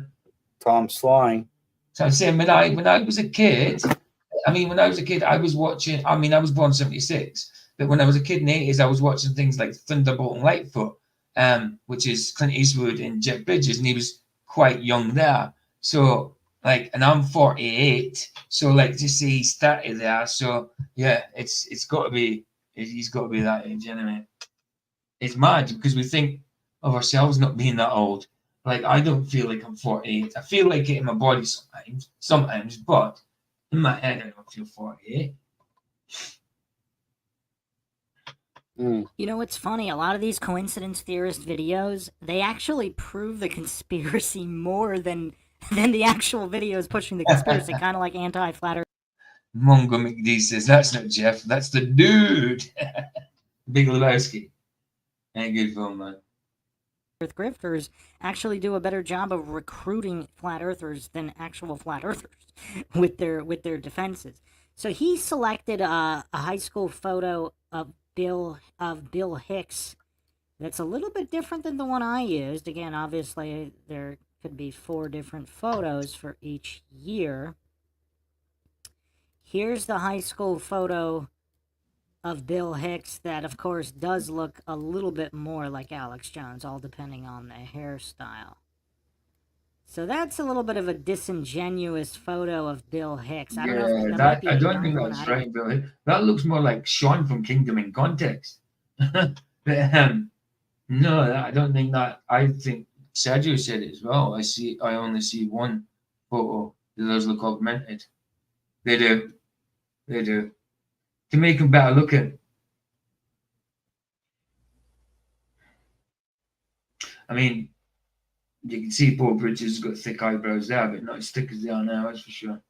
Time's flying. So I'm saying when I was a kid, I was watching. I was born 76, but when I was a kid in the 80s, I was watching things like Thunderbolt and Lightfoot, which is Clint Eastwood and Jeff Bridges, and he was quite young there. So and I'm 48, so to see he started there. So yeah, it's got to be. He's got to be that age anyway. It's mad because we think of ourselves not being that old. I don't feel like I'm 48. I feel like it in my body sometimes, but in my head, I don't feel 48. You know, it's funny. A lot of these coincidence theorist videos, they actually prove the conspiracy more than the actual videos pushing the conspiracy, kind of like anti-flat earth. Mongo McD says, that's not Jeff, that's the dude. Big Lebowski. Ain't good film, man. Earth grifters actually do a better job of recruiting flat earthers than actual flat earthers with their defenses. So he selected a high school photo of Bill Hicks that's a little bit different than the one I used. Again, obviously there could be 4 different photos for each year. Here's the high school photo of Bill Hicks that, of course, does look a little bit more like Alex Jones, all depending on the hairstyle. So that's a little bit of a disingenuous photo of Bill Hicks. I don't know if that might be I don't think that's right, Bill Hicks. That looks more like Sean from Kingdom in Context. But, no, I don't think that. I think Sergio said it as well. I only see one photo. The others look augmented. They do. To make them better looking. I mean, you can see Paul Bridges has got thick eyebrows there, but not as thick as they are now, that's for sure.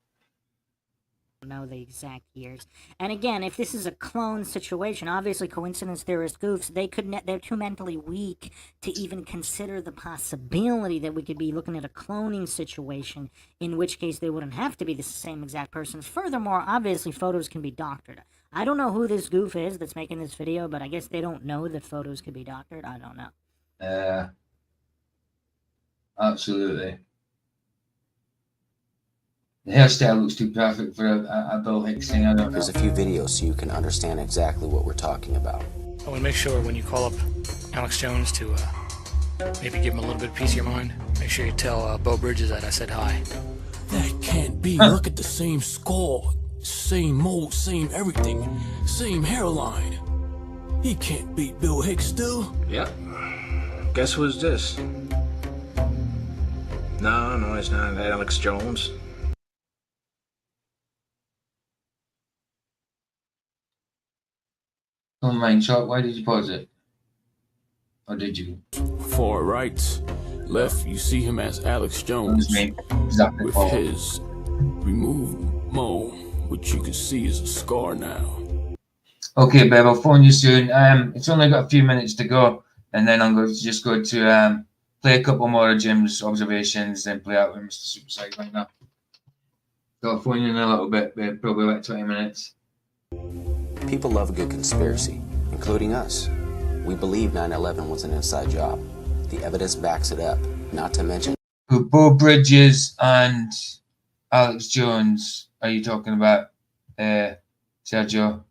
Know the exact years. And again, if this is a clone situation, obviously coincidence theorist goofs, they're too mentally weak to even consider the possibility that we could be looking at a cloning situation, in which case they wouldn't have to be the same exact person. Furthermore, obviously photos can be doctored. I don't know who this goof is that's making this video, but I guess they don't know that photos could be doctored. I don't know. Absolutely. The hairstyle looks too perfect for a Bill Hicks thing. I don't know. Here's a few videos so you can understand exactly what we're talking about. I want to make sure when you call up Alex Jones to maybe give him a little bit of peace of your mind, make sure you tell Bo Bridges that I said hi. That can't be. Look at the same skull, same mold, same everything, same hairline. He can't beat Bill Hicks still. Yep. Guess who's this? No, it's not Alex Jones. Oh, Mindshock, why did you pause it? Or did you? Far right, left, you see him as Alex Jones. Exactly. With his removed mole, which you can see is a scar now. Okay, babe, I'll phone you soon. It's only got a few minutes to go, and then I'm going to just go to play a couple more of Jim's observations, then play out with Mr. Super Psych right now. So I'll phone you in a little bit, babe, probably about 20 minutes. People love a good conspiracy, including us. We believe 9/11 was an inside job. The evidence backs it up, not to mention... Who, Bo Bridges and Alex Jones are you talking about, Sergio?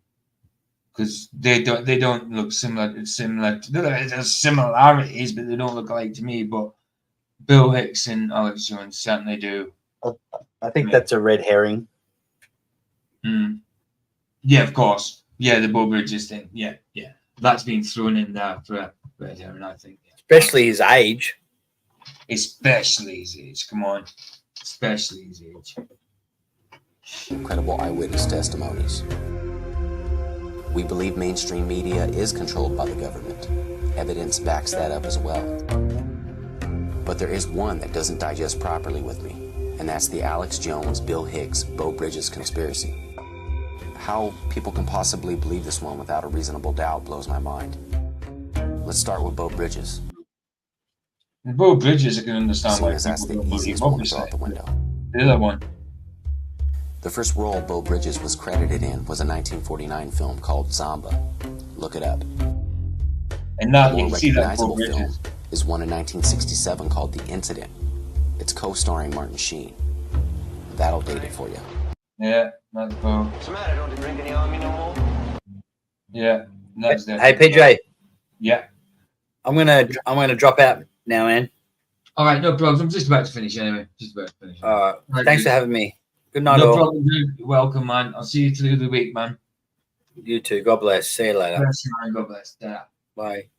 Because they don't look similar. There's similarities, but they don't look alike to me. But Bill Hicks and Alex Jones certainly do. I think that's a red herring. Yeah, of course. Yeah, the Bo Bridges thing. Yeah. That's been thrown in there for a red herring, I think. Yeah. Especially his age. Especially his age. Come on. Especially his age. Incredible eyewitness testimonies. We believe mainstream media is controlled by the government. Evidence backs that up as well. But there is one that doesn't digest properly with me, and that's the Alex Jones, Bill Hicks, Bo Bridges conspiracy. How people can possibly believe this one without a reasonable doubt blows my mind. Let's start with Bo Bridges. Bo Bridges, I can understand why that's the easiest one to throw out the window. The other one. The first role Bo Bridges was credited in was a 1949 film called Zomba. Look it up. And now the you more can see that recognizable film is one in 1967 called The Incident. It's co-starring Martin Sheen. That'll date it for you. Yeah, that's Bo. What's the matter? Don't you drink any army no more? Yeah, that's that. Hey, PJ. Yeah. I'm gonna drop out now, man. All right, no problems. I'm just about to finish anyway. Just about to finish. All right. Thanks for having me. Good night, No all. problem, dude. You're welcome, man. I'll see you through the week, man. You too. God bless. See you later. Bless you, man. God bless. Yeah. Bye.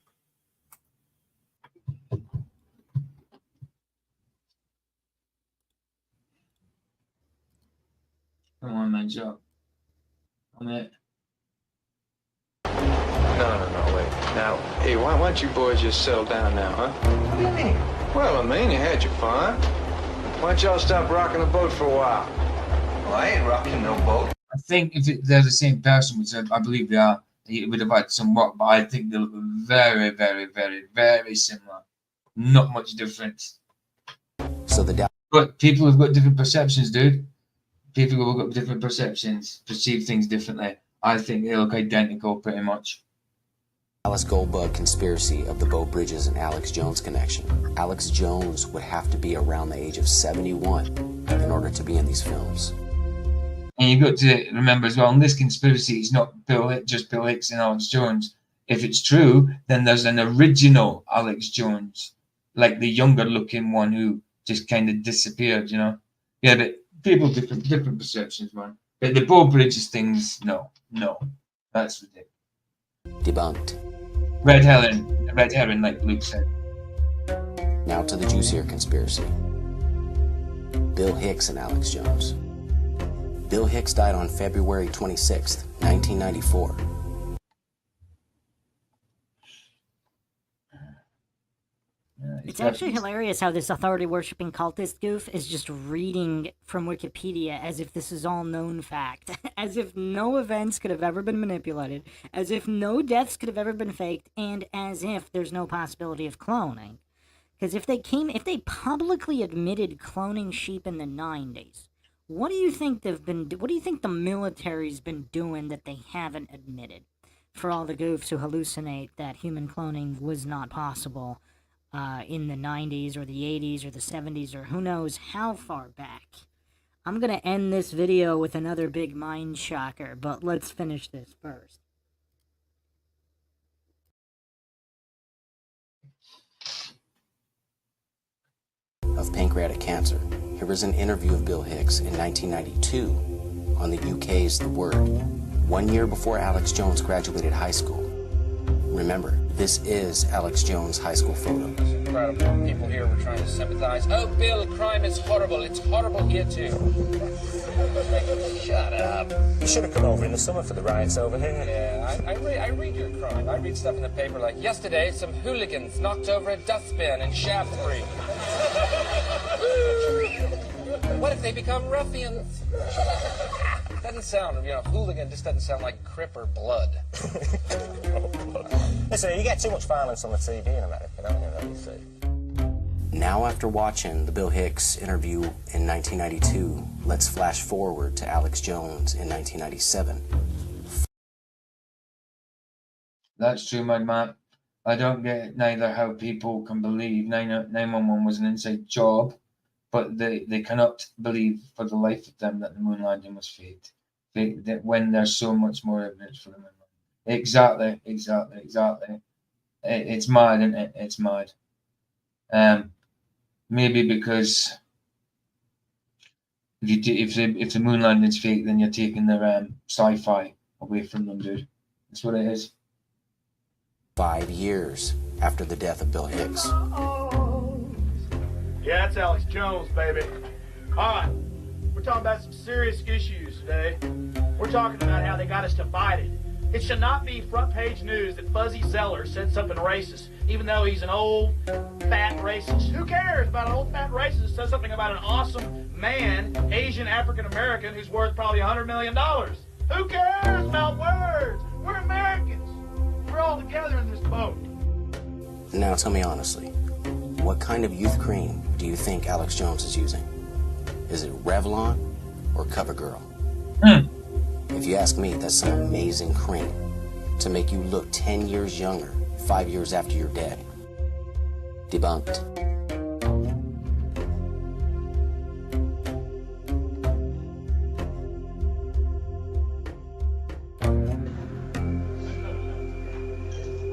Come on, man, Joe. I'm it. No, wait. Now, hey, why don't you boys just settle down now, huh? What do you mean? Well, I mean, you had your fun. Why don't y'all stop rocking the boat for a while? Well, I ain't rocking no boat. I think if they're the same person, which I believe they are, it would have had some work, but I think they look very, very, very, very similar. Not much difference. So but people have got different perceptions, dude. People have got different perceptions, perceive things differently. I think they look identical, pretty much. Dallas Goldbug conspiracy of the Bo Bridges and Alex Jones connection. Alex Jones would have to be around the age of 71 in order to be in these films. And you've got to remember as well, in this conspiracy, it's not just Bill Hicks and Alex Jones. If it's true, then there's an original Alex Jones, like the younger looking one who just kind of disappeared, you know? Yeah, but people different perceptions, man. But the Bo Bridges things, no, that's ridiculous. Debunked. Red herring, like Luke said. Now to the juicier conspiracy. Bill Hicks and Alex Jones. Bill Hicks died on February 26th, 1994. It's actually hilarious how this authority-worshipping cultist goof is just reading from Wikipedia as if this is all known fact. As if no events could have ever been manipulated, as if no deaths could have ever been faked, and as if there's no possibility of cloning. Because if they publicly admitted cloning sheep in the 90s, what do you think the military's been doing that they haven't admitted? For all the goofs who hallucinate that human cloning was not possible in the 90s or the 80s or the 70s or who knows how far back. I'm going to end this video with another big mind shocker, but let's finish this first. Of pancreatic cancer. Here is an interview of Bill Hicks in 1992 on the UK's The Word, 1 year before Alex Jones graduated high school. Remember, this is Alex Jones' high school photo. Incredible. People here were trying to sympathize. Oh, Bill, crime is horrible. It's horrible here, too. Shut up. You should have come over in the summer for the riots over here. Yeah, I read your crime. I read stuff in the paper like, yesterday, some hooligans knocked over a dustbin in Shaftesbury. What if they become ruffians? Doesn't sound, hooligan just doesn't sound like Crip or Blood. Listen, you get too much violence on the TV in America, don't you see? Now, after watching the Bill Hicks interview in 1992, let's flash forward to Alex Jones in 1997. That's true, my man. I don't get neither how people can believe 911 was an inside job, but they cannot believe for the life of them that the moon landing was faked. That when there's so much more evidence for the moon landing. Exactly. It's mad, isn't it? It's mad. Maybe because if the moon landing's fake, then you're taking their sci-fi away from them, dude. That's what it is. 5 years after the death of Bill Hicks. Yeah, that's Alex Jones, baby. All right, we're talking about some serious issues today. We're talking about how they got us divided. It should not be front page news that Fuzzy Zeller said something racist, even though he's an old, fat racist. Who cares about an old, fat racist that says something about an awesome man, Asian African-American, who's worth probably $100 million? Who cares about words? We're Americans. We're all together in this boat. Now tell me honestly, what kind of youth cream do you think Alex Jones is using? Is it Revlon or CoverGirl? If you ask me, that's some amazing cream to make you look 10 years younger 5 years after you're dead. Debunked.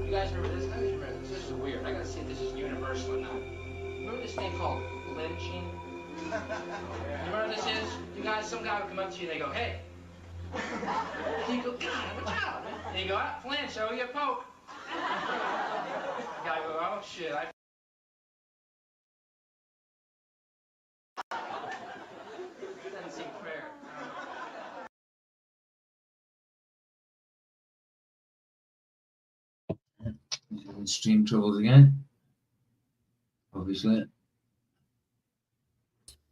You guys remember this? This is weird. I gotta see if this is universal or not. Remember this thing called lynching? You remember what this is? You guys, some guy would come up to you and they go, hey. And you go, God, watch out. And you go, flinch, show you a poke. The guy go, oh shit, doesn't seem fair. Stream troubles again. Obviously.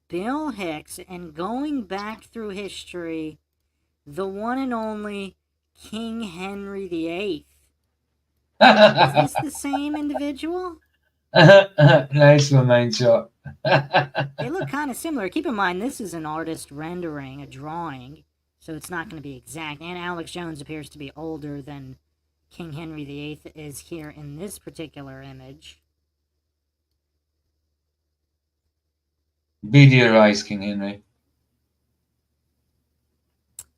Bill Hicks, and going back through history, the one and only King Henry VIII. Is this the same individual? Nice one, Mindshock. They look kind of similar. Keep in mind, this is an artist rendering, a drawing, so it's not going to be exact. And Alex Jones appears to be older than King Henry VIII is here in this particular image. Beady your eyes, King Henry.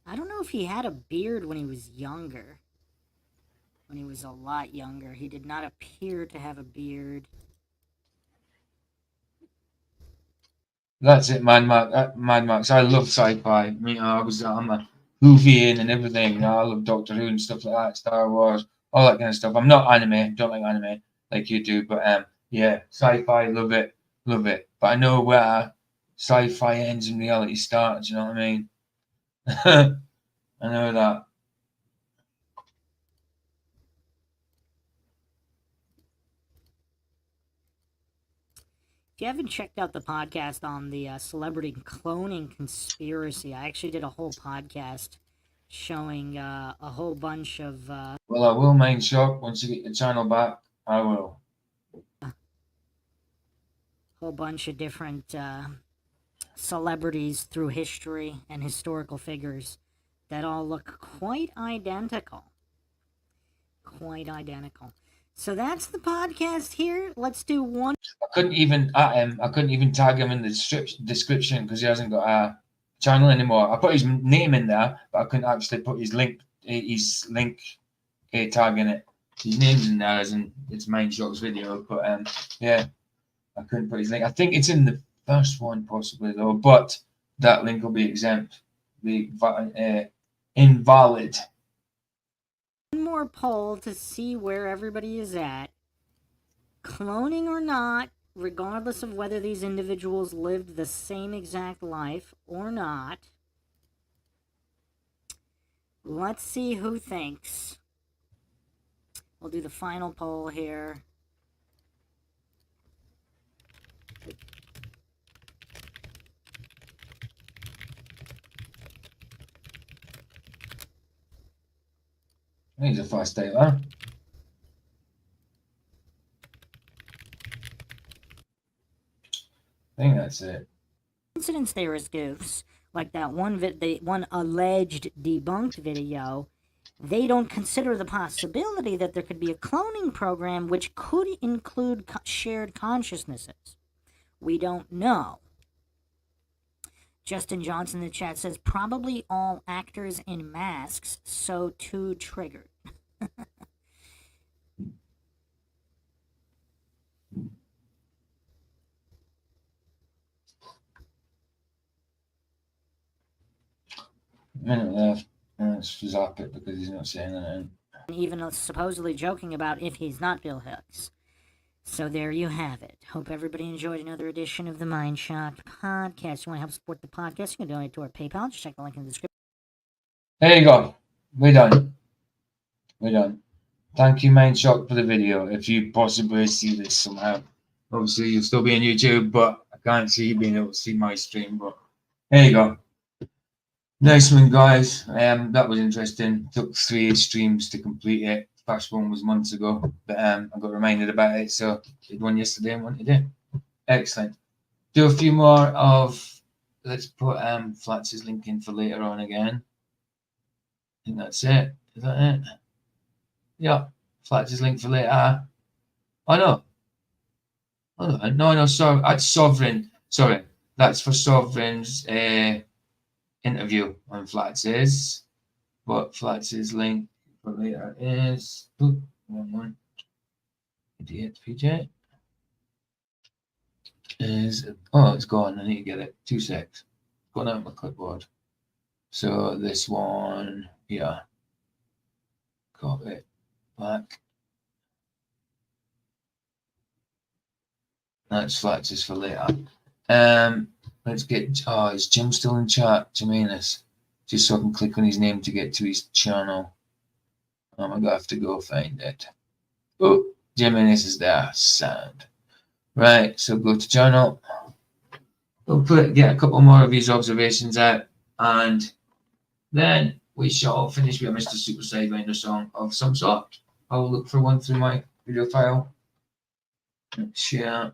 I don't know if he had a beard when he was younger. When he was a lot younger. He did not appear to have a beard. That's it, Mad Max. I love sci-fi. I mean, I'm a Whovian and everything. You know, I love Doctor Who and stuff like that, Star Wars, all that kind of stuff. I'm not anime. Don't like anime like you do, but yeah, sci-fi. Love it. But I know where sci-fi ends and reality starts. You know what I mean? I know that. If you haven't checked out the podcast on the celebrity cloning conspiracy, I actually did a whole podcast showing a whole bunch of... Well, I will, Mindshock. Once you get your channel back, I will. whole bunch of different celebrities through history and historical figures that all look quite identical. Quite identical. So that's the podcast here. Let's do one. I couldn't even tag him in the description because he hasn't got a channel anymore. I put his name in there, but I couldn't actually put his link tag in it. His name's in there as in it's Mindshock's video, but yeah, I couldn't put his link. I think it's in the first one possibly though, but that link will be exempt, be invalid. One more poll to see where everybody is at. Cloning or not, regardless of whether these individuals lived the same exact life or not. Let's see who thinks. We'll do the final poll here. He's a fast tailor. I think that's it. Incidents there is goofs, like that one alleged debunked video. They don't consider the possibility that there could be a cloning program which could include shared consciousnesses. We don't know. Justin Johnson in the chat says, probably all actors in masks, so too triggered. Minute left. Let's zap it because he's not saying anything. Even supposedly joking about if he's not Bill Hicks. So there you have it. Hope everybody enjoyed another edition of the Mindshock podcast. You want to help support the podcast, you can donate to our PayPal. Just check the link in the description. There you go. We're done. Thank you, Mindshock, for the video. If you possibly see this somehow. Obviously, you'll still be on YouTube, but I can't see you being able to see my stream. But there you go. Nice one, guys. That was interesting. Took 3 streams to complete it. First one was months ago, but I got reminded about it, so did one yesterday and one today. Excellent. Do a few more of. Let's put Flats's link in for later on again. I think that's it. Is that it? Yeah, Flats's link for later. Oh no. No. Sorry, that's Sovereign. Sorry, that's for Sovereign's interview on Flats's. But Flats's link for later is one. Idiot PJ is it's gone. I need to get it. 2 secs. Going out of my clipboard. So this one, yeah. Got it back. That's Flats's for later. Let's get. Oh, is Jim still in chat? Jimenez. Just so I can click on his name to get to his channel. I'm gonna have to go find it. Oh, Jimenez is there. Sound. Right, so go to channel. We'll get a couple more of his observations out, and Then we shall finish with a Mr. Super Sidewinder song of some sort. I'll look for one through my video file. Share.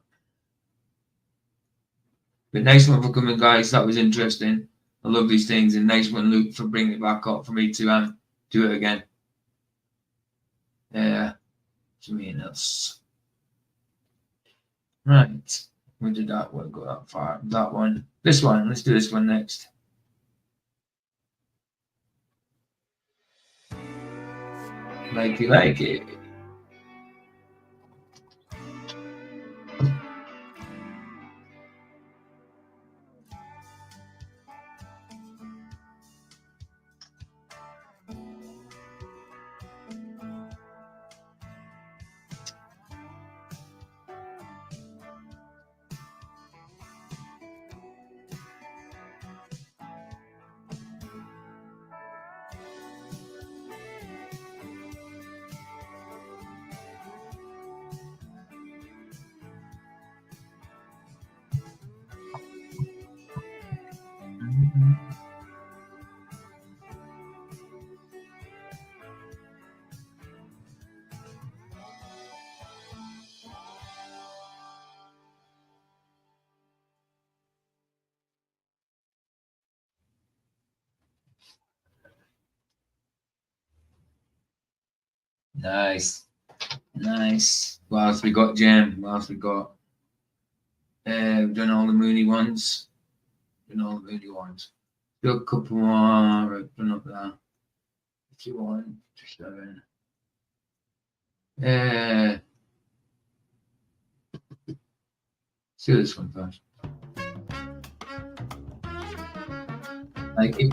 But nice one for coming, guys. That was interesting. I love these things, and nice one, Luke, for bringing it back up for me to do it again. Yeah, something else. Right, we did that one. Go that far. That one. This one. Let's do this one next. Like you like it. Nice. Nice. What else we got, Jim? What else we got? We've done all the Mooney ones. Done all the Mooney ones. Do a couple more. Right, done up there. 51, 57. See this one first. Like it.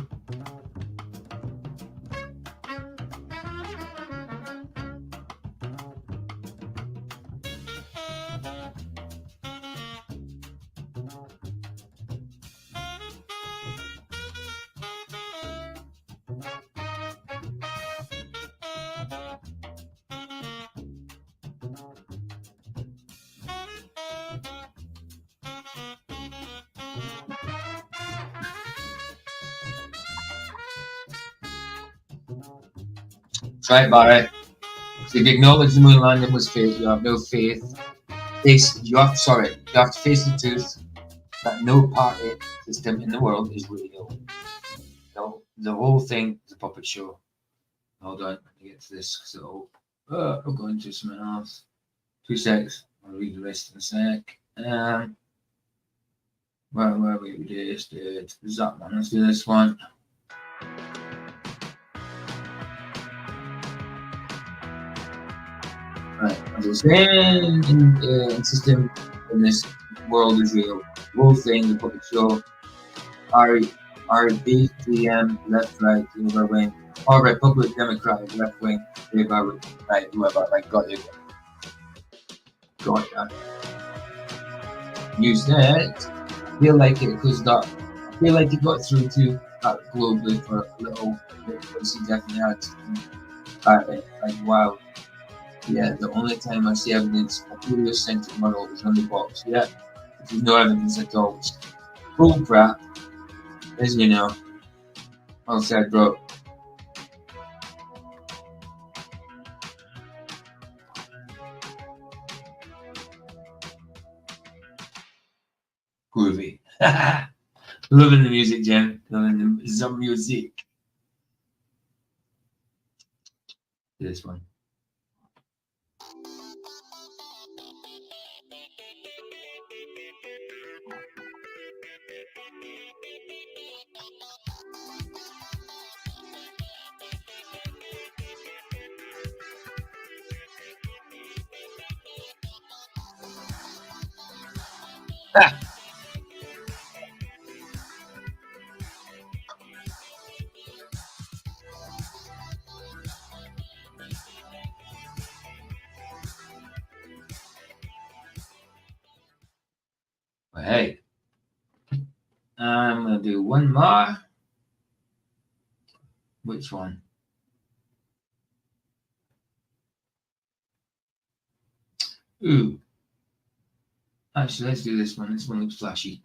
Right, Barry. So if you acknowledge the moon landing was fake, you have no faith. You have to face the truth that no party system in the world is real. The whole thing is a puppet show. Hold on, let me get to this because I'll go into something else. 2 seconds. I'll read the rest in a sec. Where we just did that one. Let's do this one. Right, as I was saying, system in this world is real. The whole thing, the puppet show, RBTM, left, right, over wing, or Republic Democrat, left wing, right, whoever, right, got you. Got that. Use that. I feel like it got through to that globally for a little bit, but she definitely had like wow. Yeah, the only time I see evidence of a heliocentric model is on the box. Yeah, there's no evidence at all. Bull crap, as you know. Well said, bro. Groovy. Loving the music, Jen. Loving the music. This one. Well, hey, I'm gonna do one more. Which one? Ooh. Actually, let's do this one. This one looks flashy.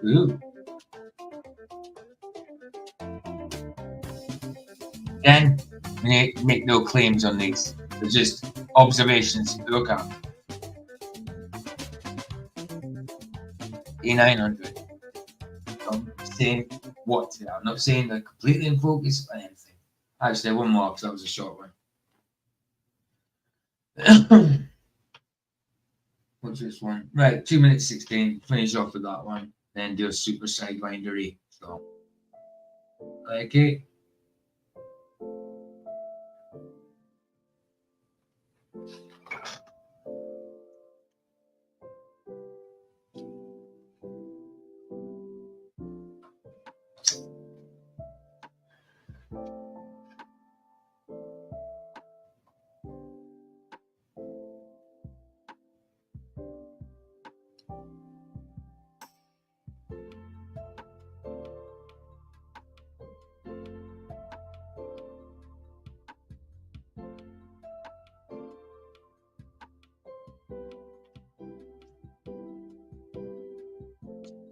Ooh. Again, make no claims on these. They're just observations to look at. A900. I'm saying what to that. I'm not saying they're completely in focus or anything. Actually, one more because that was a short one. What's this one? Right, 2 minutes 16. Finish off with that one. Then do a super sidewindery. So, okay.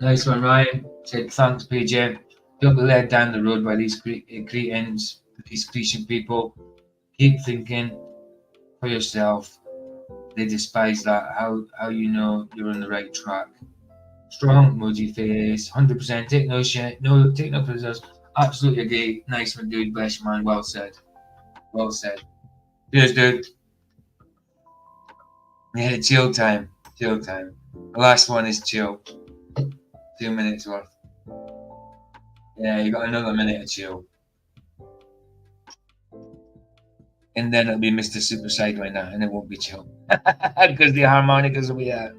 Nice one, Ryan. Said thanks, PJ. Don't be led down the road by these cretins, these Cretan people. Keep thinking for yourself. They despise that. How you know you're on the right track? Strong emoji face, 100%. Take no shit. No, take no prisoners. Absolutely agree. Nice one, dude. Bless you, man. Well said. Well said. Cheers, dude. Yeah, chill time. Chill time. The last one is chill. 2 minutes worth. Yeah, you got another minute of chill. And then it'll be Mr. Super Sidewinder, and it won't be chill. Because the harmonicas will be out.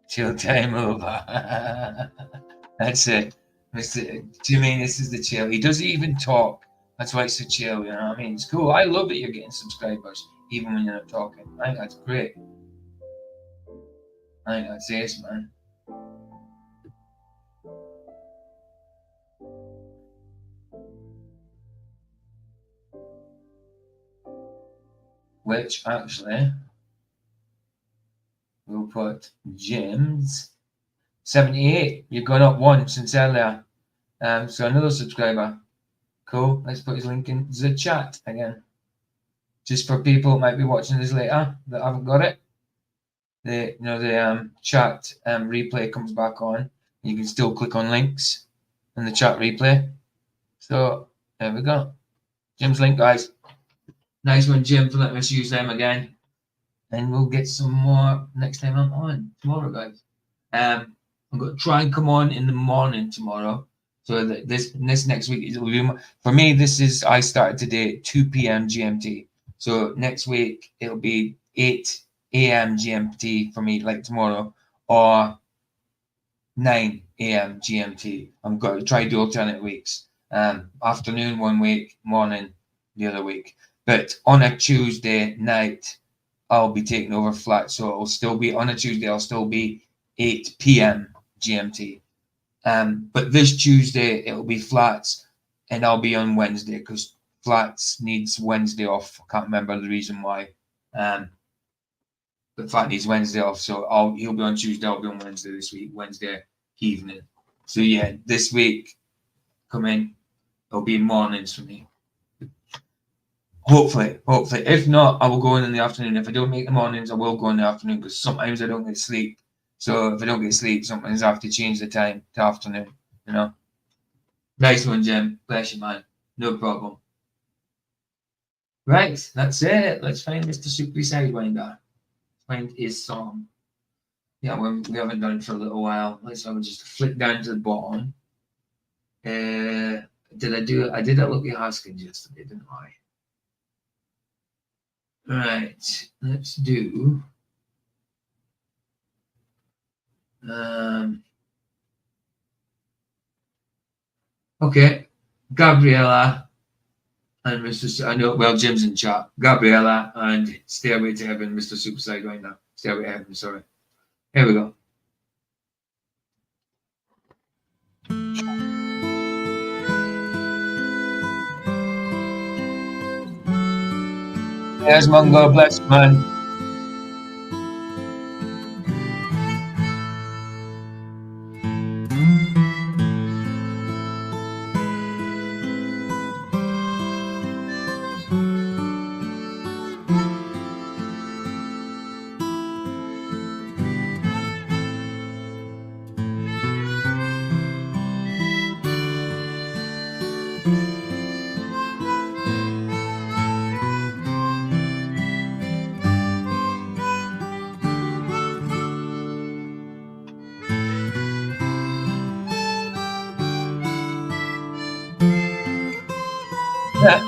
Chill time over. That's it. Mr. Do you mean this is the chill? He doesn't even talk. That's why it's a chill, you know what I mean? It's cool. I love that you're getting subscribers, even when you're not talking. I think that's great. I think that's ace, man. Which actually we'll put Jim's 78. You've gone up one since earlier. So another subscriber. Cool. Let's put his link in the chat again. Just for people who might be watching this later that haven't got it. The chat replay comes back on. You can still click on links in the chat replay. So there we go. Jim's link, guys. Nice one, Jim, for letting us use them again. And we'll get some more next time I'm on tomorrow, guys. I'm going to try and come on in the morning tomorrow. So that this next week will be for me. I started today at 2 p.m. GMT. So next week it'll be 8 a.m. GMT for me, like tomorrow, or 9 a.m. GMT. I'm going to try to do alternate weeks. Afternoon one week, morning the other week. But on a Tuesday night, I'll be taking over flat. So it'll still be on a Tuesday. I'll still be 8 p.m. GMT. But this Tuesday it'll be flats, and I'll be on Wednesday because flats needs Wednesday off. I can't remember the reason why. But flat needs Wednesday off, so he'll be on Tuesday. I'll be on Wednesday this week, Wednesday evening. So yeah, this week come in. It'll be mornings for me. Hopefully. If not, I will go in the afternoon. If I don't make the mornings, I will go in the afternoon because sometimes I don't get sleep. So if I don't get sleep, sometimes I have to change the time to afternoon, you know. Nice one, Jim. Bless you, man. No problem. Right, that's it. Let's find Mr. Super Sidewinder. Find his song. Yeah, we haven't done it for a little while. Let's have just flick down to the bottom. Did I do it? I did that Lucky Haskins yesterday, didn't I? Right, let's do okay, Gabriella and I know, well, Jim's in chat. Gabriella and Stairway to Heaven, Mr. Super Sidewinder. Stairway to Heaven, sorry. Here we go. There's Mungo, bless man. Yeah.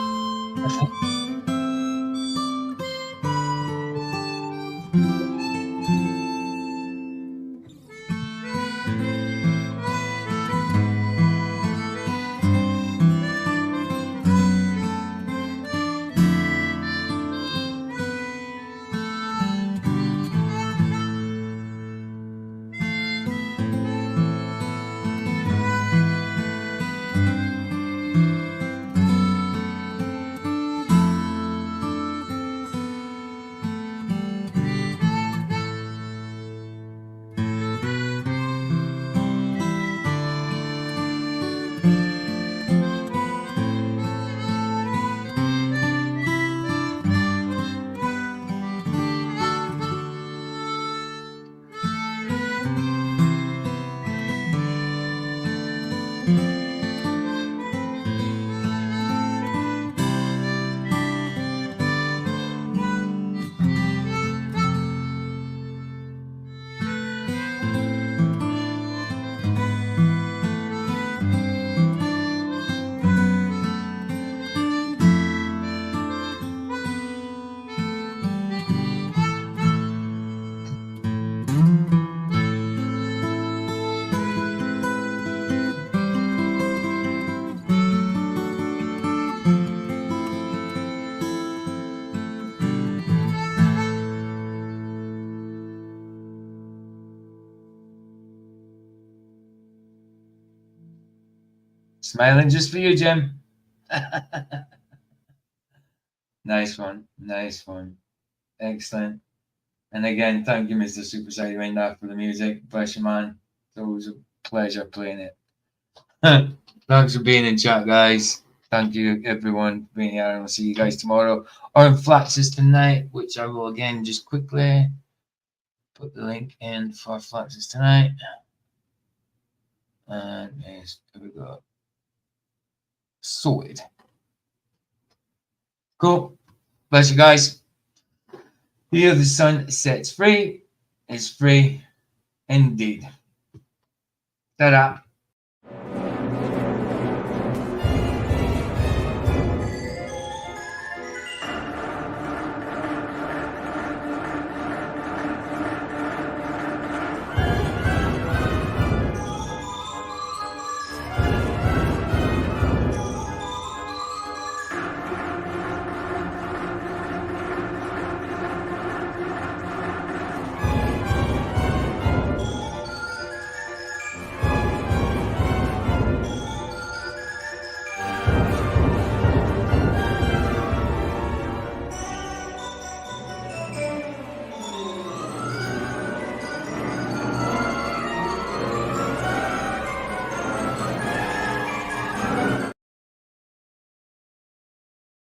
Smiling just for you, Jim. Nice one. Nice one. Excellent. And again, thank you, Mr. Super Sidewinder, for the music. Bless you, man. It's always a pleasure playing it. Thanks for being in chat, guys. Thank you, everyone, for being here. And I'll see you guys tomorrow or in Flax's tonight, which I will again just quickly put the link in for Flax's tonight. And yes, here we go. Sorted. Cool. Bless you guys. Here the sun sets free is free indeed. Ta-da.